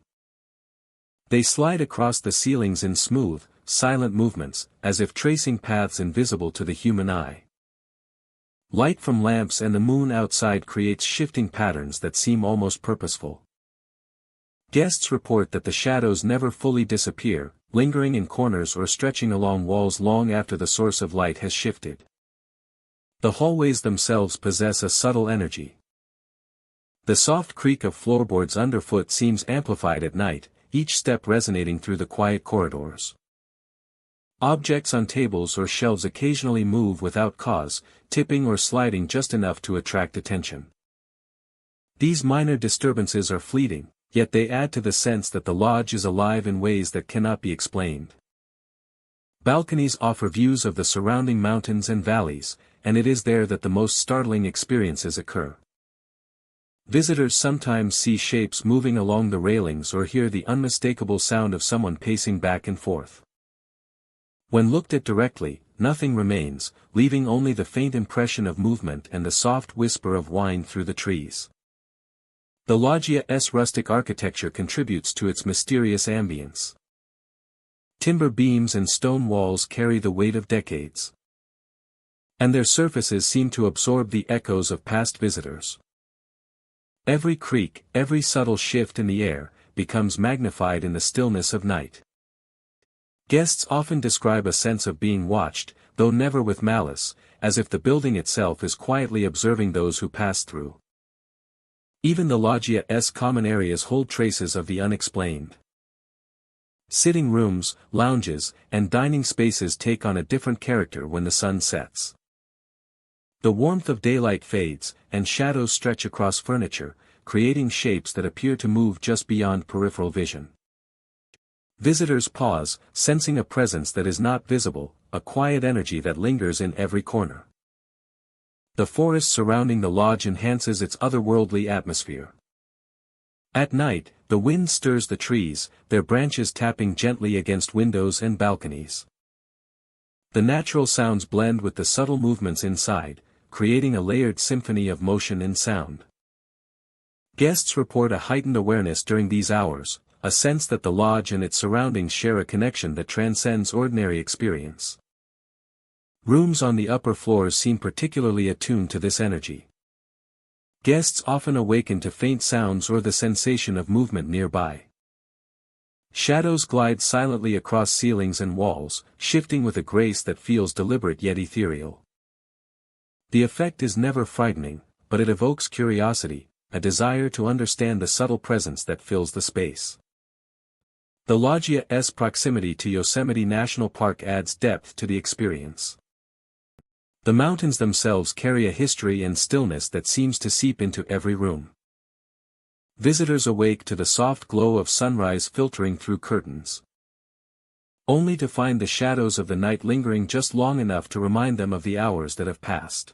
They slide across the ceilings in smooth, silent movements, as if tracing paths invisible to the human eye. Light from lamps and the moon outside creates shifting patterns that seem almost purposeful. Guests report that the shadows never fully disappear, lingering in corners or stretching along walls long after the source of light has shifted. The hallways themselves possess a subtle energy. The soft creak of floorboards underfoot seems amplified at night, each step resonating through the quiet corridors. Objects on tables or shelves occasionally move without cause, tipping or sliding just enough to attract attention. These minor disturbances are fleeting, yet they add to the sense that the lodge is alive in ways that cannot be explained. Balconies offer views of the surrounding mountains and valleys, and it is there that the most startling experiences occur. Visitors sometimes see shapes moving along the railings or hear the unmistakable sound of someone pacing back and forth. When looked at directly, nothing remains, leaving only the faint impression of movement and the soft whisper of wind through the trees. The loggia's rustic architecture contributes to its mysterious ambience. Timber beams and stone walls carry the weight of decades, and their surfaces seem to absorb the echoes of past visitors. Every creak, every subtle shift in the air, becomes magnified in the stillness of night. Guests often describe a sense of being watched, though never with malice, as if the building itself is quietly observing those who pass through. Even the loggia's common areas hold traces of the unexplained. Sitting rooms, lounges, and dining spaces take on a different character when the sun sets. The warmth of daylight fades, and shadows stretch across furniture, creating shapes that appear to move just beyond peripheral vision. Visitors pause, sensing a presence that is not visible, a quiet energy that lingers in every corner. The forest surrounding the lodge enhances its otherworldly atmosphere. At night, the wind stirs the trees, their branches tapping gently against windows and balconies. The natural sounds blend with the subtle movements inside, creating a layered symphony of motion and sound. Guests report a heightened awareness during these hours, a sense that the lodge and its surroundings share a connection that transcends ordinary experience. Rooms on the upper floors seem particularly attuned to this energy. Guests often awaken to faint sounds or the sensation of movement nearby. Shadows glide silently across ceilings and walls, shifting with a grace that feels deliberate yet ethereal. The effect is never frightening, but it evokes curiosity, a desire to understand the subtle presence that fills the space. The loggia's proximity to Yosemite National Park adds depth to the experience. The mountains themselves carry a history and stillness that seems to seep into every room. Visitors awake to the soft glow of sunrise filtering through curtains, only to find the shadows of the night lingering just long enough to remind them of the hours that have passed.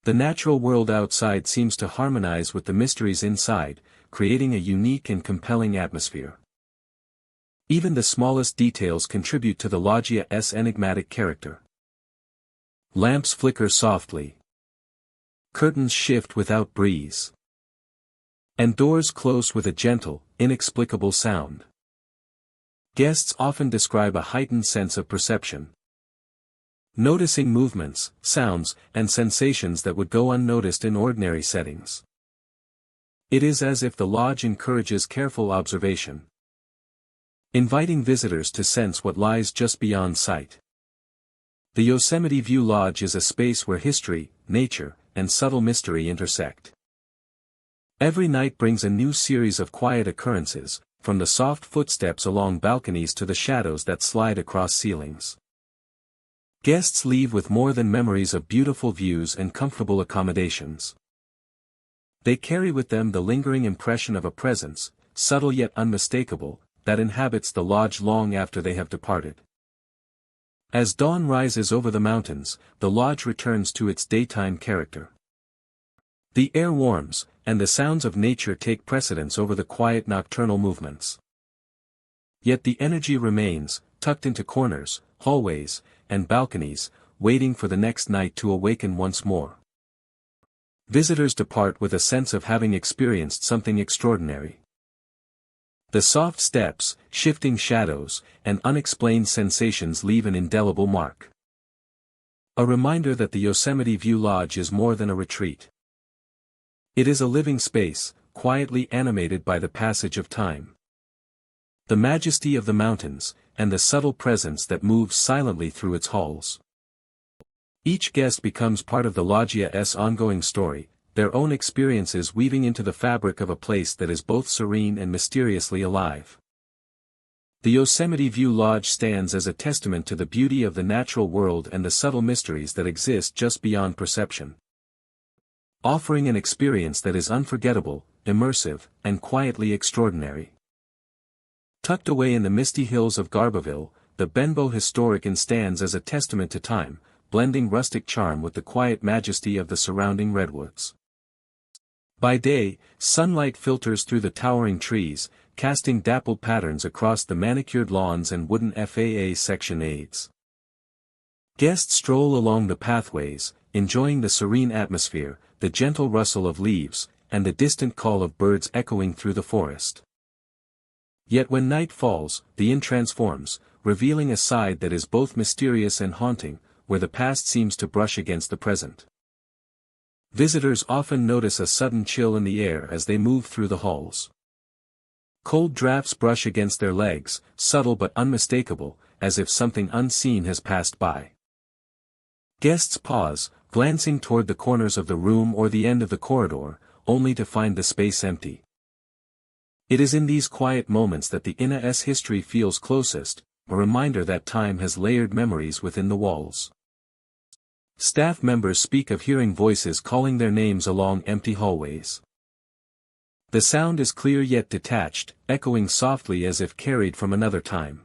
The natural world outside seems to harmonize with the mysteries inside, creating a unique and compelling atmosphere. Even the smallest details contribute to the loggia's enigmatic character. Lamps flicker softly. Curtains shift without breeze. And doors close with a gentle, inexplicable sound. Guests often describe a heightened sense of perception, noticing movements, sounds, and sensations that would go unnoticed in ordinary settings. It is as if the lodge encourages careful observation, inviting visitors to sense what lies just beyond sight. The Yosemite View Lodge is a space where history, nature, and subtle mystery intersect. Every night brings a new series of quiet occurrences, from the soft footsteps along balconies to the shadows that slide across ceilings. Guests leave with more than memories of beautiful views and comfortable accommodations. They carry with them the lingering impression of a presence, subtle yet unmistakable, that inhabits the lodge long after they have departed. As dawn rises over the mountains, the lodge returns to its daytime character. The air warms, and the sounds of nature take precedence over the quiet nocturnal movements. Yet the energy remains, tucked into corners, hallways, and balconies, waiting for the next night to awaken once more. Visitors depart with a sense of having experienced something extraordinary. The soft steps, shifting shadows, and unexplained sensations leave an indelible mark. A reminder that the Yosemite View Lodge is more than a retreat. It is a living space, quietly animated by the passage of time. The majesty of the mountains, and the subtle presence that moves silently through its halls. Each guest becomes part of the loggia's ongoing story, their own experiences weaving into the fabric of a place that is both serene and mysteriously alive. The Yosemite View Lodge stands as a testament to the beauty of the natural world and the subtle mysteries that exist just beyond perception. Offering an experience that is unforgettable, immersive, and quietly extraordinary. Tucked away in the misty hills of Garberville, the Benbow Historic Inn stands as a testament to time, blending rustic charm with the quiet majesty of the surrounding redwoods. By day, sunlight filters through the towering trees, casting dappled patterns across the manicured lawns and wooden FAA section aids. Guests stroll along the pathways, enjoying the serene atmosphere, the gentle rustle of leaves, and the distant call of birds echoing through the forest. Yet when night falls, the inn transforms, revealing a side that is both mysterious and haunting, where the past seems to brush against the present. Visitors often notice a sudden chill in the air as they move through the halls. Cold drafts brush against their legs, subtle but unmistakable, as if something unseen has passed by. Guests pause, glancing toward the corners of the room or the end of the corridor, only to find the space empty. It is in these quiet moments that the inn's history feels closest, a reminder that time has layered memories within the walls. Staff members speak of hearing voices calling their names along empty hallways. The sound is clear yet detached, echoing softly as if carried from another time.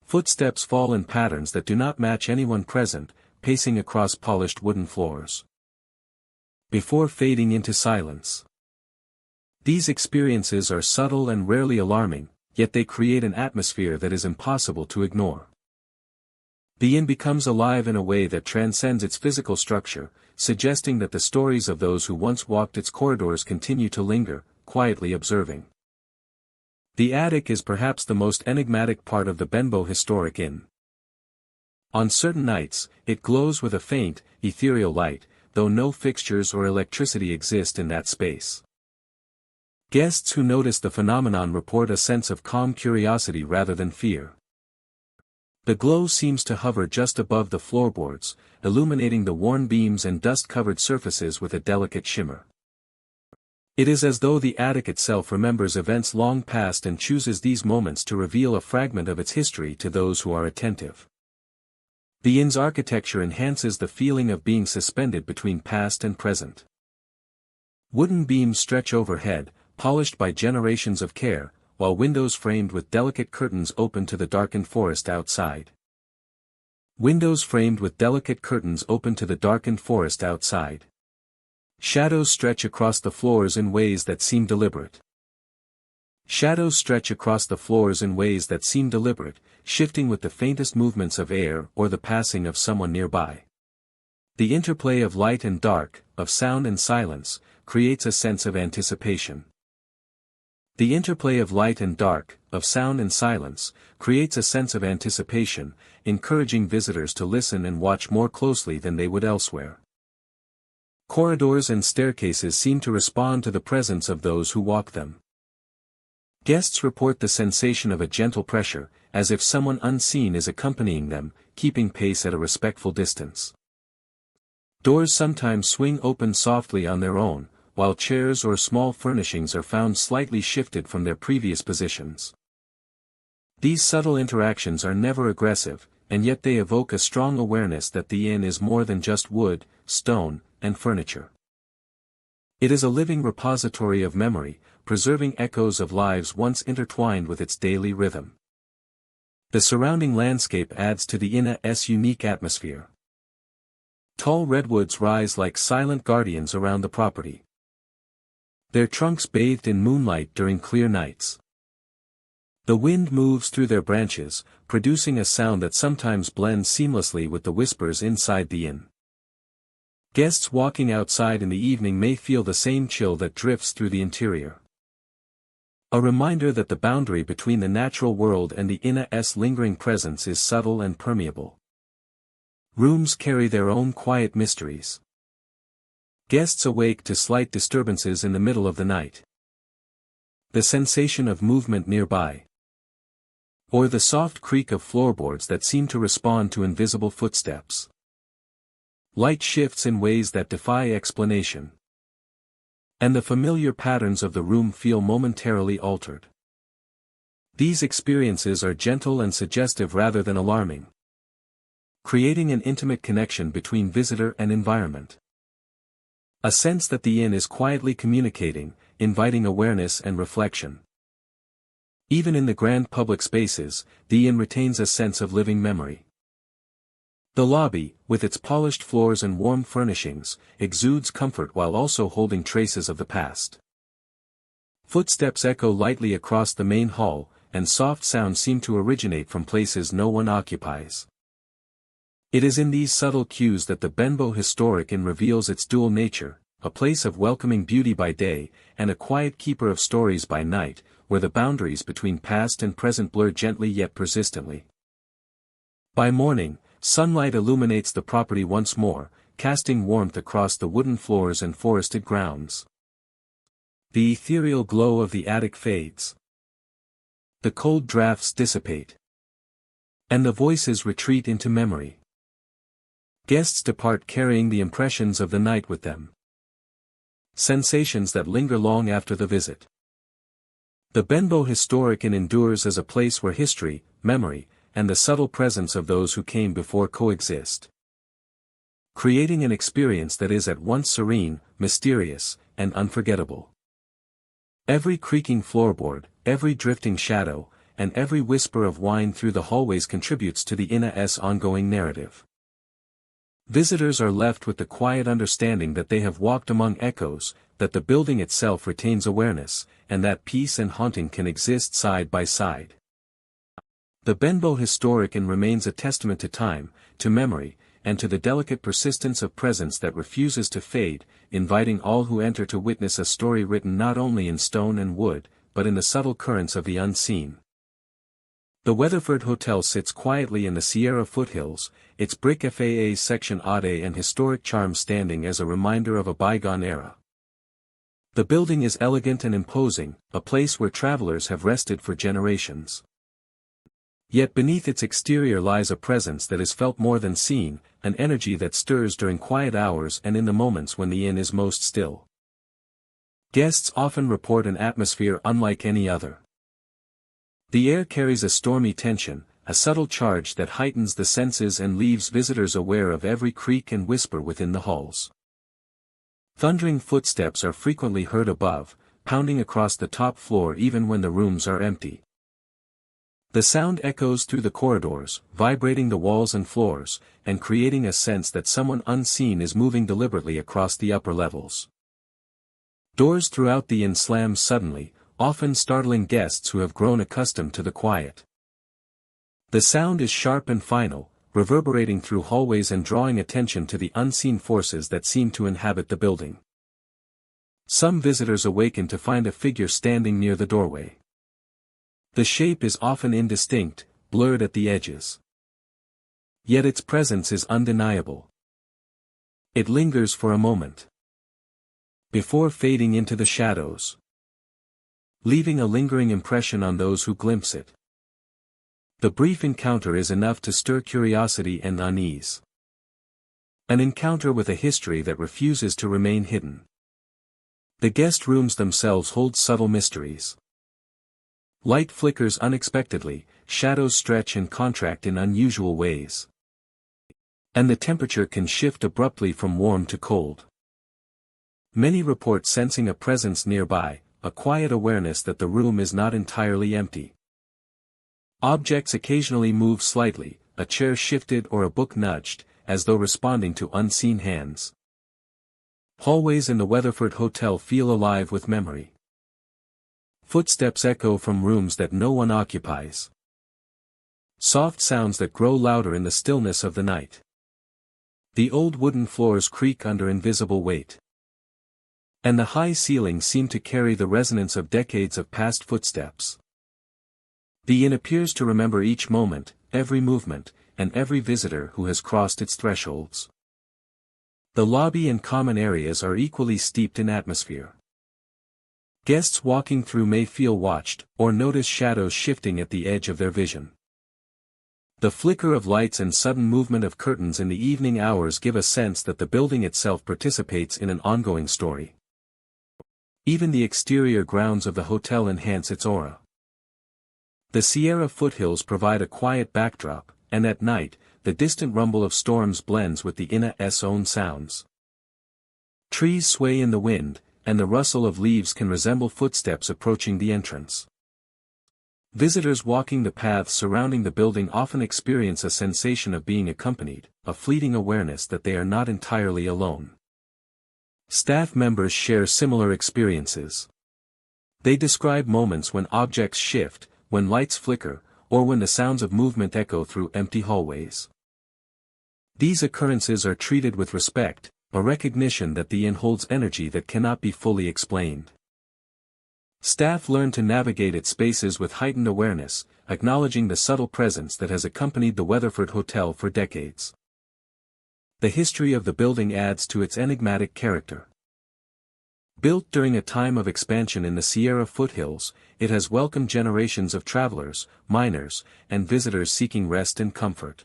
Footsteps fall in patterns that do not match anyone present, pacing across polished wooden floors. Before fading into silence. These experiences are subtle and rarely alarming, yet they create an atmosphere that is impossible to ignore. The inn becomes alive in a way that transcends its physical structure, suggesting that the stories of those who once walked its corridors continue to linger, quietly observing. The attic is perhaps the most enigmatic part of the Benbow Historic Inn. On certain nights, it glows with a faint, ethereal light, though no fixtures or electricity exist in that space. Guests who notice the phenomenon report a sense of calm curiosity rather than fear. The glow seems to hover just above the floorboards, illuminating the worn beams and dust-covered surfaces with a delicate shimmer. It is as though the attic itself remembers events long past and chooses these moments to reveal a fragment of its history to those who are attentive. The inn's architecture enhances the feeling of being suspended between past and present. Wooden beams stretch overhead, polished by generations of care, while windows framed with delicate curtains open to the darkened forest outside. Windows framed with delicate curtains open to the darkened forest outside. Shadows stretch across the floors in ways that seem deliberate. Shadows stretch across the floors in ways that seem deliberate, shifting with the faintest movements of air or the passing of someone nearby. The interplay of light and dark, of sound and silence, creates a sense of anticipation. The interplay of light and dark, of sound and silence, creates a sense of anticipation, encouraging visitors to listen and watch more closely than they would elsewhere. Corridors and staircases seem to respond to the presence of those who walk them. Guests report the sensation of a gentle pressure, as if someone unseen is accompanying them, keeping pace at a respectful distance. Doors sometimes swing open softly on their own, while chairs or small furnishings are found slightly shifted from their previous positions. These subtle interactions are never aggressive, and yet they evoke a strong awareness that the inn is more than just wood, stone, and furniture. It is a living repository of memory, preserving echoes of lives once intertwined with its daily rhythm. The surrounding landscape adds to the inn's unique atmosphere. Tall redwoods rise like silent guardians around the property. Their trunks bathed in moonlight during clear nights. The wind moves through their branches, producing a sound that sometimes blends seamlessly with the whispers inside the inn. Guests walking outside in the evening may feel the same chill that drifts through the interior. A reminder that the boundary between the natural world and the inn's lingering presence is subtle and permeable. Rooms carry their own quiet mysteries. Guests awake to slight disturbances in the middle of the night. The sensation of movement nearby. Or the soft creak of floorboards that seem to respond to invisible footsteps. Light shifts in ways that defy explanation. And the familiar patterns of the room feel momentarily altered. These experiences are gentle and suggestive rather than alarming, creating an intimate connection between visitor and environment. A sense that the inn is quietly communicating, inviting awareness and reflection. Even in the grand public spaces, the inn retains a sense of living memory. The lobby, with its polished floors and warm furnishings, exudes comfort while also holding traces of the past. Footsteps echo lightly across the main hall, and soft sounds seem to originate from places no one occupies. It is in these subtle cues that the Benbow Historic Inn reveals its dual nature, a place of welcoming beauty by day, and a quiet keeper of stories by night, where the boundaries between past and present blur gently yet persistently. By morning, sunlight illuminates the property once more, casting warmth across the wooden floors and forested grounds. The ethereal glow of the attic fades. The cold drafts dissipate. And the voices retreat into memory. Guests depart carrying the impressions of the night with them. Sensations that linger long after the visit. The Benbow Historic Inn endures as a place where history, memory, and the subtle presence of those who came before coexist, creating an experience that is at once serene, mysterious, and unforgettable. Every creaking floorboard, every drifting shadow, and every whisper of wine through the hallways contributes to the inn's ongoing narrative. Visitors are left with the quiet understanding that they have walked among echoes, that the building itself retains awareness, and that peace and haunting can exist side by side. The Benbow Historic Inn remains a testament to time, to memory, and to the delicate persistence of presence that refuses to fade, inviting all who enter to witness a story written not only in stone and wood, but in the subtle currents of the unseen. The Weatherford Hotel sits quietly in the Sierra foothills, its brick FAA Section A and historic charm standing as a reminder of a bygone era. The building is elegant and imposing, a place where travelers have rested for generations. Yet beneath its exterior lies a presence that is felt more than seen, an energy that stirs during quiet hours and in the moments when the inn is most still. Guests often report an atmosphere unlike any other. The air carries a stormy tension, a subtle charge that heightens the senses and leaves visitors aware of every creak and whisper within the halls. Thundering footsteps are frequently heard above, pounding across the top floor even when the rooms are empty. The sound echoes through the corridors, vibrating the walls and floors, and creating a sense that someone unseen is moving deliberately across the upper levels. Doors throughout the inn slam suddenly, often startling guests who have grown accustomed to the quiet. The sound is sharp and final, reverberating through hallways and drawing attention to the unseen forces that seem to inhabit the building. Some visitors awaken to find a figure standing near the doorway. The shape is often indistinct, blurred at the edges. Yet its presence is undeniable. It lingers for a moment, before fading into the shadows, leaving a lingering impression on those who glimpse it. The brief encounter is enough to stir curiosity and unease. An encounter with a history that refuses to remain hidden. The guest rooms themselves hold subtle mysteries. Light flickers unexpectedly, shadows stretch and contract in unusual ways. And the temperature can shift abruptly from warm to cold. Many report sensing a presence nearby, a quiet awareness that the room is not entirely empty. Objects occasionally move slightly, a chair shifted or a book nudged, as though responding to unseen hands. Hallways in the Weatherford Hotel feel alive with memory. Footsteps echo from rooms that no one occupies. Soft sounds that grow louder in the stillness of the night. The old wooden floors creak under invisible weight. And the high ceilings seem to carry the resonance of decades of past footsteps. The inn appears to remember each moment, every movement, and every visitor who has crossed its thresholds. The lobby and common areas are equally steeped in atmosphere. Guests walking through may feel watched, or notice shadows shifting at the edge of their vision. The flicker of lights and sudden movement of curtains in the evening hours give a sense that the building itself participates in an ongoing story. Even the exterior grounds of the hotel enhance its aura. The Sierra foothills provide a quiet backdrop, and at night, the distant rumble of storms blends with the inn's own sounds. Trees sway in the wind, and the rustle of leaves can resemble footsteps approaching the entrance. Visitors walking the paths surrounding the building often experience a sensation of being accompanied, a fleeting awareness that they are not entirely alone. Staff members share similar experiences. They describe moments when objects shift, when lights flicker, or when the sounds of movement echo through empty hallways. These occurrences are treated with respect, a recognition that the inn holds energy that cannot be fully explained. Staff learn to navigate its spaces with heightened awareness, acknowledging the subtle presence that has accompanied the Weatherford Hotel for decades. The history of the building adds to its enigmatic character. Built during a time of expansion in the Sierra foothills, it has welcomed generations of travelers, miners, and visitors seeking rest and comfort.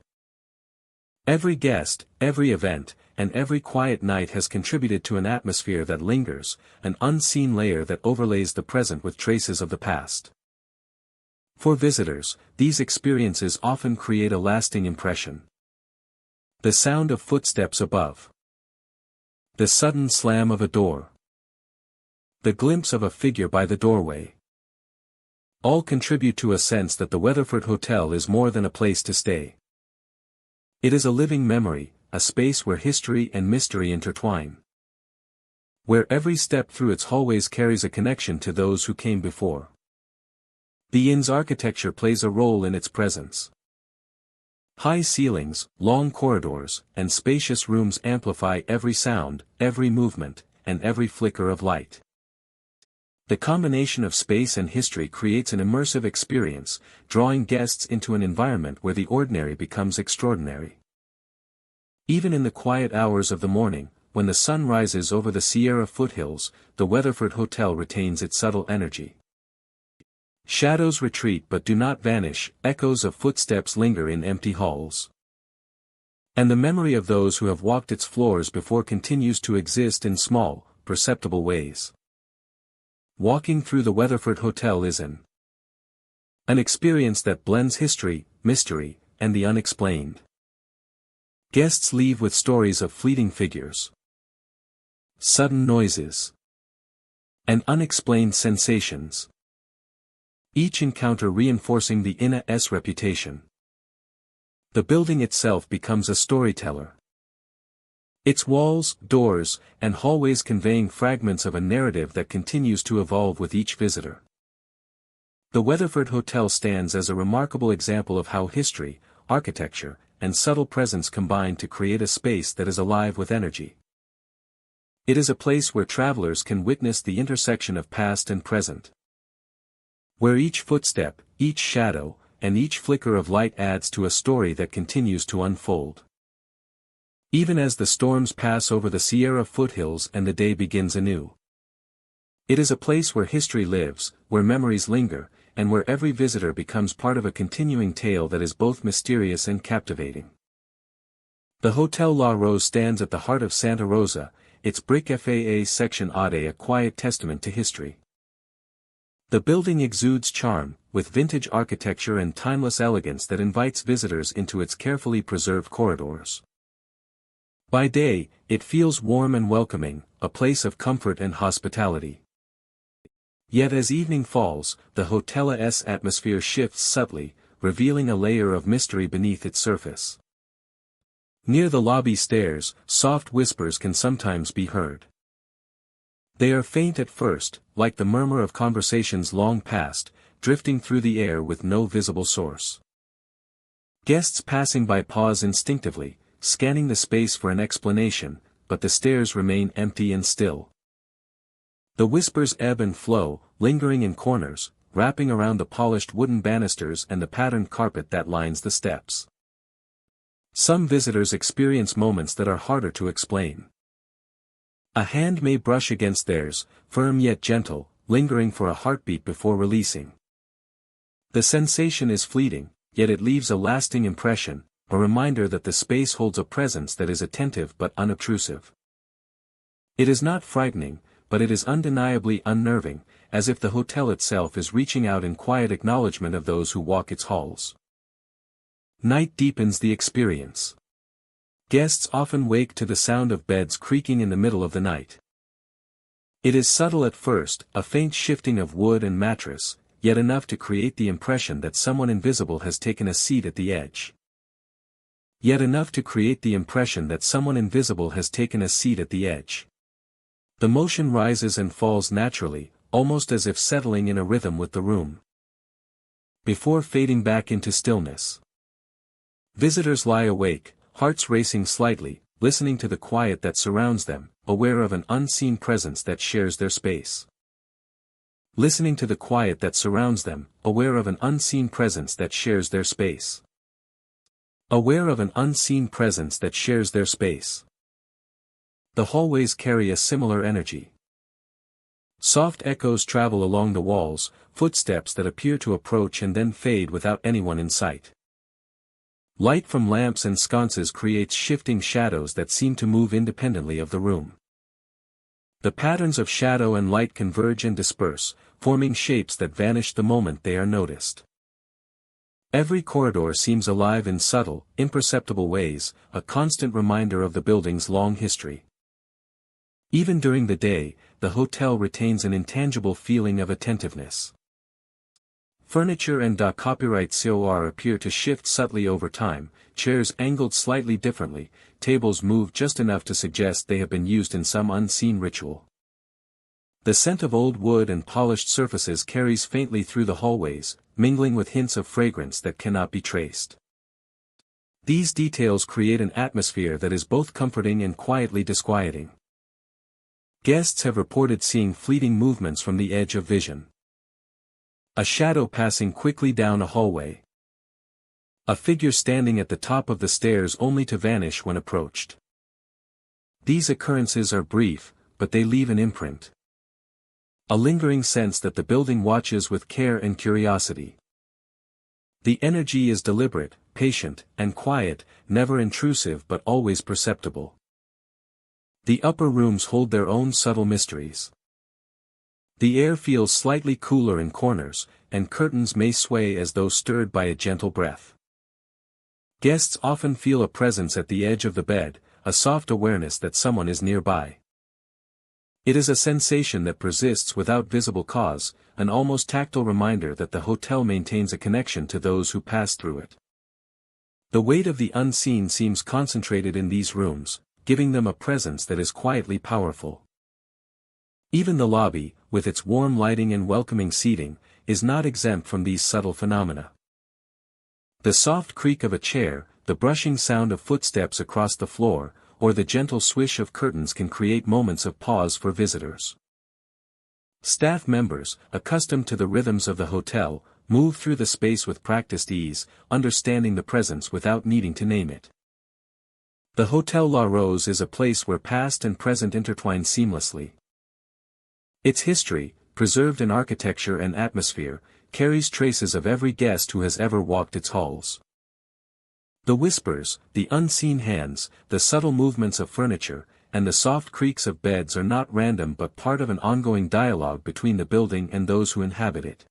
Every guest, every event, and every quiet night has contributed to an atmosphere that lingers, an unseen layer that overlays the present with traces of the past. For visitors, these experiences often create a lasting impression. The sound of footsteps above. The sudden slam of a door. The glimpse of a figure by the doorway. All contribute to a sense that the Weatherford Hotel is more than a place to stay. It is a living memory, a space where history and mystery intertwine. Where every step through its hallways carries a connection to those who came before. The inn's architecture plays a role in its presence. High ceilings, long corridors, and spacious rooms amplify every sound, every movement, and every flicker of light. The combination of space and history creates an immersive experience, drawing guests into an environment where the ordinary becomes extraordinary. Even in the quiet hours of the morning, when the sun rises over the Sierra foothills, the Weatherford Hotel retains its subtle energy. Shadows retreat but do not vanish, echoes of footsteps linger in empty halls. And the memory of those who have walked its floors before continues to exist in small, perceptible ways. Walking through the Weatherford Hotel is an experience that blends history, mystery, and the unexplained. Guests leave with stories of fleeting figures, sudden noises, and unexplained sensations. Each encounter reinforcing the inn's reputation. The building itself becomes a storyteller. Its walls, doors, and hallways conveying fragments of a narrative that continues to evolve with each visitor. The Weatherford Hotel stands as a remarkable example of how history, architecture, and subtle presence combine to create a space that is alive with energy. It is a place where travelers can witness the intersection of past and present. Where each footstep, each shadow, and each flicker of light adds to a story that continues to unfold. Even as the storms pass over the Sierra foothills and the day begins anew. It is a place where history lives, where memories linger, and where every visitor becomes part of a continuing tale that is both mysterious and captivating. The Hotel La Rose stands at the heart of Santa Rosa, its brick FAA section Ade a quiet testament to history. The building exudes charm, with vintage architecture and timeless elegance that invites visitors into its carefully preserved corridors. By day, it feels warm and welcoming, a place of comfort and hospitality. Yet as evening falls, the hotel's atmosphere shifts subtly, revealing a layer of mystery beneath its surface. Near the lobby stairs, soft whispers can sometimes be heard. They are faint at first, like the murmur of conversations long past, drifting through the air with no visible source. Guests passing by pause instinctively, scanning the space for an explanation, but the stairs remain empty and still. The whispers ebb and flow, lingering in corners, wrapping around the polished wooden banisters and the patterned carpet that lines the steps. Some visitors experience moments that are harder to explain. A hand may brush against theirs, firm yet gentle, lingering for a heartbeat before releasing. The sensation is fleeting, yet it leaves a lasting impression, a reminder that the space holds a presence that is attentive but unobtrusive. It is not frightening, but it is undeniably unnerving, as if the hotel itself is reaching out in quiet acknowledgement of those who walk its halls. Night deepens the experience. Guests often wake to the sound of beds creaking in the middle of the night. It is subtle at first, a faint shifting of wood and mattress, yet enough to create the impression that someone invisible has taken a seat at the edge. Yet enough to create the impression that someone invisible has taken a seat at the edge. The motion rises and falls naturally, almost as if settling in a rhythm with the room, before fading back into stillness. Visitors lie awake, hearts racing slightly, listening to the quiet that surrounds them, aware of an unseen presence that shares their space. Listening to the quiet that surrounds them, aware of an unseen presence that shares their space. Aware of an unseen presence that shares their space. The hallways carry a similar energy. Soft echoes travel along the walls, footsteps that appear to approach and then fade without anyone in sight. Light from lamps and sconces creates shifting shadows that seem to move independently of the room. The patterns of shadow and light converge and disperse, forming shapes that vanish the moment they are noticed. Every corridor seems alive in subtle, imperceptible ways, a constant reminder of the building's long history. Even during the day, the hotel retains an intangible feeling of attentiveness. Furniture and copyright COR appear to shift subtly over time, chairs angled slightly differently, tables move just enough to suggest they have been used in some unseen ritual. The scent of old wood and polished surfaces carries faintly through the hallways, mingling with hints of fragrance that cannot be traced. These details create an atmosphere that is both comforting and quietly disquieting. Guests have reported seeing fleeting movements from the edge of vision. A shadow passing quickly down a hallway. A figure standing at the top of the stairs only to vanish when approached. These occurrences are brief, but they leave an imprint. A lingering sense that the building watches with care and curiosity. The energy is deliberate, patient, and quiet, never intrusive but always perceptible. The upper rooms hold their own subtle mysteries. The air feels slightly cooler in corners, and curtains may sway as though stirred by a gentle breath. Guests often feel a presence at the edge of the bed, a soft awareness that someone is nearby. It is a sensation that persists without visible cause, an almost tactile reminder that the hotel maintains a connection to those who pass through it. The weight of the unseen seems concentrated in these rooms, giving them a presence that is quietly powerful. Even the lobby, with its warm lighting and welcoming seating, is not exempt from these subtle phenomena. The soft creak of a chair, the brushing sound of footsteps across the floor, or the gentle swish of curtains can create moments of pause for visitors. Staff members, accustomed to the rhythms of the hotel, move through the space with practiced ease, understanding the presence without needing to name it. The Hotel La Rose is a place where past and present intertwine seamlessly. Its history, preserved in architecture and atmosphere, carries traces of every guest who has ever walked its halls. The whispers, the unseen hands, the subtle movements of furniture, and the soft creaks of beds are not random but part of an ongoing dialogue between the building and those who inhabit it.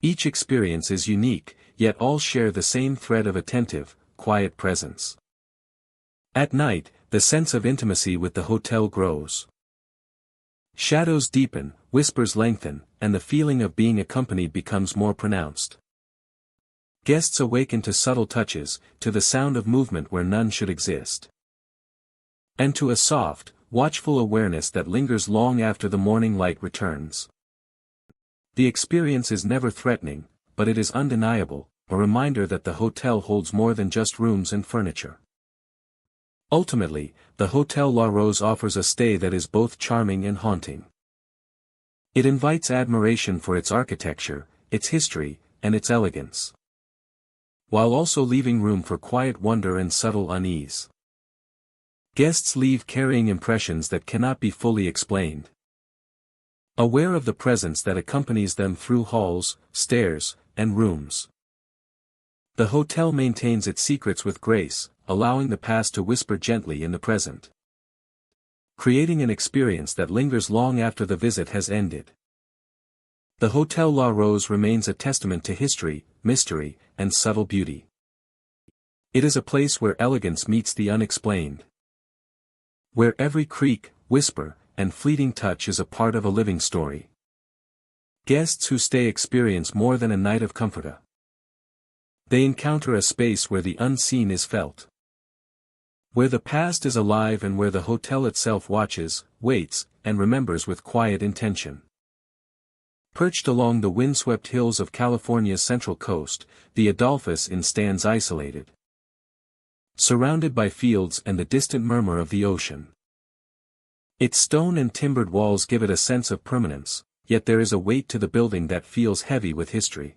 Each experience is unique, yet all share the same thread of attentive, quiet presence. At night, the sense of intimacy with the hotel grows. Shadows deepen, whispers lengthen, and the feeling of being accompanied becomes more pronounced. Guests awaken to subtle touches, to the sound of movement where none should exist. And to a soft, watchful awareness that lingers long after the morning light returns. The experience is never threatening, but it is undeniable, a reminder that the hotel holds more than just rooms and furniture. Ultimately, the Hotel La Rose offers a stay that is both charming and haunting. It invites admiration for its architecture, its history, and its elegance, while also leaving room for quiet wonder and subtle unease. Guests leave carrying impressions that cannot be fully explained. Aware of the presence that accompanies them through halls, stairs, and rooms. The hotel maintains its secrets with grace, allowing the past to whisper gently in the present, creating an experience that lingers long after the visit has ended. The Hotel La Rose remains a testament to history, mystery, and subtle beauty. It is a place where elegance meets the unexplained, where every creak, whisper, and fleeting touch is a part of a living story. Guests who stay experience more than a night of comfort. They encounter a space where the unseen is felt. Where the past is alive and where the hotel itself watches, waits, and remembers with quiet intention. Perched along the windswept hills of California's central coast, the Adolphus Inn stands isolated. Surrounded by fields and the distant murmur of the ocean. Its stone and timbered walls give it a sense of permanence, yet there is a weight to the building that feels heavy with history.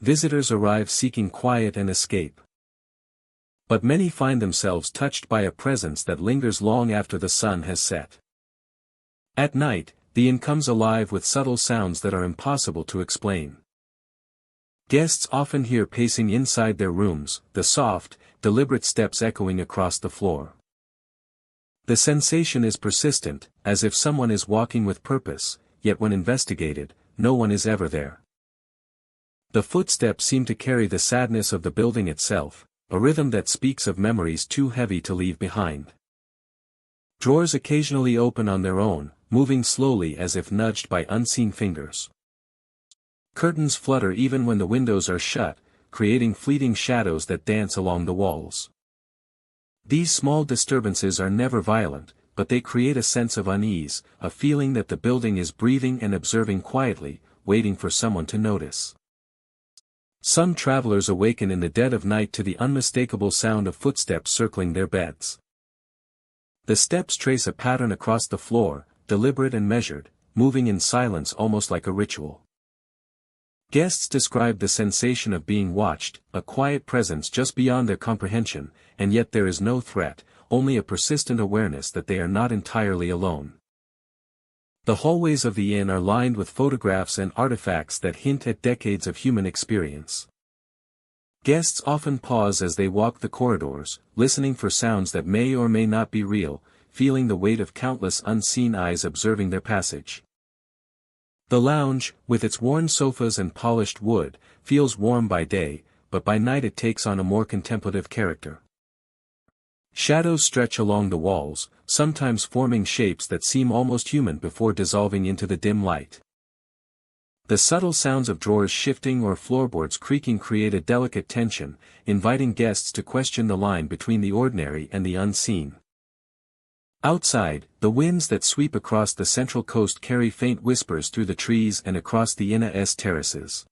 Visitors arrive seeking quiet and escape. But many find themselves touched by a presence that lingers long after the sun has set. At night, the inn comes alive with subtle sounds that are impossible to explain. Guests often hear pacing inside their rooms, the soft, deliberate steps echoing across the floor. The sensation is persistent, as if someone is walking with purpose, yet when investigated, no one is ever there. The footsteps seem to carry the sadness of the building itself, a rhythm that speaks of memories too heavy to leave behind. Drawers occasionally open on their own, moving slowly as if nudged by unseen fingers. Curtains flutter even when the windows are shut, creating fleeting shadows that dance along the walls. These small disturbances are never violent, but they create a sense of unease, a feeling that the building is breathing and observing quietly, waiting for someone to notice. Some travelers awaken in the dead of night to the unmistakable sound of footsteps circling their beds. The steps trace a pattern across the floor, deliberate and measured, moving in silence almost like a ritual. Guests describe the sensation of being watched, a quiet presence just beyond their comprehension, and yet there is no threat, only a persistent awareness that they are not entirely alone. The hallways of the inn are lined with photographs and artifacts that hint at decades of human experience. Guests often pause as they walk the corridors, listening for sounds that may or may not be real, feeling the weight of countless unseen eyes observing their passage. The lounge, with its worn sofas and polished wood, feels warm by day, but by night it takes on a more contemplative character. Shadows stretch along the walls, sometimes forming shapes that seem almost human before dissolving into the dim light. The subtle sounds of drawers shifting or floorboards creaking create a delicate tension, inviting guests to question the line between the ordinary and the unseen. Outside, the winds that sweep across the central coast carry faint whispers through the trees and across the Inna's terraces.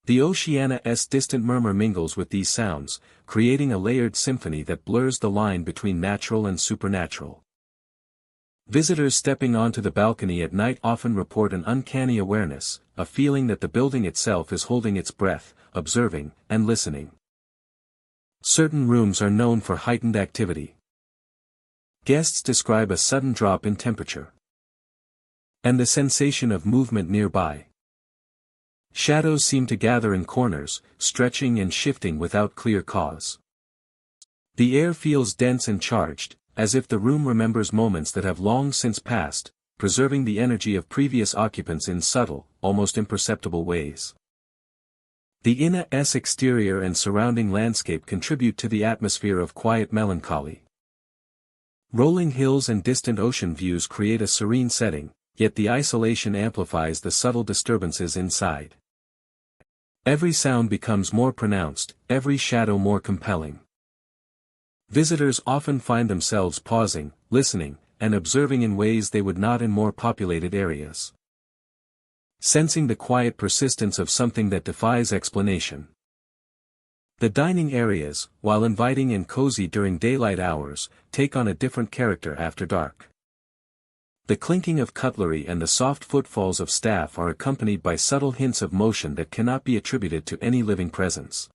The Oceana's distant murmur mingles with these sounds, creating a layered symphony that blurs the line between natural and supernatural. Visitors stepping onto the balcony at night often report an uncanny awareness, a feeling that the building itself is holding its breath, observing, and listening. Certain rooms are known for heightened activity. Guests describe a sudden drop in temperature and the sensation of movement nearby. Shadows seem to gather in corners, stretching and shifting without clear cause. The air feels dense and charged, as if the room remembers moments that have long since passed, preserving the energy of previous occupants in subtle, almost imperceptible ways. The Inna's exterior and surrounding landscape contribute to the atmosphere of quiet melancholy. Rolling hills and distant ocean views create a serene setting, yet the isolation amplifies the subtle disturbances inside. Every sound becomes more pronounced, every shadow more compelling. Visitors often find themselves pausing, listening, and observing in ways they would not in more populated areas. Sensing the quiet persistence of something that defies explanation. The dining areas, while inviting and cozy during daylight hours, take on a different character after dark. The clinking of cutlery and the soft footfalls of staff are accompanied by subtle hints of motion that cannot be attributed to any living presence.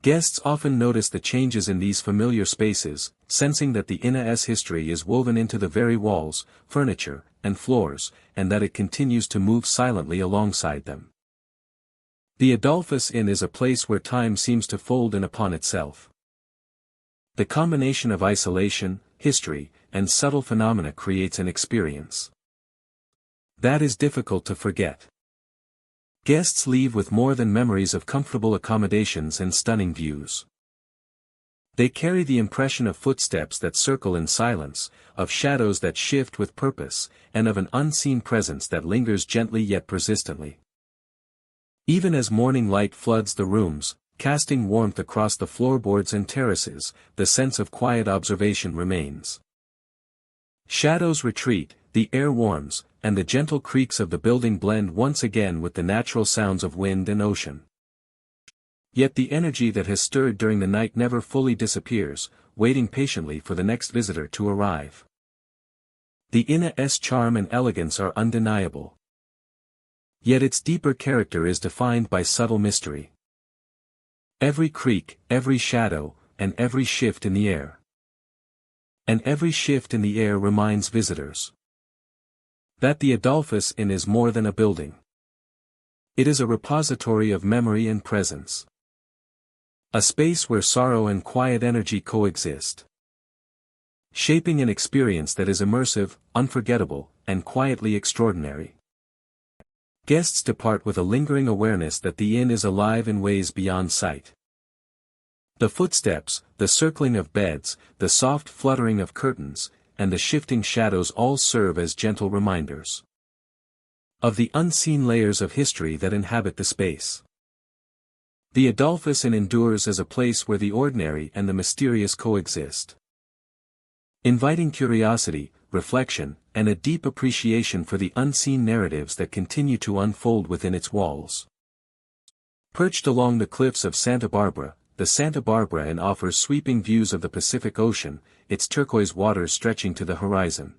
Guests often notice the changes in these familiar spaces, sensing that the Inna's history is woven into the very walls, furniture, and floors, and that it continues to move silently alongside them. The Adolphus Inn is a place where time seems to fold in upon itself. The combination of isolation, history, and subtle phenomena creates an experience that is difficult to forget. Guests leave with more than memories of comfortable accommodations and stunning views. They carry the impression of footsteps that circle in silence, of shadows that shift with purpose, and of an unseen presence that lingers gently yet persistently. Even as morning light floods the rooms, casting warmth across the floorboards and terraces, the sense of quiet observation remains. Shadows retreat, the air warms, and the gentle creaks of the building blend once again with the natural sounds of wind and ocean. Yet the energy that has stirred during the night never fully disappears, waiting patiently for the next visitor to arrive. The inn's charm and elegance are undeniable. Yet its deeper character is defined by subtle mystery. Every creak, every shadow, and every shift in the air. And every shift in the air reminds visitors that the Adolphus Inn is more than a building. It is a repository of memory and presence. A space where sorrow and quiet energy coexist, shaping an experience that is immersive, unforgettable, and quietly extraordinary. Guests depart with a lingering awareness that the inn is alive in ways beyond sight. The footsteps, the circling of beds, the soft fluttering of curtains, and the shifting shadows all serve as gentle reminders of the unseen layers of history that inhabit the space. The Adolphus Inn endures as a place where the ordinary and the mysterious coexist, inviting curiosity, reflection, and a deep appreciation for the unseen narratives that continue to unfold within its walls. Perched along the cliffs of Santa Barbara, the Santa Barbara Inn offers sweeping views of the Pacific Ocean, its turquoise waters stretching to the horizon.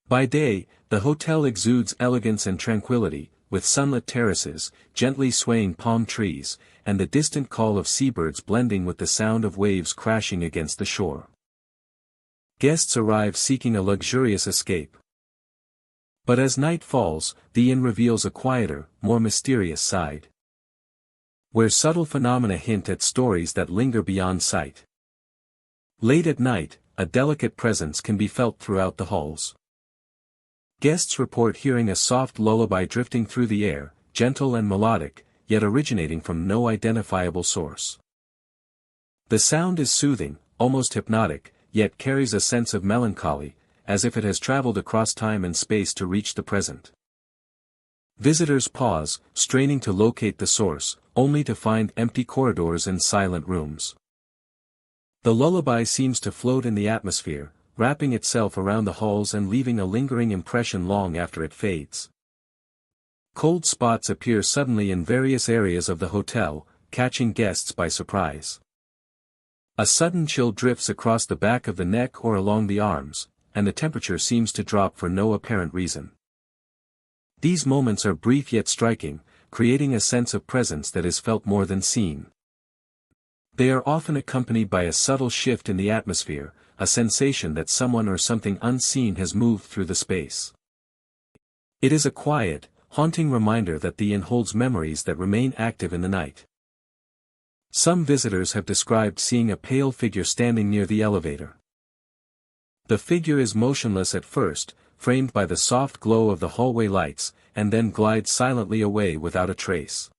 By day, the hotel exudes elegance and tranquility, with sunlit terraces, gently swaying palm trees, and the distant call of seabirds blending with the sound of waves crashing against the shore. Guests arrive seeking a luxurious escape. But as night falls, the inn reveals a quieter, more mysterious side, where subtle phenomena hint at stories that linger beyond sight. Late at night, a delicate presence can be felt throughout the halls. Guests report hearing a soft lullaby drifting through the air, gentle and melodic, yet originating from no identifiable source. The sound is soothing, almost hypnotic, yet carries a sense of melancholy, as if it has traveled across time and space to reach the present. Visitors pause, straining to locate the source, only to find empty corridors and silent rooms. The lullaby seems to float in the atmosphere, wrapping itself around the halls and leaving a lingering impression long after it fades. Cold spots appear suddenly in various areas of the hotel, catching guests by surprise. A sudden chill drifts across the back of the neck or along the arms, and the temperature seems to drop for no apparent reason. These moments are brief yet striking, creating a sense of presence that is felt more than seen. They are often accompanied by a subtle shift in the atmosphere, a sensation that someone or something unseen has moved through the space. It is a quiet, haunting reminder that the inn holds memories that remain active in the night. Some visitors have described seeing a pale figure standing near the elevator. The figure is motionless at first, framed by the soft glow of the hallway lights, and then glides silently away without a trace.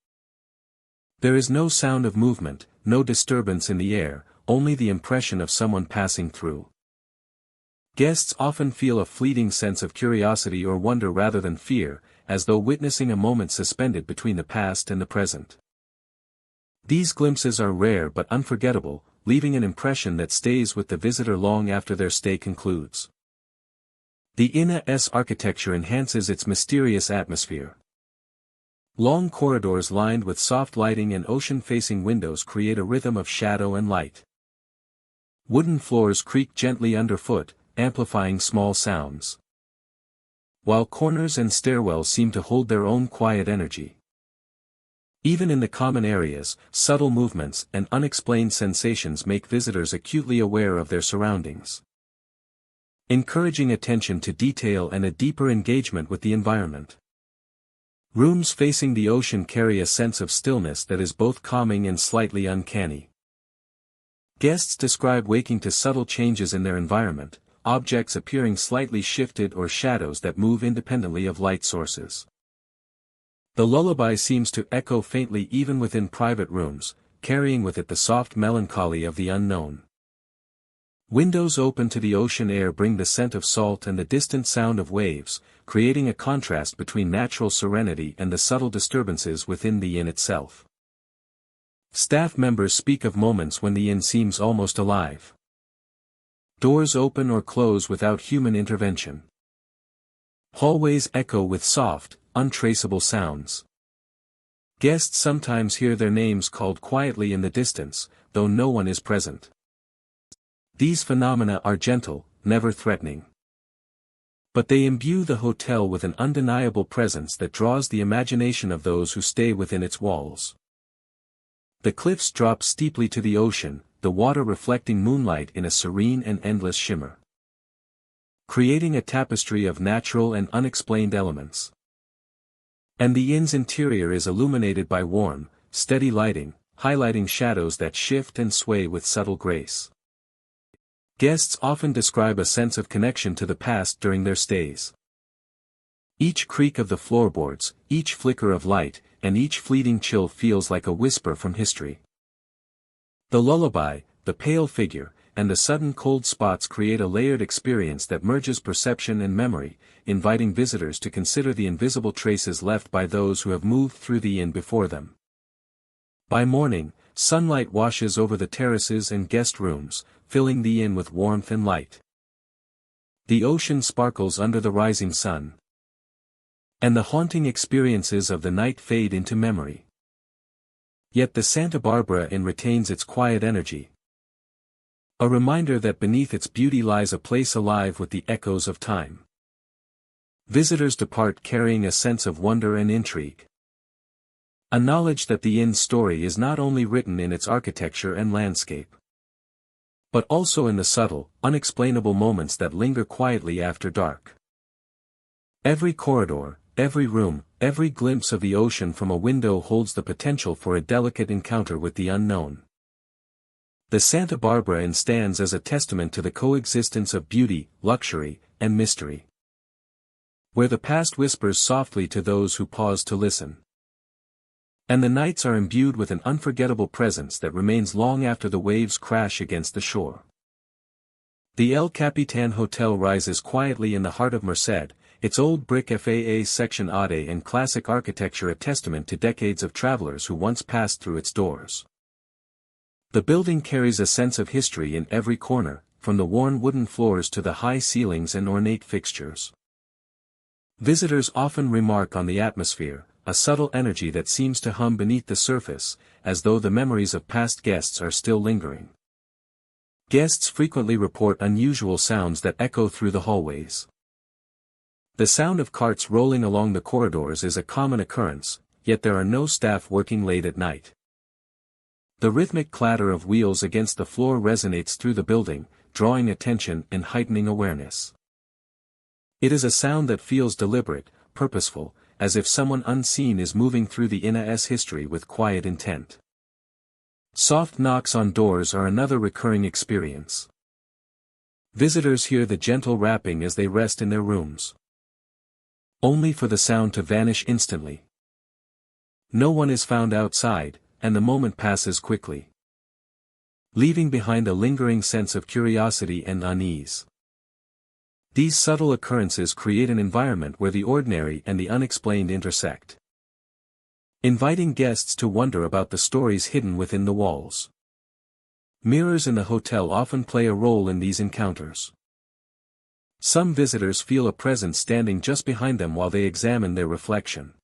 There is no sound of movement, no disturbance in the air, only the impression of someone passing through. Guests often feel a fleeting sense of curiosity or wonder rather than fear, as though witnessing a moment suspended between the past and the present. These glimpses are rare but unforgettable, leaving an impression that stays with the visitor long after their stay concludes. The inn's architecture enhances its mysterious atmosphere. Long corridors lined with soft lighting and ocean-facing windows create a rhythm of shadow and light. Wooden floors creak gently underfoot, amplifying small sounds, while corners and stairwells seem to hold their own quiet energy. Even in the common areas, subtle movements and unexplained sensations make visitors acutely aware of their surroundings, encouraging attention to detail and a deeper engagement with the environment. Rooms facing the ocean carry a sense of stillness that is both calming and slightly uncanny. Guests describe waking to subtle changes in their environment, objects appearing slightly shifted or shadows that move independently of light sources. The lullaby seems to echo faintly even within private rooms, carrying with it the soft melancholy of the unknown. Windows open to the ocean air bring the scent of salt and the distant sound of waves, creating a contrast between natural serenity and the subtle disturbances within the inn itself. Staff members speak of moments when the inn seems almost alive. Doors open or close without human intervention. Hallways echo with soft, untraceable sounds. Guests sometimes hear their names called quietly in the distance, though no one is present. These phenomena are gentle, never threatening. But they imbue the hotel with an undeniable presence that draws the imagination of those who stay within its walls. The cliffs drop steeply to the ocean, the water reflecting moonlight in a serene and endless shimmer, creating a tapestry of natural and unexplained elements. And the inn's interior is illuminated by warm, steady lighting, highlighting shadows that shift and sway with subtle grace. Guests often describe a sense of connection to the past during their stays. Each creak of the floorboards, each flicker of light, and each fleeting chill feels like a whisper from history. The lullaby, the pale figure, and the sudden cold spots create a layered experience that merges perception and memory, inviting visitors to consider the invisible traces left by those who have moved through the inn before them. By morning, sunlight washes over the terraces and guest rooms, filling the inn with warmth and light. The ocean sparkles under the rising sun, and the haunting experiences of the night fade into memory. Yet the Santa Barbara Inn retains its quiet energy, a reminder that beneath its beauty lies a place alive with the echoes of time. Visitors depart carrying a sense of wonder and intrigue, a knowledge that the inn's story is not only written in its architecture and landscape, but also in the subtle, unexplainable moments that linger quietly after dark. Every corridor, every room, every glimpse of the ocean from a window holds the potential for a delicate encounter with the unknown. The Santa Barbara Inn stands as a testament to the coexistence of beauty, luxury, and mystery, where the past whispers softly to those who pause to listen, and the nights are imbued with an unforgettable presence that remains long after the waves crash against the shore. The El Capitan Hotel rises quietly in the heart of Merced, its old brick FAA section Ade and classic architecture a testament to decades of travelers who once passed through its doors. The building carries a sense of history in every corner, from the worn wooden floors to the high ceilings and ornate fixtures. Visitors often remark on the atmosphere, a subtle energy that seems to hum beneath the surface, as though the memories of past guests are still lingering. Guests frequently report unusual sounds that echo through the hallways. The sound of carts rolling along the corridors is a common occurrence, yet there are no staff working late at night. The rhythmic clatter of wheels against the floor resonates through the building, drawing attention and heightening awareness. It is a sound that feels deliberate, purposeful, as if someone unseen is moving through the inn's history with quiet intent. Soft knocks on doors are another recurring experience. Visitors hear the gentle rapping as they rest in their rooms, only for the sound to vanish instantly. No one is found outside, and the moment passes quickly, leaving behind a lingering sense of curiosity and unease. These subtle occurrences create an environment where the ordinary and the unexplained intersect, inviting guests to wonder about the stories hidden within the walls. Mirrors in the hotel often play a role in these encounters. Some visitors feel a presence standing just behind them while they examine their reflection.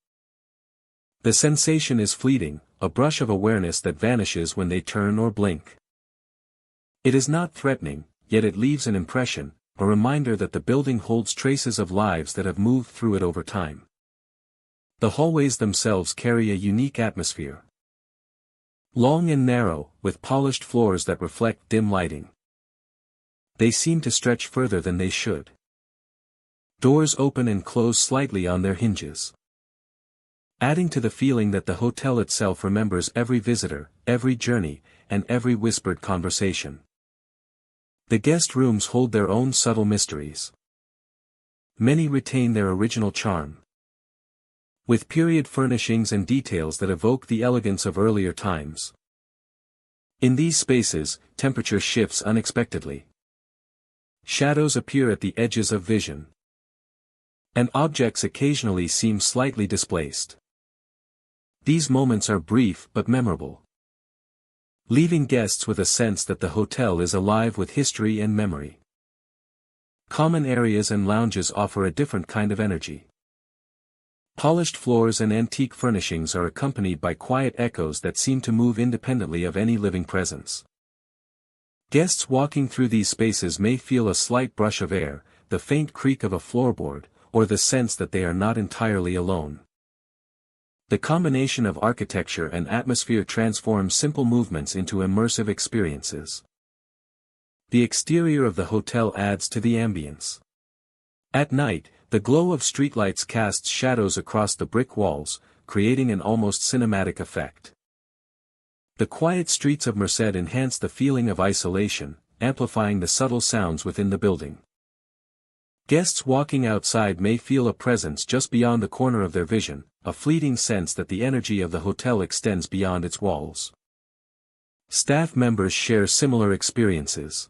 The sensation is fleeting, a brush of awareness that vanishes when they turn or blink. It is not threatening, yet it leaves an impression, a reminder that the building holds traces of lives that have moved through it over time. The hallways themselves carry a unique atmosphere. Long and narrow, with polished floors that reflect dim lighting. They seem to stretch further than they should. Doors open and close slightly on their hinges, adding to the feeling that the hotel itself remembers every visitor, every journey, and every whispered conversation. The guest rooms hold their own subtle mysteries. Many retain their original charm, with period furnishings and details that evoke the elegance of earlier times. In these spaces, temperature shifts unexpectedly. Shadows appear at the edges of vision. And objects occasionally seem slightly displaced. These moments are brief but memorable, leaving guests with a sense that the hotel is alive with history and memory. Common areas and lounges offer a different kind of energy. Polished floors and antique furnishings are accompanied by quiet echoes that seem to move independently of any living presence. Guests walking through these spaces may feel a slight brush of air, the faint creak of a floorboard, or the sense that they are not entirely alone. The combination of architecture and atmosphere transforms simple movements into immersive experiences. The exterior of the hotel adds to the ambience. At night, the glow of streetlights casts shadows across the brick walls, creating an almost cinematic effect. The quiet streets of Merced enhance the feeling of isolation, amplifying the subtle sounds within the building. Guests walking outside may feel a presence just beyond the corner of their vision, a fleeting sense that the energy of the hotel extends beyond its walls. Staff members share similar experiences.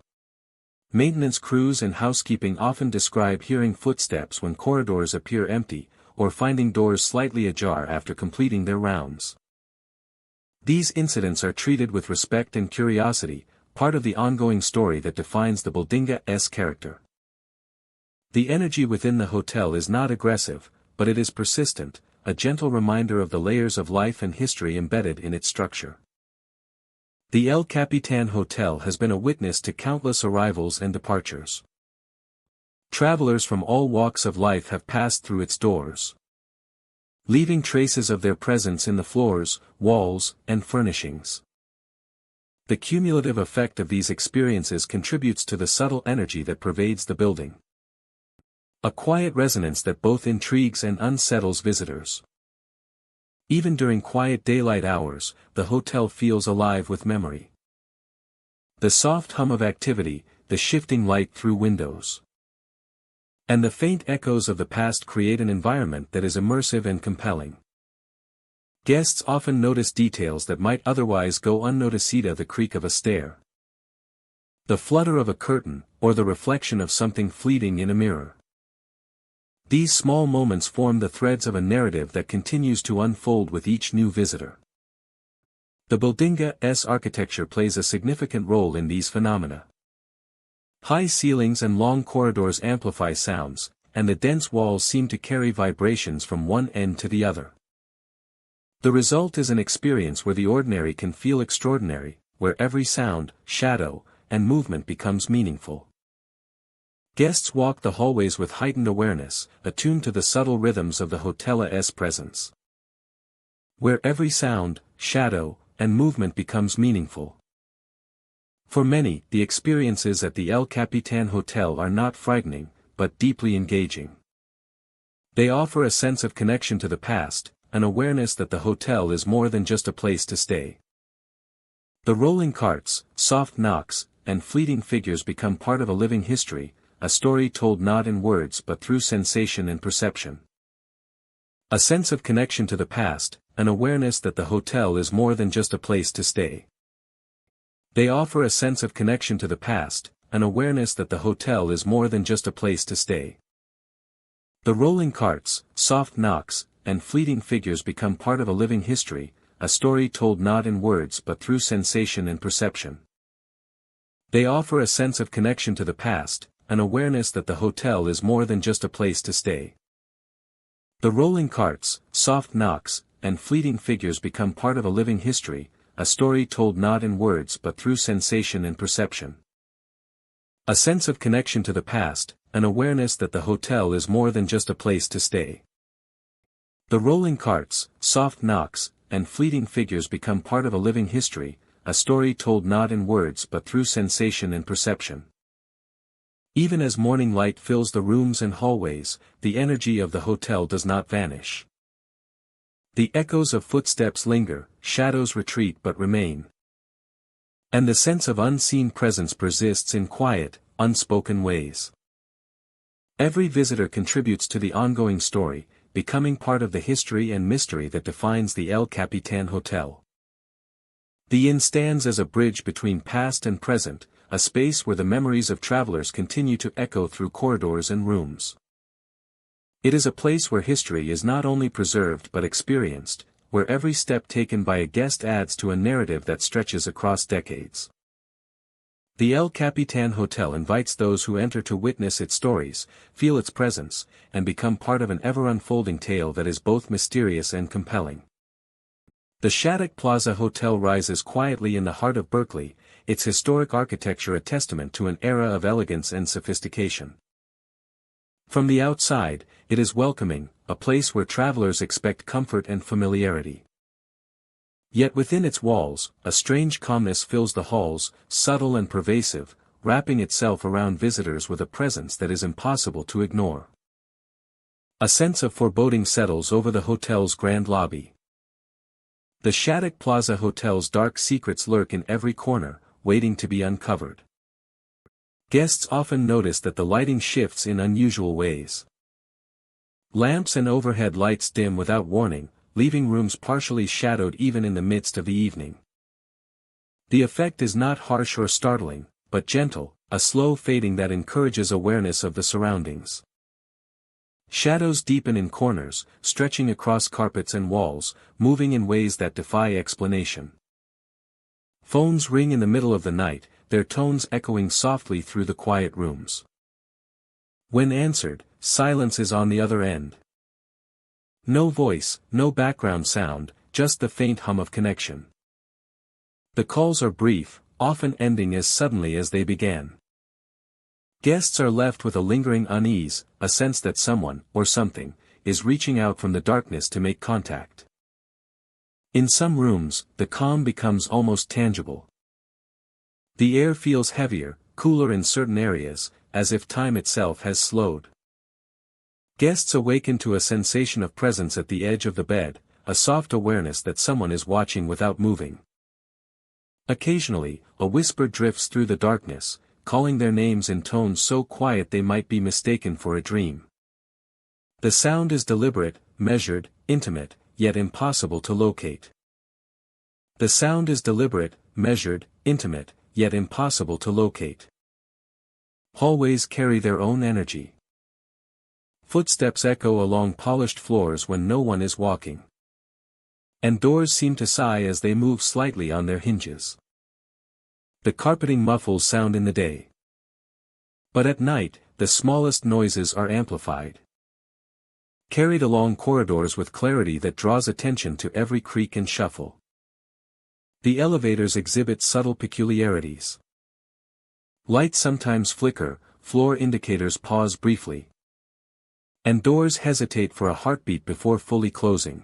Maintenance crews and housekeeping often describe hearing footsteps when corridors appear empty, or finding doors slightly ajar after completing their rounds. These incidents are treated with respect and curiosity, part of the ongoing story that defines the Building's character. The energy within the hotel is not aggressive, but it is persistent, a gentle reminder of the layers of life and history embedded in its structure. The El Capitan Hotel has been a witness to countless arrivals and departures. Travelers from all walks of life have passed through its doors, leaving traces of their presence in the floors, walls, and furnishings. The cumulative effect of these experiences contributes to the subtle energy that pervades the building. A quiet resonance that both intrigues and unsettles visitors. Even during quiet daylight hours, the hotel feels alive with memory. The soft hum of activity, the shifting light through windows, and the faint echoes of the past create an environment that is immersive and compelling. Guests often notice details that might otherwise go unnoticed: the creak of a stair, the flutter of a curtain, or the reflection of something fleeting in a mirror. These small moments form the threads of a narrative that continues to unfold with each new visitor. The Building's architecture plays a significant role in these phenomena. High ceilings and long corridors amplify sounds, and the dense walls seem to carry vibrations from one end to the other. The result is an experience where the ordinary can feel extraordinary, where every sound, shadow, and movement becomes meaningful. Guests walk the hallways with heightened awareness, attuned to the subtle rhythms of the hotel's presence, where every sound, shadow, and movement becomes meaningful. For many, the experiences at the El Capitan Hotel are not frightening, but deeply engaging. They offer a sense of connection to the past, an awareness that the hotel is more than just a place to stay. The rolling carts, soft knocks, and fleeting figures become part of a living history, a story told not in words but through sensation and perception. A sense of connection to the past, an awareness that the hotel is more than just a place to stay. They offer a sense of connection to the past, an awareness that the hotel is more than just a place to stay. The rolling carts, soft knocks, and fleeting figures become part of a living history, a story told not in words but through sensation and perception. They offer a sense of connection to the past, an awareness that the hotel is more than just a place to stay. The rolling carts, soft knocks, and fleeting figures become part of a living history, a story told not in words but through sensation and perception. A sense of connection to the past, an awareness that the hotel is more than just a place to stay. The rolling carts, soft knocks, and fleeting figures become part of a living history, a story told not in words but through sensation and perception. Even as morning light fills the rooms and hallways, the energy of the hotel does not vanish. The echoes of footsteps linger, shadows retreat but remain. And the sense of unseen presence persists in quiet, unspoken ways. Every visitor contributes to the ongoing story, becoming part of the history and mystery that defines the El Capitan Hotel. The inn stands as a bridge between past and present, a space where the memories of travelers continue to echo through corridors and rooms. It is a place where history is not only preserved but experienced, where every step taken by a guest adds to a narrative that stretches across decades. The El Capitan Hotel invites those who enter to witness its stories, feel its presence, and become part of an ever-unfolding tale that is both mysterious and compelling. The Shattuck Plaza Hotel rises quietly in the heart of Berkeley, its historic architecture a testament to an era of elegance and sophistication. From the outside, it is welcoming, a place where travelers expect comfort and familiarity. Yet within its walls, a strange calmness fills the halls, subtle and pervasive, wrapping itself around visitors with a presence that is impossible to ignore. A sense of foreboding settles over the hotel's grand lobby. The Shattuck Plaza Hotel's dark secrets lurk in every corner, waiting to be uncovered. Guests often notice that the lighting shifts in unusual ways. Lamps and overhead lights dim without warning, leaving rooms partially shadowed even in the midst of the evening. The effect is not harsh or startling, but gentle, a slow fading that encourages awareness of the surroundings. Shadows deepen in corners, stretching across carpets and walls, moving in ways that defy explanation. Phones ring in the middle of the night, their tones echoing softly through the quiet rooms. When answered, silence is on the other end. No voice, no background sound, just the faint hum of connection. The calls are brief, often ending as suddenly as they began. Guests are left with a lingering unease, a sense that someone, or something, is reaching out from the darkness to make contact. In some rooms, the calm becomes almost tangible. The air feels heavier, cooler in certain areas, as if time itself has slowed. Guests awaken to a sensation of presence at the edge of the bed, a soft awareness that someone is watching without moving. Occasionally, a whisper drifts through the darkness, calling their names in tones so quiet they might be mistaken for a dream. The sound is deliberate, measured, intimate, yet impossible to locate. The sound is deliberate, measured, intimate, yet impossible to locate. Hallways carry their own energy. Footsteps echo along polished floors when no one is walking. And doors seem to sigh as they move slightly on their hinges. The carpeting muffles sound in the day. But at night, the smallest noises are amplified. Carried along corridors with clarity that draws attention to every creak and shuffle. The elevators exhibit subtle peculiarities. Lights sometimes flicker, floor indicators pause briefly. And doors hesitate for a heartbeat before fully closing.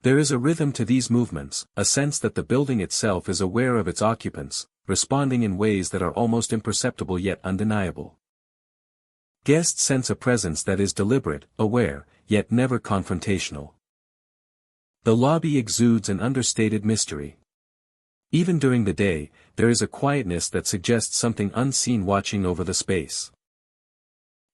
There is a rhythm to these movements, a sense that the building itself is aware of its occupants, responding in ways that are almost imperceptible yet undeniable. Guests sense a presence that is deliberate, aware, yet never confrontational. The lobby exudes an understated mystery. Even during the day, there is a quietness that suggests something unseen watching over the space.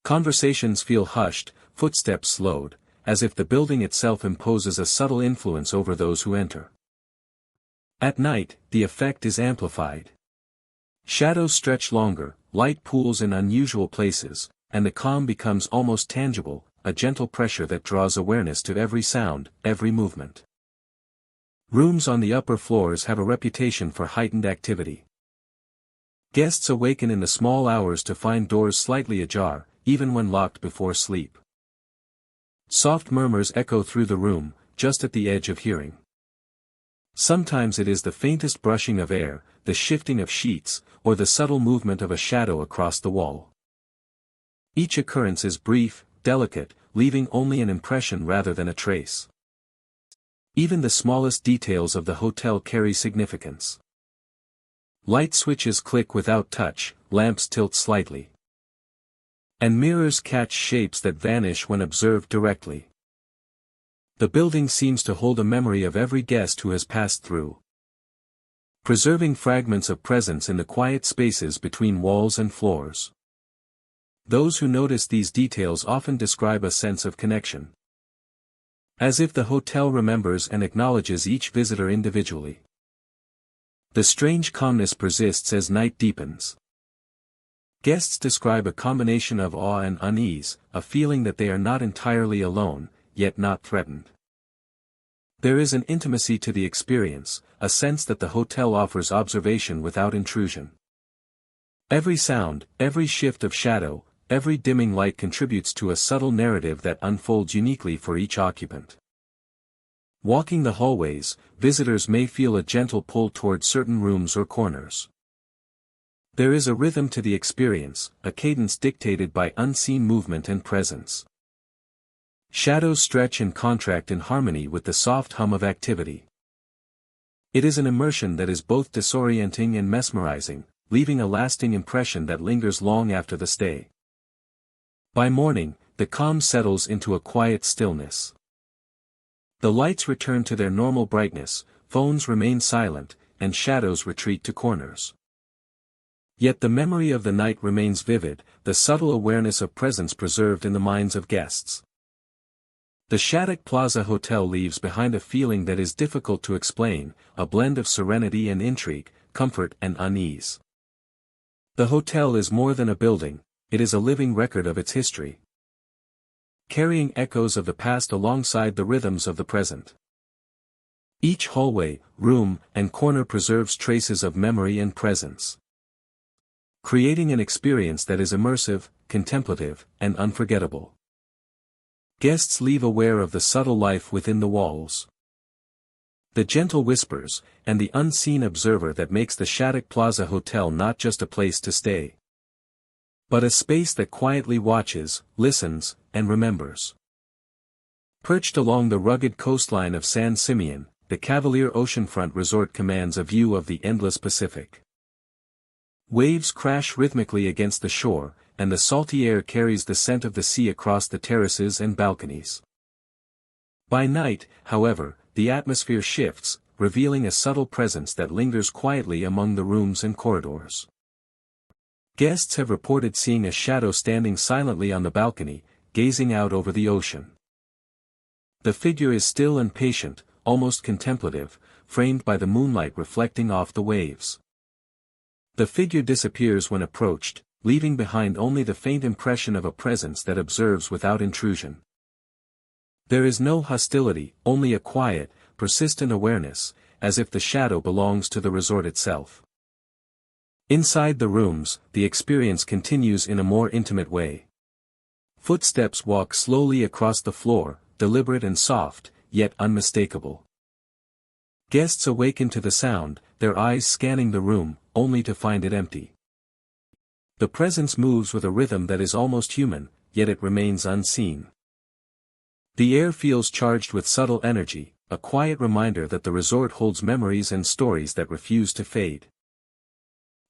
Conversations feel hushed, footsteps slowed, as if the building itself imposes a subtle influence over those who enter. At night, the effect is amplified. Shadows stretch longer, light pools in unusual places, and the calm becomes almost tangible, a gentle pressure that draws awareness to every sound, every movement. Rooms on the upper floors have a reputation for heightened activity. Guests awaken in the small hours to find doors slightly ajar, even when locked before sleep. Soft murmurs echo through the room, just at the edge of hearing. Sometimes it is the faintest brushing of air, the shifting of sheets, or the subtle movement of a shadow across the wall. Each occurrence is brief, delicate, leaving only an impression rather than a trace. Even the smallest details of the hotel carry significance. Light switches click without touch, lamps tilt slightly. And mirrors catch shapes that vanish when observed directly. The building seems to hold a memory of every guest who has passed through, preserving fragments of presence in the quiet spaces between walls and floors. Those who notice these details often describe a sense of connection. As if the hotel remembers and acknowledges each visitor individually. The strange calmness persists as night deepens. Guests describe a combination of awe and unease, a feeling that they are not entirely alone, yet not threatened. There is an intimacy to the experience, a sense that the hotel offers observation without intrusion. Every sound, every shift of shadow, every dimming light contributes to a subtle narrative that unfolds uniquely for each occupant. Walking the hallways, visitors may feel a gentle pull toward certain rooms or corners. There is a rhythm to the experience, a cadence dictated by unseen movement and presence. Shadows stretch and contract in harmony with the soft hum of activity. It is an immersion that is both disorienting and mesmerizing, leaving a lasting impression that lingers long after the stay. By morning, the calm settles into a quiet stillness. The lights return to their normal brightness, phones remain silent, and shadows retreat to corners. Yet the memory of the night remains vivid, the subtle awareness of presence preserved in the minds of guests. The Shattuck Plaza Hotel leaves behind a feeling that is difficult to explain, a blend of serenity and intrigue, comfort and unease. The hotel is more than a building, it is a living record of its history, carrying echoes of the past alongside the rhythms of the present. Each hallway, room, and corner preserves traces of memory and presence, creating an experience that is immersive, contemplative, and unforgettable. Guests leave aware of the subtle life within the walls, the gentle whispers, and the unseen observer that makes the Shattuck Plaza Hotel not just a place to stay, but a space that quietly watches, listens, and remembers. Perched along the rugged coastline of San Simeon, the Cavalier Oceanfront Resort commands a view of the endless Pacific. Waves crash rhythmically against the shore, and the salty air carries the scent of the sea across the terraces and balconies. By night, however, the atmosphere shifts, revealing a subtle presence that lingers quietly among the rooms and corridors. Guests have reported seeing a shadow standing silently on the balcony, gazing out over the ocean. The figure is still and patient, almost contemplative, framed by the moonlight reflecting off the waves. The figure disappears when approached, leaving behind only the faint impression of a presence that observes without intrusion. There is no hostility, only a quiet, persistent awareness, as if the shadow belongs to the resort itself. Inside the rooms, the experience continues in a more intimate way. Footsteps walk slowly across the floor, deliberate and soft, yet unmistakable. Guests awaken to the sound, their eyes scanning the room, only to find it empty. The presence moves with a rhythm that is almost human, yet it remains unseen. The air feels charged with subtle energy, a quiet reminder that the resort holds memories and stories that refuse to fade.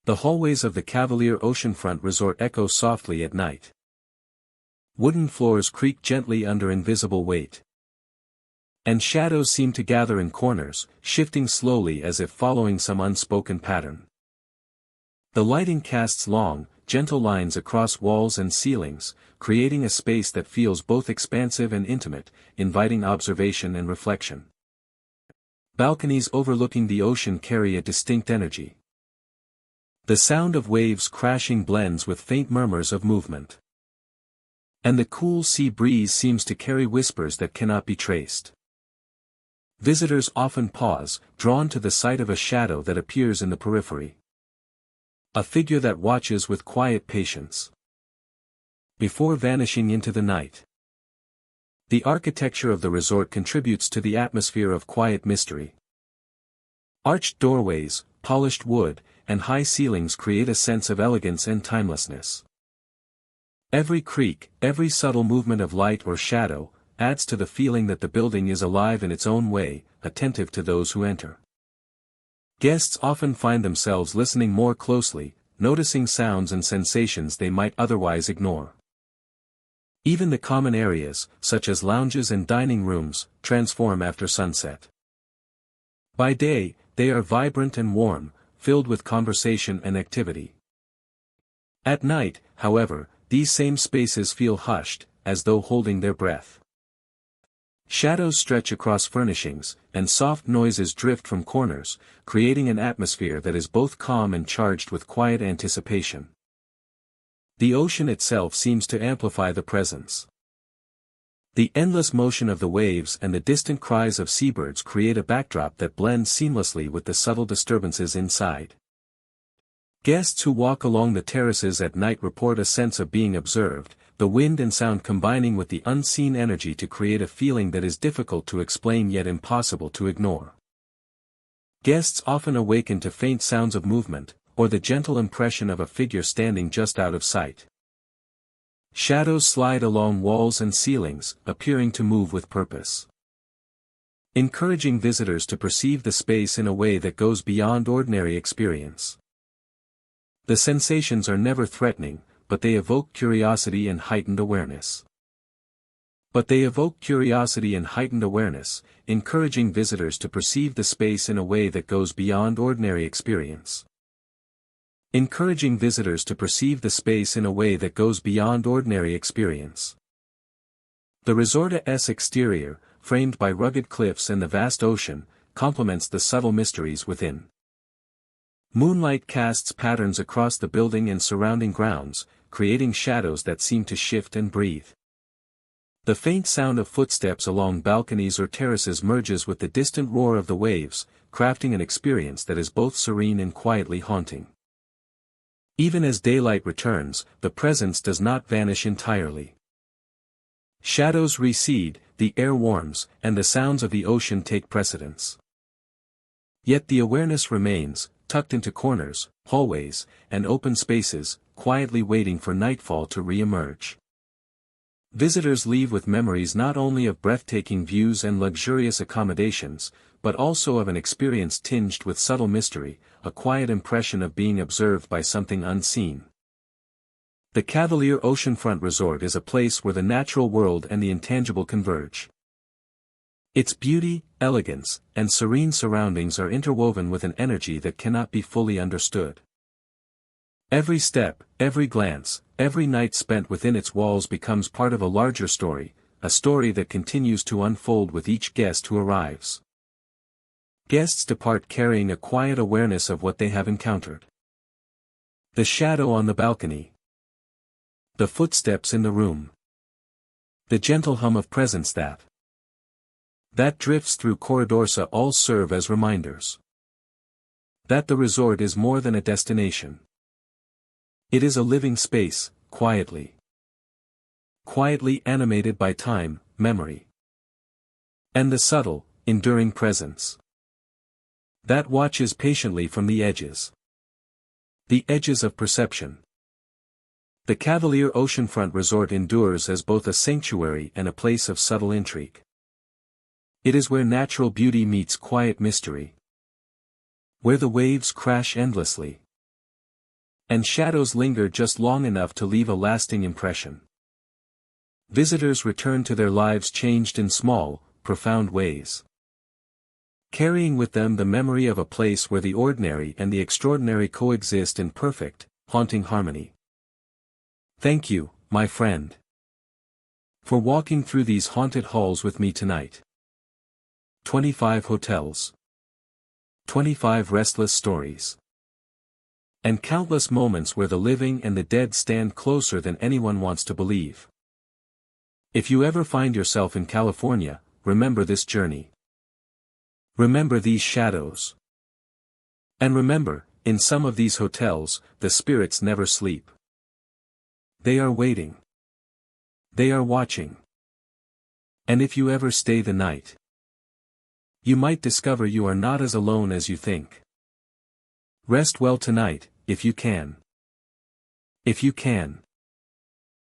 The hallways of the Cavalier Oceanfront Resort echo softly at night. Wooden floors creak gently under invisible weight, and shadows seem to gather in corners, shifting slowly as if following some unspoken pattern. The lighting casts long, gentle lines across walls and ceilings, creating a space that feels both expansive and intimate, inviting observation and reflection. Balconies overlooking the ocean carry a distinct energy. The sound of waves crashing blends with faint murmurs of movement, and the cool sea breeze seems to carry whispers that cannot be traced. Visitors often pause, drawn to the sight of a shadow that appears in the periphery. A figure that watches with quiet patience, before vanishing into the night. The architecture of the resort contributes to the atmosphere of quiet mystery. Arched doorways, polished wood, and high ceilings create a sense of elegance and timelessness. Every creak, every subtle movement of light or shadow, adds to the feeling that the building is alive in its own way, attentive to those who enter. Guests often find themselves listening more closely, noticing sounds and sensations they might otherwise ignore. Even the common areas, such as lounges and dining rooms, transform after sunset. By day, they are vibrant and warm, filled with conversation and activity. At night, however, these same spaces feel hushed, as though holding their breath. Shadows stretch across furnishings, and soft noises drift from corners, creating an atmosphere that is both calm and charged with quiet anticipation. The ocean itself seems to amplify the presence. The endless motion of the waves and the distant cries of seabirds create a backdrop that blends seamlessly with the subtle disturbances inside. Guests who walk along the terraces at night report a sense of being observed, the wind and sound combining with the unseen energy to create a feeling that is difficult to explain yet impossible to ignore. Guests often awaken to faint sounds of movement, or the gentle impression of a figure standing just out of sight. Shadows slide along walls and ceilings, appearing to move with purpose. Encouraging visitors to perceive the space in a way that goes beyond ordinary experience. The sensations are never threatening, but they evoke curiosity and heightened awareness. Encouraging visitors to perceive the space in a way that goes beyond ordinary experience. Encouraging visitors to perceive the space in a way that goes beyond ordinary experience. The resort's exterior, framed by rugged cliffs and the vast ocean, complements the subtle mysteries within. Moonlight casts patterns across the building and surrounding grounds, creating shadows that seem to shift and breathe. The faint sound of footsteps along balconies or terraces merges with the distant roar of the waves, crafting an experience that is both serene and quietly haunting. Even as daylight returns, the presence does not vanish entirely. Shadows recede, the air warms, and the sounds of the ocean take precedence. Yet the awareness remains, tucked into corners, hallways, and open spaces, quietly waiting for nightfall to re-emerge. Visitors leave with memories not only of breathtaking views and luxurious accommodations, but also of an experience tinged with subtle mystery, a quiet impression of being observed by something unseen. The Cavalier Oceanfront Resort is a place where the natural world and the intangible converge. Its beauty, elegance, and serene surroundings are interwoven with an energy that cannot be fully understood. Every step, every glance, every night spent within its walls becomes part of a larger story, a story that continues to unfold with each guest who arrives. Guests depart carrying a quiet awareness of what they have encountered. The shadow on the balcony. The footsteps in the room. The gentle hum of presence that drifts through corridors all serve as reminders. That the resort is more than a destination. It is a living space, quietly animated by time, memory, and the subtle, enduring presence that watches patiently from the edges of perception. The Cavalier Oceanfront Resort endures as both a sanctuary and a place of subtle intrigue. It is where natural beauty meets quiet mystery, where the waves crash endlessly, and shadows linger just long enough to leave a lasting impression. Visitors return to their lives changed in small, profound ways, carrying with them the memory of a place where the ordinary and the extraordinary coexist in perfect, haunting harmony. Thank you, my friend, for walking through these haunted halls with me tonight. 25 hotels, 25 restless stories, and countless moments where the living and the dead stand closer than anyone wants to believe. If you ever find yourself in California, remember this journey. Remember these shadows. And remember, in some of these hotels, the spirits never sleep. They are waiting. They are watching. And if you ever stay the night, you might discover you are not as alone as you think. Rest well tonight, if you can. If you can.